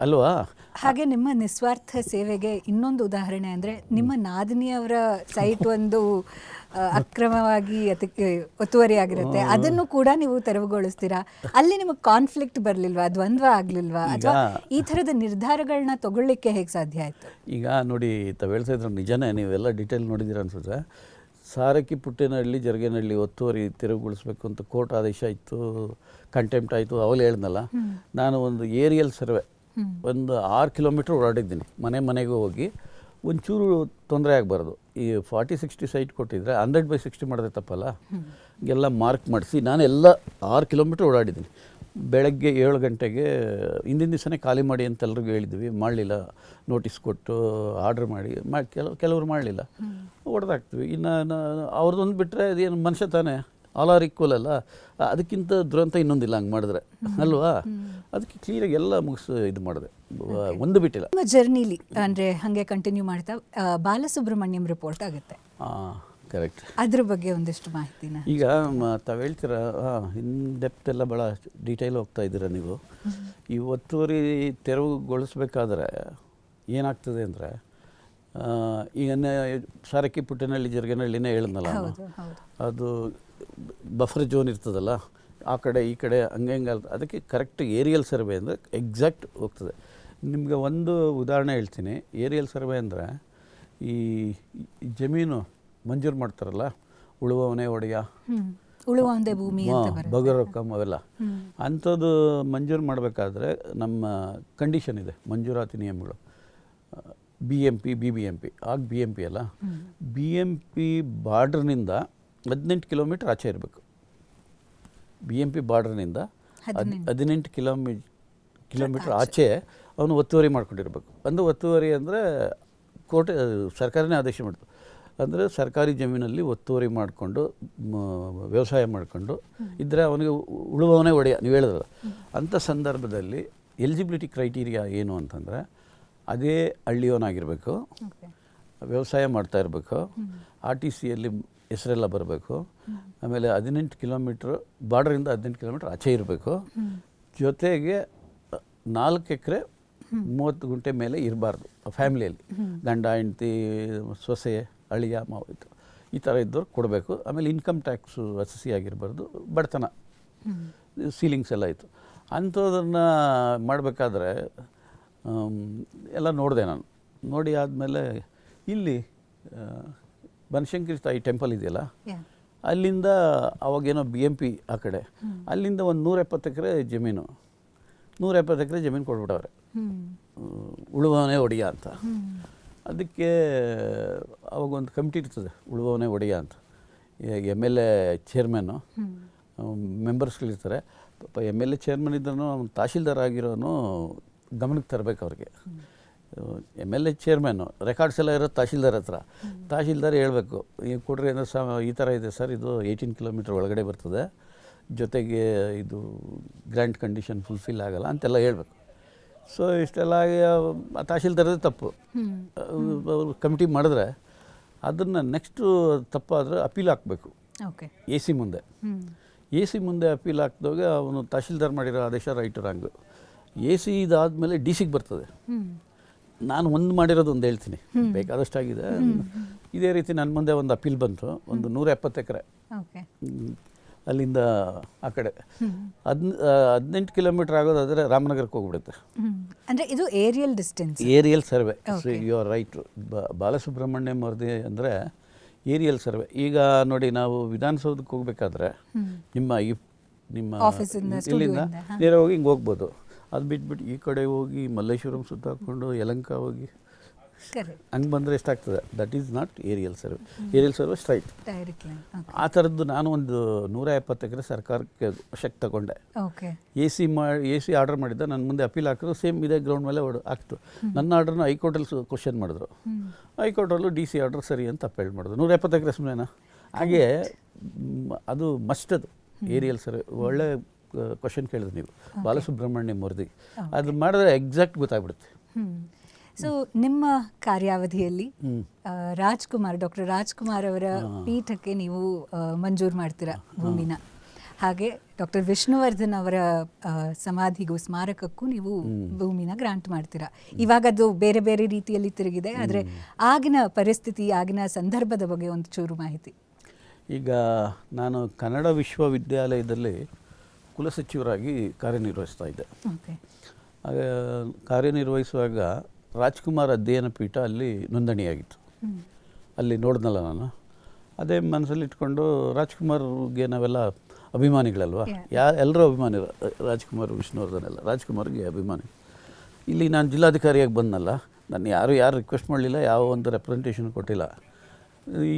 ಅಲ್ವಾ. ಹಾಗೆ ನಿಮ್ಮ ನಿಸ್ವಾರ್ಥ ಸೇವೆಗೆ ಇನ್ನೊಂದು ಉದಾಹರಣೆ ಅಂದರೆ ನಿಮ್ಮ ನಾದಿನಿಯವರ ಸೈಟ್ ಒಂದು ಅಕ್ರಮವಾಗಿ ಅದಕ್ಕೆ ಒತ್ತುವರಿ ಆಗಿರುತ್ತೆ, ಅದನ್ನು ಕೂಡ ನೀವು ತೆರವುಗೊಳಿಸ್ತೀರಾ. ಅಲ್ಲಿ ನಿಮಗೆ ಕಾನ್ಫ್ಲಿಕ್ಟ್ ಬರಲಿಲ್ವಾ, ದ್ವಂದ್ವ ಆಗಲಿಲ್ವಾ, ಅಥವಾ ಈ ಥರದ ನಿರ್ಧಾರಗಳನ್ನ ತಗೊಳ್ಳಿಕ್ಕೆ ಹೇಗೆ ಸಾಧ್ಯ ಆಯಿತು? ಈಗ ನೋಡಿ, ತಾವು ಹೇಳ್ತಾ ಇದ್ರು ನಿಜನೇ, ನೀವೆಲ್ಲ ಡೀಟೇಲ್ ನೋಡಿದ್ದೀರ ಅನ್ಸುತ್ತೆ. ಸಾರಕ್ಕಿ ಪುಟ್ಟೇನಹಳ್ಳಿ ಜರಗೇನಹಳ್ಳಿ ಒತ್ತುವರಿ ತೆರವುಗೊಳಿಸ್ಬೇಕು ಅಂತ ಕೋರ್ಟ್ ಆದೇಶ ಇತ್ತು, ಕಂಟೆಂಪ್ಟ್ ಆಯಿತು. ಅವಲೇ ಹೇಳ್ದಲ್ಲ, ನಾನು ಒಂದು ಏರಿಯಲ್ ಸರ್ವೆ ಒಂದು 6 ಕಿಲೋಮೀಟ್ರ್ ಓಡಾಡಿದ್ದೀನಿ, ಮನೆಗೂ ಹೋಗಿ ಒಂಚೂರು ತೊಂದರೆ ಆಗಬಾರ್ದು. ಈ 40-60 ಸೈಟ್ ಕೊಟ್ಟಿದ್ರೆ 100/60 ಮಾಡಿದ್ರೆ ತಪ್ಪಲ್ಲ, ಎಲ್ಲ ಮಾರ್ಕ್ ಮಾಡಿಸಿ ನಾನು ಎಲ್ಲ 6 ಕಿಲೋಮೀಟ್ರ್ ಓಡಾಡಿದ್ದೀನಿ. ಬೆಳಗ್ಗೆ 7 ಗಂಟೆಗೆ ಹಿಂದಿನ ದಿವಸನೇ ಖಾಲಿ ಮಾಡಿ ಅಂತ ಎಲ್ರಿಗೂ ಹೇಳಿದ್ವಿ, ಮಾಡಲಿಲ್ಲ. ನೋಟಿಸ್ ಕೊಟ್ಟು ಆರ್ಡ್ರ್ ಮಾಡಿ ಕೆಲವರು ಮಾಡಲಿಲ್ಲ, ಹೊಡೆದಾಕ್ತೀವಿ. ಇನ್ನು ಅವ್ರದ್ದೊಂದು ಬಿಟ್ಟರೆ ಅದೇನು ಮನುಷ್ಯ ತಾನೇ, ಆಲ್ ಆರ್ ಈಕ್ವಲ್ ಅಲ್ಲ, ಅದಕ್ಕಿಂತ ದುರಂತ ಇನ್ನೊಂದಿಲ್ಲ ಹಂಗೆ ಮಾಡಿದ್ರೆ ಅಲ್ವಾ. ಅದಕ್ಕೆ ಕ್ಲೀನಾಗಿ ಎಲ್ಲ ಮುಗಿಸಿ ಇದು ಮಾಡಿದೆ, ಒಂದು ಬಿಟ್ಟಿಲ್ಲ. ನಿಮ್ಮ ಜರ್ನಿಲಿ ಅಂದರೆ ಹಾಗೆ ಕಂಟಿನ್ಯೂ ಮಾಡ್ತಾ ಬಾಲಸುಬ್ರಹ್ಮಣ್ಯಂ ರಿಪೋರ್ಟ್ ಆಗುತ್ತೆ, ಕರೆಕ್ಟ್, ಅದ್ರ ಬಗ್ಗೆ ಒಂದಿಷ್ಟು ಮಾಹಿತಿನ ಈಗ ತಾವು ಹೇಳ್ತೀರಾ, ಇನ್ ಡೆಪ್ತ್ ಎಲ್ಲ ಭಾಳ ಡೀಟೇಲ್ ಹೋಗ್ತಾ ಇದ್ದೀರಾ ನೀವು. ಈ ಒತ್ತುವರಿ ತೆರವುಗೊಳಿಸ್ಬೇಕಾದ್ರೆ ಏನಾಗ್ತದೆ ಅಂದರೆ, ಈಗ ಸಾರಕ್ಕಿ ಪುಟ್ಟೇನಹಳ್ಳಿ ಜರಗೇನಹಳ್ಳಿನೇ ಹೇಳಿದ್ನಲ್ಲ, ಅದು ಬಫರ್ ಝೋನ್ ಇರ್ತದಲ್ಲ, ಆ ಕಡೆ ಈ ಕಡೆ ಹಂಗೆ ಅದಕ್ಕೆ ಕರೆಕ್ಟ್ ಏರಿಯಲ್ ಸರ್ವೆ ಅಂದರೆ ಎಕ್ಸಾಕ್ಟ್ ಹೋಗ್ತದೆ. ನಿಮಗೆ ಒಂದು ಉದಾಹರಣೆ ಹೇಳ್ತೀನಿ. ಏರಿಯಲ್ ಸರ್ವೆ ಅಂದರೆ ಈ ಜಮೀನು ಮಂಜೂರು ಮಾಡ್ತಾರಲ್ಲ, ಉಳುವ ಮನೆ ಒಡೆಯ, ಉಳುವ ಒಂದೇ ಭೂಮಿ, ಬಗರಕಮ್ ಅವೆಲ್ಲ, ಅಂಥದ್ದು ಮಂಜೂರು ಮಾಡಬೇಕಾದ್ರೆ ನಮ್ಮ ಕಂಡೀಷನ್ ಇದೆ, ಮಂಜೂರಾತಿ ನಿಯಮಗಳು. BMP BBMP ಆಗ BMP ಅಲ್ಲ, BMP ಬಾರ್ಡ್ರ್ನಿಂದ 18 ಕಿಲೋಮೀಟ್ರ್ ಆಚೆ ಇರಬೇಕು. BMP ಬಾರ್ಡ್ರ್ನಿಂದ 18 ಕಿಲೋಮೀಟ್ರ್ ಆಚೆ ಅವನು ಒತ್ತುವರಿ ಮಾಡ್ಕೊಂಡಿರ್ಬೇಕು. ಅಂದರೆ ಒತ್ತುವರಿ ಅಂದರೆ ಕೋರ್ಟ್ ಸರ್ಕಾರನೇ ಆದೇಶ ಮಾಡ್ತು. ಅಂದರೆ ಸರ್ಕಾರಿ ಜಮೀನಲ್ಲಿ ಒತ್ತುವರಿ ಮಾಡಿಕೊಂಡು ವ್ಯವಸಾಯ ಮಾಡಿಕೊಂಡು ಇದ್ದರೆ ಅವನಿಗೆ ಉಳುವವನೇ ಒಡೆಯ, ನೀವು ಹೇಳಿದ್ರಲ್ಲ. ಅಂಥ ಸಂದರ್ಭದಲ್ಲಿ ಎಲಿಜಿಬಿಲಿಟಿ ಕ್ರೈಟೀರಿಯಾ ಏನು ಅಂತಂದರೆ ಅದೇ ಹಳ್ಳಿಯವನಾಗಿರಬೇಕು, ವ್ಯವಸಾಯ ಮಾಡ್ತಾ ಇರಬೇಕು, RTCಯಲ್ಲಿ ಹೆಸರೆಲ್ಲ ಬರಬೇಕು, ಆಮೇಲೆ 18 ಕಿಲೋಮೀಟ್ರ್ ಬಾರ್ಡ್ರಿಂದ 18 ಕಿಲೋಮೀಟ್ರ್ ಆಚೆ ಇರಬೇಕು, ಜೊತೆಗೆ 4 ಎಕರೆ 30 ಗುಂಟೆ ಮೇಲೆ ಇರಬಾರ್ದು ಫ್ಯಾಮಿಲಿಯಲ್ಲಿ. ಗಂಡ ಹೆಂಡತಿ ಸೊಸೆ ಅಳಿಯ ಮಾವ ಈ ಥರ ಇದ್ದವ್ರು ಕೊಡಬೇಕು. ಆಮೇಲೆ ಇನ್ಕಮ್ ಟ್ಯಾಕ್ಸು SSC ಆಗಿರಬಾರ್ದು, ಬಡತನ ಸೀಲಿಂಗ್ಸ್ ಎಲ್ಲ ಇತ್ತು. ಅಂಥದನ್ನು ಮಾಡಬೇಕಾದ್ರೆ ಎಲ್ಲ ನೋಡಿದೆ ನಾನು. ನೋಡಿ ಆದಮೇಲೆ ಇಲ್ಲಿ ಬನಶಂಕರಿ ತಾಯಿ ಟೆಂಪಲ್ ಇದೆಯಲ್ಲ, ಅಲ್ಲಿಂದ ಅವಾಗೇನೋ BMP ಆ ಕಡೆ, ಅಲ್ಲಿಂದ ಒಂದು 170 ಎಕರೆ ಜಮೀನು 170 ಎಕರೆ ಜಮೀನು ಕೊಟ್ಬಿಟ್ಟವ್ರೆ, ಉಳುವವನೇ ಒಡೆಯ ಅಂತ. ಅದಕ್ಕೆ ಅವಾಗೊಂದು ಕಮಿಟಿ ಇರ್ತದೆ, ಉಳುವವನೇ ಒಡೆಯ ಅಂತ. MLA ಚೇರ್ಮನ್ನು, ಮೆಂಬರ್ಸ್ಗಳಿರ್ತಾರೆ. ಪಾಪ MLA ಚೇರ್ಮನ್ ಇದ್ದನು, ಅವ್ನು ತಹಶೀಲ್ದಾರ್ ಆಗಿರೋನು ಗಮನಕ್ಕೆ ತರಬೇಕು ಅವ್ರಿಗೆ. MLA ಚೇರ್ಮನ್ನು ರೆಕಾರ್ಡ್ಸ್ ಎಲ್ಲ ಇರೋದು ತಹಶೀಲ್ದಾರ್ ಹತ್ರ. ತಹಶೀಲ್ದಾರ್ ಹೇಳಬೇಕು, ಈಗ ಕೊಡ್ರಿ ಅಂದರೆ ಈ ಥರ ಇದೆ ಸರ್, ಇದು 18 ಕಿಲೋಮೀಟ್ರ್ ಒಳಗಡೆ ಬರ್ತದೆ, ಜೊತೆಗೆ ಇದು ಗ್ರ್ಯಾಂಟ್ ಕಂಡೀಷನ್ ಫುಲ್ಫಿಲ್ ಆಗಲ್ಲ ಅಂತೆಲ್ಲ ಹೇಳಬೇಕು. ಸೊ ಇಷ್ಟೆಲ್ಲ ತಹಶೀಲ್ದಾರದೇ ತಪ್ಪು. ಅವರು ಕಮಿಟಿ ಮಾಡಿದ್ರೆ ಅದನ್ನು ನೆಕ್ಸ್ಟು ತಪ್ಪಾದರೆ ಅಪೀಲ್ ಹಾಕಬೇಕು AC ಮುಂದೆ. AC ಮುಂದೆ ಅಪೀಲ್ ಹಾಕಿದಾಗ ಅವನು ತಹಶೀಲ್ದಾರ್ ಮಾಡಿರೋ ಆದೇಶ ರೈಟ್ ರಾಂಗು. AC ಇದಾದಮೇಲೆ DC ಗೆ ಬರ್ತದೆ. ನಾನು ಒಂದು ಮಾಡಿರೋದು ಒಂದು ಹೇಳ್ತೀನಿ, ಬೇಕಾದಷ್ಟಾಗಿದೆ. ಇದೇ ರೀತಿ ನನ್ನ ಮುಂದೆ ಒಂದು ಅಪೀಲ್ ಬಂತು, ಒಂದು 170 ಎಕರೆ ಅಲ್ಲಿಂದ ಆ ಕಡೆ 18 ಕಿಲೋಮೀಟ್ರ್ ಆಗೋದಾದರೆ ರಾಮನಗರಕ್ಕೆ ಹೋಗ್ಬಿಡುತ್ತೆ. ಅಂದರೆ ಇದು aerial distance, aerial survey. You are right. Balasubramaniam ಅವ್ರದ್ದು ಅಂದರೆ ಏರಿಯಲ್ ಸರ್ವೆ. ಈಗ ನೋಡಿ, ನಾವು ವಿಧಾನಸೌಧಕ್ಕೆ ಹೋಗ್ಬೇಕಾದ್ರೆ ನಿಮ್ಮ ಇಲ್ಲಿಂದ ನೇರ ಹೋಗಿ ಹಿಂಗೆ ಹೋಗ್ಬೋದು. ಅದು ಬಿಟ್ಬಿಟ್ಟು ಈ ಕಡೆ ಹೋಗಿ ಮಲ್ಲೇಶ್ವರಂ ಸುತ್ತಾಕೊಂಡು ಯಲಂಕ ಹೋಗಿ ಹಂಗೆ ಬಂದರೆ ಎಷ್ಟಾಗ್ತದೆ? That is not aerial survey. Aerial survey straight. ಆ ಥರದ್ದು ನಾನು ಒಂದು 170 ಎಕರೆ ಸರ್ಕಾರಕ್ಕೆ ವಶಕ್ಕೆ ತಗೊಂಡೆ. AC ಆರ್ಡರ್ ಮಾಡಿದ್ದ, ನನ್ನ ಮುಂದೆ ಅಪೀಲ್ ಹಾಕಿದ್ರು, ಸೇಮ್ ಇದೇ ಗ್ರೌಂಡ್ ಮೇಲೆ ಹಾಕ್ತು. ನನ್ನ ಆರ್ಡ್ರನ್ನ ಹೈಕೋರ್ಟಲ್ಲಿ ಕ್ವಶನ್ ಮಾಡಿದ್ರು. ಹೈಕೋರ್ಟಲ್ಲೂ DC ಆರ್ಡರ್ ಸರಿ ಅಂತ ಅಪೀಲ್ ಮಾಡಿದ್ರು. 170 ಎಕರೆ ಸುಮ್ಮನೆನಾ? ಹಾಗೆ ಅದು ಮಸ್ಟ್, ಅದು ಏರಿಯಲ್ ಸರ್ವೆ. ಒಳ್ಳೆ ಕ್ವಶನ್ ಕೇಳಿದ್ರು ನೀವು, ಬಾಲಸುಬ್ರಹ್ಮಣ್ಯಂ ವರದಿ. ಅದು ಮಾಡಿದ್ರೆ ಎಕ್ಸಾಕ್ಟ್ ಗೊತ್ತಾಗ್ಬಿಡುತ್ತೆ. ಸೊ ನಿಮ್ಮ ಕಾರ್ಯಾವಧಿಯಲ್ಲಿ ಡಾಕ್ಟರ್ ರಾಜ್ಕುಮಾರ್ ಅವರ ಪೀಠಕ್ಕೆ ನೀವು ಮಂಜೂರು ಮಾಡ್ತೀರಾ ಭೂಮಿನ. ಹಾಗೆ ಡಾಕ್ಟರ್ ವಿಷ್ಣುವರ್ಧನ್ ಅವರ ಸಮಾಧಿಗೂ ಸ್ಮಾರಕಕ್ಕೂ ನೀವು ಭೂಮಿನ ಗ್ರಾಂಟ್ ಮಾಡ್ತೀರಾ. ಇವಾಗ ಅದು ಬೇರೆ ಬೇರೆ ರೀತಿಯಲ್ಲಿ ತಿರುಗಿದೆ, ಆದರೆ ಆಗಿನ ಪರಿಸ್ಥಿತಿ, ಆಗಿನ ಸಂದರ್ಭದ ಬಗ್ಗೆ ಒಂದು ಚೂರು ಮಾಹಿತಿ. ಈಗ ನಾನು ಕನ್ನಡ ವಿಶ್ವವಿದ್ಯಾಲಯದಲ್ಲಿ ಕುಲಸಚಿವರಾಗಿ ಕಾರ್ಯನಿರ್ವಹಿಸ್ತಾ ಇದ್ದೆ. ಕಾರ್ಯನಿರ್ವಹಿಸುವಾಗ ರಾಜ್ಕುಮಾರ್ ಅಧ್ಯಯನ ಪೀಠ ಅಲ್ಲಿ ನೋಂದಣಿಯಾಗಿತ್ತು. ಅಲ್ಲಿ ನೋಡಿದ್ನಲ್ಲ ನಾನು, ಅದೇ ಮನಸ್ಸಲ್ಲಿ ಇಟ್ಕೊಂಡು ರಾಜ್ಕುಮಾರ್ಗೆ ನಾವೆಲ್ಲ ಅಭಿಮಾನಿಗಳಲ್ವ, ಎಲ್ಲರೂ ಅಭಿಮಾನಿ. ರಾಜ್ಕುಮಾರ್, ವಿಷ್ಣುವರ್ಧನ್ ಎಲ್ಲ ರಾಜ್ಕುಮಾರ್ಗೆ ಅಭಿಮಾನಿ. ಇಲ್ಲಿ ನಾನು ಜಿಲ್ಲಾಧಿಕಾರಿಯಾಗಿ ಬಂದನಲ್ಲ, ನಾನು ಯಾರು ರಿಕ್ವೆಸ್ಟ್ ಮಾಡಲಿಲ್ಲ, ಯಾವ ಒಂದು ರೆಪ್ರೆಸೆಂಟೇಷನ್ ಕೊಟ್ಟಿಲ್ಲ.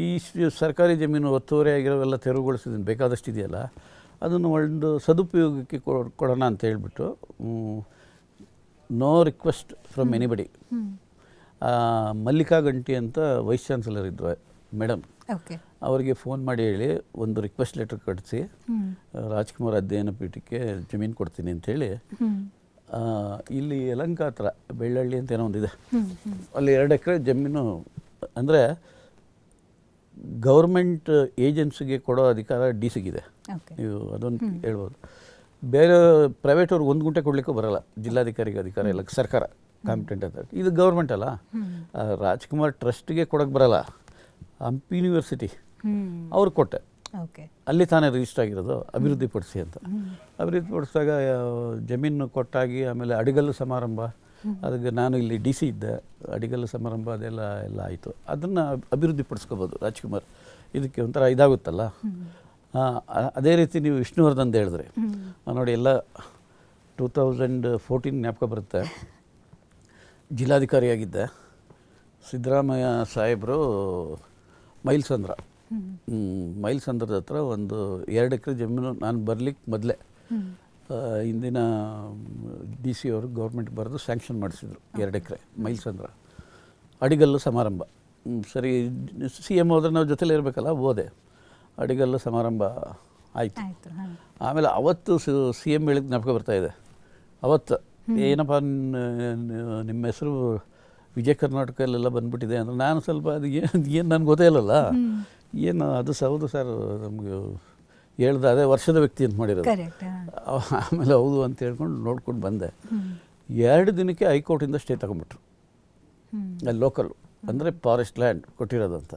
ಈ ಸರ್ಕಾರಿ ಜಮೀನು ಒತ್ತುವರಿ ಆಗಿರೋವೆಲ್ಲ ತೆರವುಗೊಳಿಸಿದ್ದೀನಿ, ಬೇಕಾದಷ್ಟಿದೆಯಲ್ಲ, ಅದನ್ನು ಒಂದು ಸದುಪಯೋಗಕ್ಕೆ ಕೊಡೋಣ ಅಂತ ಹೇಳ್ಬಿಟ್ಟು, no request from anybody. Mallika Ganti ಅಂತ ವೈಸ್ ಚಾನ್ಸಲರ್ ಇದ್ದರು ಮೇಡಮ್, ಅವರಿಗೆ ಫೋನ್ ಮಾಡಿ ಹೇಳಿ ಒಂದು ರಿಕ್ವೆಸ್ಟ್ ಲೆಟರ್ ಕಳಿಸಿ ರಾಜ್ಕುಮಾರ್ ಅಧ್ಯಯನ ಪೀಠಕ್ಕೆ ಜಮೀನು ಕೊಡ್ತೀನಿ ಅಂಥೇಳಿ, ಇಲ್ಲಿ ಯಲಂಕ ಹತ್ರ ಬೆಳ್ಳಳ್ಳಿ ಅಂತ ಏನೋ ಒಂದಿದೆ, ಅಲ್ಲಿ 2 ಎಕರೆ ಜಮೀನು. ಅಂದರೆ ಗೌರ್ಮೆಂಟ್ ಏಜೆನ್ಸಿಗೆ ಕೊಡೋ ಅಧಿಕಾರ DC ಗಿದೆ, ನೀವು ಅದೊಂದು ಹೇಳ್ಬೋದು. ಬೇರೆ ಪ್ರೈವೇಟ್ ಅವ್ರಿಗೆ 1 ಗುಂಟೆ ಕೊಡಲಿಕ್ಕೂ ಬರೋಲ್ಲ, ಜಿಲ್ಲಾಧಿಕಾರಿಗೆ ಅಧಿಕಾರ ಇಲ್ಲ, ಸರ್ಕಾರ ಕಾಂಪಿಟೆಂಟ್ ಅಂತ. ಇದು ಗೌರ್ಮೆಂಟ್ ಅಲ್ಲ, ರಾಜ್ಕುಮಾರ್ ಟ್ರಸ್ಟ್ಗೆ ಕೊಡೋಕ್ಕೆ ಬರೋಲ್ಲ. ಹಂಪಿ ಯೂನಿವರ್ಸಿಟಿ ಅವ್ರಿಗೆ ಕೊಟ್ಟೆ, ಅಲ್ಲಿ ತಾನೇ ರಿಜಿಸ್ಟರ್ ಆಗಿರೋದು, ಅಭಿವೃದ್ಧಿಪಡಿಸಿ ಅಂತ. ಅಭಿವೃದ್ಧಿಪಡಿಸಿದಾಗ ಜಮೀನು ಕೊಟ್ಟಾಗಿ, ಆಮೇಲೆ ಅಡಿಗಲ್ಲು ಸಮಾರಂಭ, ಅದಕ್ಕೆ ನಾನು ಇಲ್ಲಿ DC ಇದ್ದೆ, ಅಡಿಗಲ್ಲು ಸಮಾರಂಭ ಅದೆಲ್ಲ ಆಯಿತು. ಅದನ್ನು ಅಭಿವೃದ್ಧಿಪಡಿಸ್ಕೋಬೋದು ರಾಜ್ಕುಮಾರ್. ಇದಕ್ಕೆ ಒಂಥರ ಇದಾಗುತ್ತಲ್ಲ. ಅದೇ ರೀತಿ ನೀವು ವಿಷ್ಣುವರ್ಧನ್ ಹೇಳಿದ್ರಿ ನೋಡಿ, ಎಲ್ಲ 2014 ಜ್ಞಾಪಕ ಬರುತ್ತೆ. ಜಿಲ್ಲಾಧಿಕಾರಿಯಾಗಿದ್ದೆ, ಸಿದ್ದರಾಮಯ್ಯ ಸಾಹೇಬರು ಮೈಲ್ಸಂದ್ರ ಮೈಲ್ಸಂದ್ರದ ಹತ್ರ ಒಂದು 2 ಎಕರೆ ಜಮೀನು ನಾನು ಬರಲಿಕ್ಕೆ ಮೊದಲೇ ಇಂದಿನ ಡಿ ಸಿ ಅವರು ಗೌರ್ಮೆಂಟ್ ಬರೆದು ಸ್ಯಾಂಕ್ಷನ್ ಮಾಡಿಸಿದ್ರು 2 ಎಕರೆ ಮೈಲ್ಸಂದ್ರ ಅಡಿಗಲ್ಲು ಸಮಾರಂಭ. ಸರಿ ಸಿ ಎಮ್ ಹೋದ್ರೆ ನಾವು ಜೊತೆಲೇ ಇರಬೇಕಲ್ಲ, ಹೋದೆ. ಅಡಿಗಲ್ಲು ಸಮಾರಂಭ ಆಯಿತು. ಆಮೇಲೆ ಅವತ್ತು ಸಿ ಎಮ್ ಹೇಳಿದ ಜ್ಞಾಪಕ ಬರ್ತಾಯಿದೆ. ಅವತ್ತು ಏನಪ್ಪ ನಿಮ್ಮ ಹೆಸರು ವಿಜಯ ಕರ್ನಾಟಕಲ್ಲೆಲ್ಲ ಬಂದುಬಿಟ್ಟಿದೆ ಅಂದರೆ ನಾನು ಸ್ವಲ್ಪ ಅದು ಏನು ನನಗೆ ಗೊತ್ತೇ ಇಲ್ಲಲ್ಲ, ಏನು ಅದು ಹೌದು ಸರ್ ನಮಗೆ ಹೇಳ್ದೆ, ಅದೇ ವರ್ಷದ ವ್ಯಕ್ತಿ ಅಂತ ಮಾಡಿರೋದು. ಆಮೇಲೆ ಹೌದು ಅಂತ ಹೇಳ್ಕೊಂಡು ನೋಡ್ಕೊಂಡು ಬಂದೆ. 2 ದಿನಕ್ಕೆ ಹೈಕೋರ್ಟಿಂದ ಸ್ಟೇ ತಗೊಂಡ್ಬಿಟ್ರು. ಅಲ್ಲಿ ಲೋಕಲ್ಲು ಅಂದರೆ ಫಾರೆಸ್ಟ್ ಲ್ಯಾಂಡ್ ಕೊಟ್ಟಿರೋದು ಅಂತ.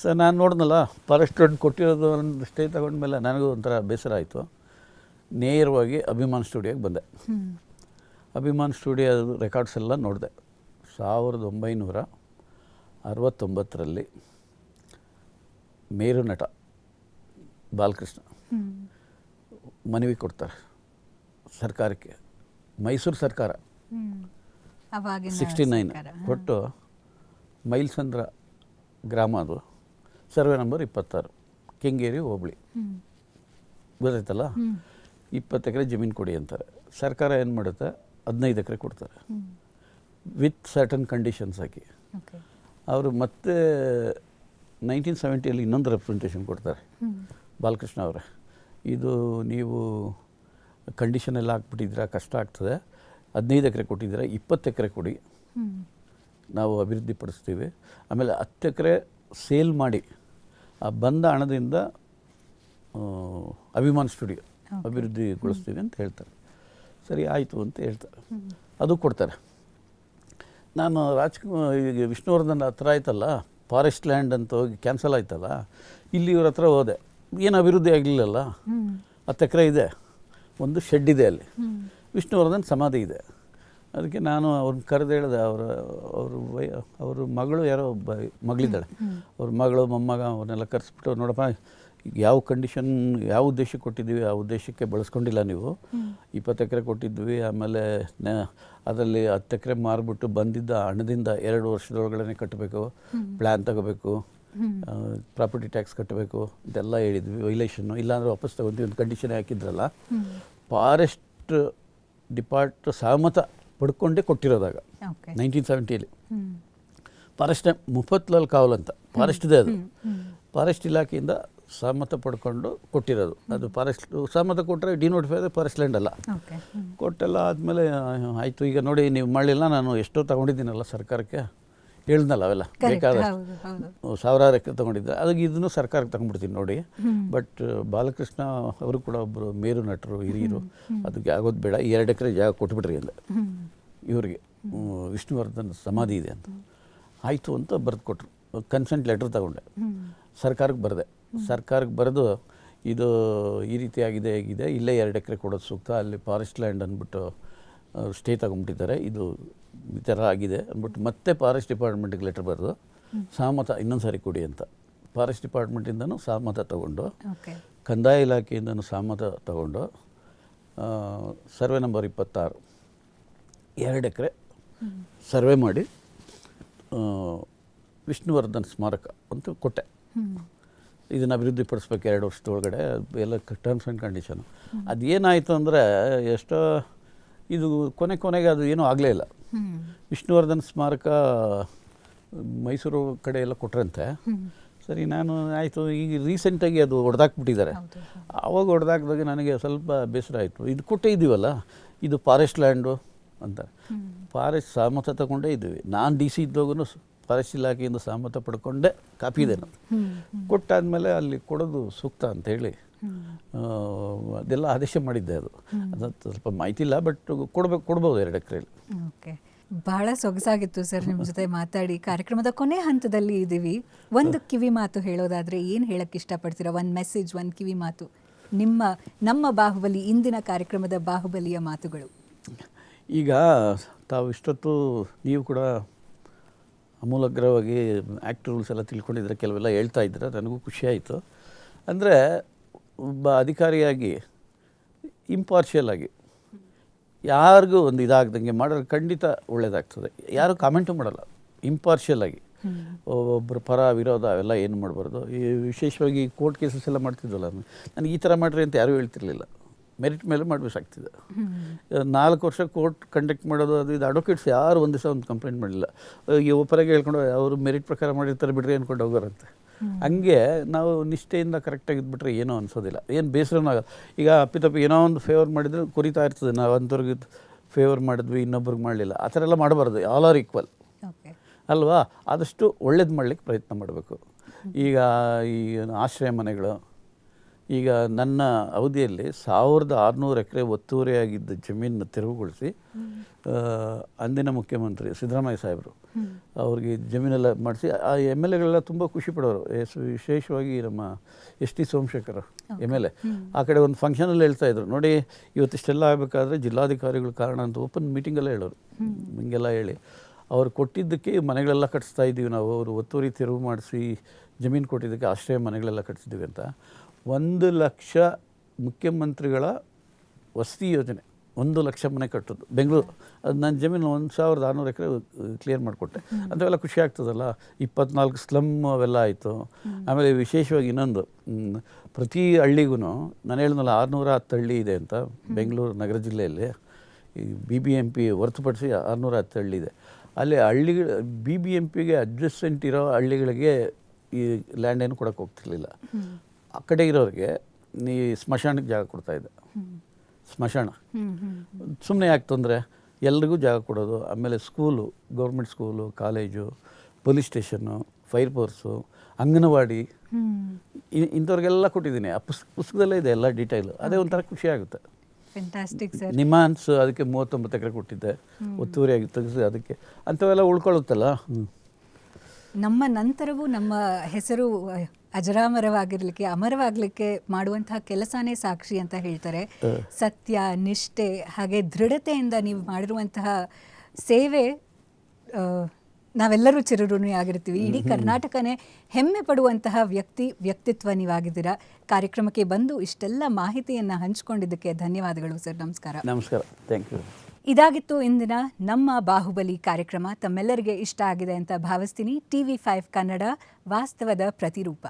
ಸರ್ ನಾನು ನೋಡಿದ್ನಲ್ಲ ಫಾರೆಸ್ಟ್ ಲ್ಯಾಂಡ್ ಕೊಟ್ಟಿರೋದು ಒಂದು ಸ್ಟೇ ತಗೊಂಡ್ಮೇಲೆ ನನಗೂ ಒಂಥರ ಬೇಸರ ಆಯಿತು. ನೇರವಾಗಿ ಅಭಿಮಾನ್ ಸ್ಟುಡಿಯೋಗೆ ಬಂದೆ. ಅಭಿಮಾನ್ ಸ್ಟುಡಿಯೋ ರೆಕಾರ್ಡ್ಸ್ ಎಲ್ಲ ನೋಡಿದೆ. 1969ರಲ್ಲಿ ಮೇರು ನಟ ಬಾಲಕೃಷ್ಣ ಮನವಿ ಕೊಡ್ತಾರೆ ಸರ್ಕಾರಕ್ಕೆ, ಮೈಸೂರು ಸರ್ಕಾರ 69 ಕೊಟ್ಟು ಮೈಲ್ಸಂದ್ರ ಗ್ರಾಮ, ಅದು ಸರ್ವೆ ನಂಬರ್ 26, ಕೆಂಗೇರಿ ಹೋಬಳಿ, ಗೊತ್ತಾಯ್ತಲ್ಲ. 20 ಎಕರೆ ಜಮೀನು ಕೊಡಿ ಅಂತಾರೆ. ಸರ್ಕಾರ ಏನು ಮಾಡುತ್ತೆ, 15 ಎಕರೆ ಕೊಡ್ತಾರೆ ವಿತ್ ಸರ್ಟನ್ ಕಂಡೀಷನ್ಸ್ ಹಾಕಿ. ಅವರು ಮತ್ತೆ 1970ಯಲ್ಲಿ ಇನ್ನೊಂದು ರೆಪ್ರೆಸೆಂಟೇಷನ್ ಕೊಡ್ತಾರೆ ಬಾಲಕೃಷ್ಣ ಅವರೇ, ಇದು ನೀವು ಕಂಡೀಷನ್ ಎಲ್ಲ ಹಾಕ್ಬಿಟ್ಟಿದ್ದೀರಾ, ಕಷ್ಟ ಆಗ್ತದೆ, 15 ಎಕರೆ ಕೊಟ್ಟಿದ್ದೀರಾ, 20 ಎಕರೆ ಕೊಡಿ, ನಾವು ಅಭಿವೃದ್ಧಿ ಪಡಿಸ್ತೀವಿ, ಆಮೇಲೆ 10 ಎಕರೆ ಸೇಲ್ ಮಾಡಿ ಆ ಬಂದ ಹಣದಿಂದ ಅಭಿಮಾನ್ ಸ್ಟುಡಿಯೋ ಅಭಿವೃದ್ಧಿಗೊಳಿಸ್ತೀವಿ ಅಂತ ಹೇಳ್ತಾರೆ. ಸರಿ ಆಯಿತು ಅಂತ ಹೇಳ್ತಾರೆ, ಅದು ಕೊಡ್ತಾರೆ. ನಾನು ಈಗ ವಿಷ್ಣುವರ್ಧನ್ ಹತ್ರ ಆಯ್ತಲ್ಲ, ಫಾರೆಸ್ಟ್ ಲ್ಯಾಂಡ್ ಅಂತ ಹೋಗಿ ಕ್ಯಾನ್ಸಲ್ ಆಯ್ತಲ್ಲ, ಇಲ್ಲಿ ಇವ್ರ ಹತ್ರ ಹೋದೆ, ಏನು ಅಭಿವೃದ್ಧಿ ಆಗಲಿಲ್ಲಲ್ಲ. 10 ಎಕರೆ ಇದೆ, ಒಂದು ಶೆಡ್ ಇದೆ, ಅಲ್ಲಿ ವಿಷ್ಣುವರ್ಧನ್ ಸಮಾಧಿ ಇದೆ. ಅದಕ್ಕೆ ನಾನು ಅವ್ರನ್ನ ಕರೆದು ಹೇಳಿದೆ, ಅವ್ರ ಮಗಳು ಯಾರೋ ಒಬ್ಬ ಮಗಳಿದ್ದಾಳೆ, ಅವ್ರ ಮಗಳು ಮೊಮ್ಮಗ ಅವ್ರನ್ನೆಲ್ಲ ಕರೆಸ್ಬಿಟ್ಟು, ನೋಡಪ್ಪ ಯಾವ ಕಂಡೀಷನ್ ಯಾವ ಉದ್ದೇಶಕ್ಕೆ ಕೊಟ್ಟಿದ್ದೀವಿ ಆ ಉದ್ದೇಶಕ್ಕೆ ಬಳಸ್ಕೊಂಡಿಲ್ಲ ನೀವು. 20 ಎಕರೆ ಕೊಟ್ಟಿದ್ವಿ, ಆಮೇಲೆ ಅದರಲ್ಲಿ 10 ಎಕರೆ ಮಾರ್ಬಿಟ್ಟು ಬಂದಿದ್ದ ಹಣದಿಂದ 2 ವರ್ಷದೊಳಗಡೆ ಕಟ್ಟಬೇಕು, ಪ್ಲ್ಯಾನ್ ತಗೋಬೇಕು, ಪ್ರಾಪರ್ಟಿ ಟ್ಯಾಕ್ಸ್ ಕಟ್ಟಬೇಕು ಇದೆಲ್ಲ ಹೇಳಿದ್ವಿ. ವೈಲೇಷನ್ನು ಇಲ್ಲಾಂದರೆ ವಾಪಸ್ ತಗೊಂತೀವಿ ಒಂದು ಕಂಡೀಷನ್ ಹಾಕಿದ್ರಲ್ಲ. ಫಾರೆಸ್ಟ್ ಡಿಪಾರ್ಟ್ ಸಹಮತ ಪಡ್ಕೊಂಡೇ ಕೊಟ್ಟಿರೋದಾಗ 1970ಯಲ್ಲಿ ಫಾರೆಸ್ಟ್ ಮುಫತ್ಲಾಲ್ ಕಾವಲ್ ಅಂತ ಫಾರೆಸ್ಟ್ ಇದೆ, ಅದು ಫಾರೆಸ್ಟ್ ಇಲಾಖೆಯಿಂದ ಸಹಮತ ಪಡ್ಕೊಂಡು ಕೊಟ್ಟಿರೋದು. ಅದು ಫಾರೆಸ್ಟ್ ಸಹಮತ ಕೊಟ್ಟರೆ ಡಿನೋಟಿಫೈ ಆದರೆ ಫಾರೆಸ್ಟ್ ಲ್ಯಾಂಡ್ ಅಲ್ಲ. ಕೊಟ್ಟೆಲ್ಲ ಆದಮೇಲೆ ಆಯಿತು, ಈಗ ನೋಡಿ ನೀವು ಮಾಡಲಿಲ್ಲ, ನಾನು ಎಷ್ಟೋ ತೊಗೊಂಡಿದ್ದೀನಲ್ಲ ಸರ್ಕಾರಕ್ಕೆ ಹೇಳ್ದಲ್ಲ, ಅವೆಲ್ಲ ಬೇಕಾದಷ್ಟು ಸಾವಿರಾರು ಎಕರೆ ತೊಗೊಂಡಿದ್ದೆ, ಅದಕ್ಕೆ ಇದನ್ನು ಸರ್ಕಾರಕ್ಕೆ ತಗೊಂಡ್ಬಿಡ್ತೀನಿ ನೋಡಿ. ಬಟ್ ಬಾಲಕೃಷ್ಣ ಅವರು ಕೂಡ ಒಬ್ಬರು ಮೇರು ನಟರು, ಹಿರಿಯರು, ಅದಕ್ಕೆ ಆಗೋದು ಬೇಡ, 2 ಎಕರೆ ಜಾಗ ಕೊಟ್ಬಿಟ್ರಿ ಅಂದೆ ಇವ್ರಿಗೆ, ವಿಷ್ಣುವರ್ಧನ್ ಸಮಾಧಿ ಇದೆ ಅಂತ. ಆಯಿತು ಅಂತ ಬರೆದು ಕೊಟ್ಟರು. ಕನ್ಸೆಂಟ್ ಲೆಟ್ರ್ ತಗೊಂಡೆ, ಸರ್ಕಾರಕ್ಕೆ ಬರೆದೆ. ಸರ್ಕಾರಕ್ಕೆ ಬರೆದು ಇದು ಈ ರೀತಿ ಆಗಿದೆ, ಹೇಗಿದೆ, ಇಲ್ಲೇ 2 ಎಕರೆ ಕೊಡೋದು ಸೂಕ್ತ, ಅಲ್ಲಿ ಫಾರೆಸ್ಟ್ ಲ್ಯಾಂಡ್ ಅಂದ್ಬಿಟ್ಟು ಸ್ಟೇ ತಗೊಂಡ್ಬಿಟ್ಟಿದ್ದಾರೆ, ಇದು ಈ ಥರ ಆಗಿದೆ ಅಂದ್ಬಿಟ್ಟು ಮತ್ತೆ ಫಾರೆಸ್ಟ್ ಡಿಪಾರ್ಟ್ಮೆಂಟಿಗೆ ಲೆಟ್ರ್ ಬರೆದು ಸಹಮತ ಇನ್ನೊಂದು ಸಾರಿ ಕೊಡಿ ಅಂತ. ಫಾರೆಸ್ಟ್ ಡಿಪಾರ್ಟ್ಮೆಂಟಿಂದನೂ ಸಹಮತ ತಗೊಂಡು, ಕಂದಾಯ ಇಲಾಖೆಯಿಂದನೂ ಸಹಮತ ತಗೊಂಡು, ಸರ್ವೆ ನಂಬರ್ 26 2 ಎಕರೆ ಸರ್ವೆ ಮಾಡಿ ವಿಷ್ಣುವರ್ಧನ್ ಸ್ಮಾರಕ ಅಂತ ಕೊಟ್ಟೆ. ಇದನ್ನು ಅಭಿವೃದ್ಧಿಪಡಿಸ್ಬೇಕು 2 ವರ್ಷದೊಳಗಡೆ, ಎಲ್ಲ ಟರ್ಮ್ಸ್ ಆ್ಯಂಡ್ ಕಂಡೀಷನು. ಅದೇನಾಯಿತು ಅಂದರೆ ಎಷ್ಟೋ ಇದು ಕೊನೆಗೆ ಅದು ಏನೂ ಆಗಲೇ ಇಲ್ಲ. ವಿಷ್ಣುವರ್ಧನ್ ಸ್ಮಾರಕ ಮೈಸೂರು ಕಡೆ ಎಲ್ಲ ಕೊಟ್ರಂತೆ. ಸರಿ ನಾನು ಆಯಿತು, ಈಗ ರೀಸೆಂಟಾಗಿ ಅದು ಹೊಡೆದಾಕ್ಬಿಟ್ಟಿದ್ದಾರೆ. ಆವಾಗ ಹೊಡೆದಾಕಿದಾಗ ನನಗೆ ಸ್ವಲ್ಪ ಬೇಸರ ಆಯಿತು, ಇದು ಕೊಟ್ಟೇ ಇದ್ದೀವಲ್ಲ, ಇದು ಫಾರೆಸ್ಟ್ ಲ್ಯಾಂಡು ಅಂತ. ಫಾರೆಸ್ಟ್ ಸಹಮತ ತಗೊಂಡೇ ಇದ್ದೀವಿ, ನಾನು ಡಿ ಸಿ ಇದ್ದಾಗೂ ಫಾರೆಸ್ಟ್ ಇಲಾಖೆಯಿಂದ ಸಹಮತ ಪಡ್ಕೊಂಡೆ, ಕಾಪಿ ಇದೆ ನಾನು. ಕೊಟ್ಟಾದಮೇಲೆ ಅಲ್ಲಿ ಕೊಡೋದು ಸೂಕ್ತ ಅಂತೇಳಿ ಅದೆಲ್ಲ ಆದೇಶ ಮಾಡಿದ್ದೆ. ಅದು ಸ್ವಲ್ಪ ಮಾಹಿತಿ ಇಲ್ಲ, ಬಟ್ ಕೊಡ್ಬೋದು 2 ಎಕರೆಯಲ್ಲಿ. ಓಕೆ, ಬಹಳ ಸೊಗಸಾಗಿತ್ತು ಸರ್ ನಿಮ್ಮ ಜೊತೆ ಮಾತಾಡಿ. ಕಾರ್ಯಕ್ರಮದ ಕೊನೆ ಹಂತದಲ್ಲಿ ಇದ್ದೀವಿ. ಒಂದು ಕಿವಿ ಮಾತು ಹೇಳೋದಾದರೆ ಏನು ಹೇಳಕ್ಕೆ ಇಷ್ಟಪಡ್ತೀರಾ? ಒಂದು ಮೆಸೇಜ್, ಒಂದು ಕಿವಿ ಮಾತು, ನಮ್ಮ ಬಾಹುಬಲಿ, ಇಂದಿನ ಕಾರ್ಯಕ್ರಮದ ಬಾಹುಬಲಿಯ ಮಾತುಗಳು. ಈಗ ತಾವು ಇಷ್ಟೊತ್ತು ನೀವು ಕೂಡ ಅಮೂಲಾಗ್ರವಾಗಿ ಆ್ಯಕ್ಟ್ ರೂಲ್ಸ್ ಎಲ್ಲ ತಿಳ್ಕೊಂಡಿದ್ರೆ, ಕೆಲವೆಲ್ಲ ಹೇಳ್ತಾ ಇದ್ರೆ ನನಗೂ ಖುಷಿಯಾಯಿತು. ಅಂದರೆ ಒಬ್ಬ ಅಧಿಕಾರಿಯಾಗಿ ಇಂಪಾರ್ಷಿಯಲ್ ಆಗಿ ಯಾರಿಗೂ ಒಂದು ಇದಾಗ್ದಂಗೆ ಮಾಡಿದ್ರೆ ಖಂಡಿತ ಒಳ್ಳೆಯದಾಗ್ತದೆ. ಯಾರೂ ಕಾಮೆಂಟು ಮಾಡಲ್ಲ, ಇಂಪಾರ್ಷಿಯಲ್ ಆಗಿ ಒಬ್ಬರು ಪರ ವಿರೋಧ ಅವೆಲ್ಲ ಏನು ಮಾಡಬಾರ್ದು. ಈ ವಿಶೇಷವಾಗಿ ಕೋರ್ಟ್ ಕೇಸಸ್ ಎಲ್ಲ ಮಾಡ್ತಿದ್ವಲ್ಲ, ನನಗೆ ಈ ಥರ ಮಾಡಿರಿ ಅಂತ ಯಾರೂ ಹೇಳ್ತಿರ್ಲಿಲ್ಲ. ಮೆರಿಟ್ ಮೇಲೆ ಮಾಡಬೇಕಾಗ್ತಿದೆ. 4 ವರ್ಷ ಕೋರ್ಟ್ ಕಂಡಕ್ಟ್ ಮಾಡೋದು, ಅದು ಇದು ಅಡ್ವೊಕೇಟ್ಸ್ ಯಾರು ಒಂದು ದಿವಸ ಒಂದು ಕಂಪ್ಲೇಂಟ್ ಮಾಡಲಿಲ್ಲ. ಈ ಒಬ್ಬರಿಗೆ ಹೇಳ್ಕೊಂಡು ಅವರು ಮೆರಿಟ್ ಪ್ರಕಾರ ಮಾಡಿರ್ತಾರೆ ಬಿಡ್ರಿ ಅಂದ್ಕೊಂಡು ಹೋಗೋರಂತೆ. ಹಂಗೆ ನಾವು ನಿಷ್ಠೆಯಿಂದ ಕರೆಕ್ಟಾಗಿ ಇದ್ಬಿಟ್ರೆ ಏನೋ ಅನಿಸೋದಿಲ್ಲ, ಏನು ಬೇಸರನೂ ಆಗಲ್ಲ. ಈಗ ಅಪ್ಪಿತಪ್ಪಿ ಏನೋ ಒಂದು ಫೇವರ್ ಮಾಡಿದರೆ ಕುರಿತಾ ಇರ್ತದೆ, ನಾವು ಅಂಥವ್ರಿಗೆ ಫೇವರ್ ಮಾಡಿದ್ವಿ ಇನ್ನೊಬ್ರಿಗೆ ಮಾಡಲಿಲ್ಲ, ಆ ಥರ ಎಲ್ಲ ಮಾಡಬಾರ್ದು. ಆಲ್ ಆರ್ ಈಕ್ವಲ್ ಅಲ್ವಾ? ಆದಷ್ಟು ಒಳ್ಳೇದು ಮಾಡಲಿಕ್ಕೆ ಪ್ರಯತ್ನ ಮಾಡಬೇಕು. ಈಗ ಈ ಆಶ್ರಯ ಮನೆಗಳು, ಈಗ ನನ್ನ ಅವಧಿಯಲ್ಲಿ 1600 ಎಕರೆ ಒತ್ತುವರಿಯಾಗಿದ್ದ ಜಮೀನನ್ನು ತೆರವುಗೊಳಿಸಿ ಅಂದಿನ ಮುಖ್ಯಮಂತ್ರಿ ಸಿದ್ದರಾಮಯ್ಯ ಸಾಹೇಬರು ಅವ್ರಿಗೆ ಜಮೀನೆಲ್ಲ ಮಾಡಿಸಿ, ಆ ಎಮ್ ಎಲ್ ಎಗಳೆಲ್ಲ ತುಂಬ ಖುಷಿ ಪಡೋರು. ವಿಶೇಷವಾಗಿ ನಮ್ಮ S T Somashekhar M L A ಆ ಕಡೆ ಒಂದು ಫಂಕ್ಷನಲ್ಲಿ ಹೇಳ್ತಾಯಿದ್ರು, ನೋಡಿ ಇವತ್ತಿಷ್ಟೆಲ್ಲ ಆಗಬೇಕಾದ್ರೆ ಜಿಲ್ಲಾಧಿಕಾರಿಗಳು ಕಾರಣ ಅಂತ ಓಪನ್ ಮೀಟಿಂಗೆಲ್ಲ ಹೇಳೋರು. ಹಿಂಗೆಲ್ಲ ಹೇಳಿ ಅವ್ರು ಕೊಟ್ಟಿದ್ದಕ್ಕೆ ಮನೆಗಳೆಲ್ಲ ಕಟ್ಟಿಸ್ತಾ ಇದ್ದೀವಿ ನಾವು, ಅವರು ಒತ್ತುವರಿ ತೆರವು ಮಾಡಿಸಿ ಜಮೀನು ಕೊಟ್ಟಿದ್ದಕ್ಕೆ ಆಶ್ರಯ ಮನೆಗಳೆಲ್ಲ ಕಟ್ಟಿಸಿದ್ದೀವಿ ಅಂತ. 1 ಲಕ್ಷ ಮುಖ್ಯಮಂತ್ರಿಗಳ ವಸತಿ ಯೋಜನೆ 1 ಲಕ್ಷ ಮನೆ ಕಟ್ಟೋದು ಬೆಂಗಳೂರು. ಅದು ನನ್ನ ಜಮೀನು 1600 ಎಕರೆ ಕ್ಲಿಯರ್ ಮಾಡಿಕೊಟ್ಟೆ. ಅಂಥವೆಲ್ಲ ಖುಷಿ ಆಗ್ತದಲ್ಲ. 24 ಸ್ಲಮ್ ಅವೆಲ್ಲ ಆಯಿತು. ಆಮೇಲೆ ವಿಶೇಷವಾಗಿ ಇನ್ನೊಂದು, ಪ್ರತಿ ಹಳ್ಳಿಗೂ ನಾನು ಹೇಳಿದ್ನಲ್ಲ 610 ಹಳ್ಳಿ ಇದೆ ಅಂತ ಬೆಂಗಳೂರು ನಗರ ಜಿಲ್ಲೆಯಲ್ಲಿ, ಈ BBMP ಹೊರತುಪಡಿಸಿ 610 ಹಳ್ಳಿ ಇದೆ. ಅಲ್ಲಿ ಹಳ್ಳಿಗಳ BBMPಗೆ ಅಡ್ಜಸ್ಟೆಂಟ್ ಇರೋ ಹಳ್ಳಿಗಳಿಗೆ ಈ ಲ್ಯಾಂಡ್ ಏನು ಕೊಡೋಕ್ಕೆ ಹೋಗ್ತಿರ್ಲಿಲ್ಲ. ಆ ಕಡೆ ಇರೋರಿಗೆ ನೀ ಸ್ಮಶಾನಕ್ಕೆ ಜಾಗ ಕೊಡ್ತಾಯಿದ್ದೆ. ಸ್ಮಶಾನ ಸುಮ್ಮನೆ ಯಾಕೆ ತೊಂದರೆ, ಎಲ್ರಿಗೂ ಜಾಗ ಕೊಡೋದು. ಆಮೇಲೆ school, government school, college, police station, fire force, anganwadi, ಇಂಥವ್ರಿಗೆಲ್ಲ ಕೊಟ್ಟಿದ್ದೀನಿ. ಆ ಪುಸ್ತಕದಲ್ಲೇ ಇದೆ ಎಲ್ಲ ಡೀಟೇಲು. ಅದೇ ಒಂಥರ ಖುಷಿ ಆಗುತ್ತೆ. ನಿಮಾನ್ಸ್ ಅದಕ್ಕೆ 39 ಎಕರೆ ಕೊಟ್ಟಿದ್ದೆ, ಒತ್ತುವರಿಯಾಗಿ ತೆಗೆಸಿ ಅದಕ್ಕೆ. ಅಂಥವೆಲ್ಲ ಉಳ್ಕೊಳ್ಳುತ್ತಲ್ಲ. ನಮ್ಮ ನಂತರವೂ ನಮ್ಮ ಹೆಸರು ಅಜರಾಮರವಾಗಿರಲಿಕ್ಕೆ, ಅಮರವಾಗಲಿಕ್ಕೆ ಮಾಡುವಂತಹ ಕೆಲಸನೇ ಸಾಕ್ಷಿ ಅಂತ ಹೇಳ್ತಾರೆ. ಸತ್ಯ, ನಿಷ್ಠೆ ಹಾಗೆ ದೃಢತೆಯಿಂದ ನೀವು ಮಾಡಿರುವಂತಹ ಸೇವೆ ನಾವೆಲ್ಲರೂ ಚಿರಋಣಿ ಆಗಿರ್ತೀವಿ. ಇಡೀ ಕರ್ನಾಟಕನೇ ಹೆಮ್ಮೆ ಪಡುವಂತಹ ವ್ಯಕ್ತಿತ್ವ ನೀವಾಗಿದ್ದೀರಾ. ಕಾರ್ಯಕ್ರಮಕ್ಕೆ ಬಂದು ಇಷ್ಟೆಲ್ಲ ಮಾಹಿತಿಯನ್ನು ಹಂಚಿಕೊಂಡಿದ್ದಕ್ಕೆ ಧನ್ಯವಾದಗಳು ಸರ್. ನಮಸ್ಕಾರ. ನಮಸ್ಕಾರ, ಥ್ಯಾಂಕ್ ಯು. ಇದಾಗಿತ್ತು ಇಂದಿನ ನಮ್ಮ ಬಾಹುಬಲಿ ಕಾರ್ಯಕ್ರಮ. ತಮ್ಮೆಲ್ಲರಿಗೆ ಇಷ್ಟ ಆಗಿದೆ ಅಂತ ಭಾವಿಸ್ತೀನಿ. TV5 ಕನ್ನಡ ವಾಸ್ತವದ ಪ್ರತಿರೂಪ.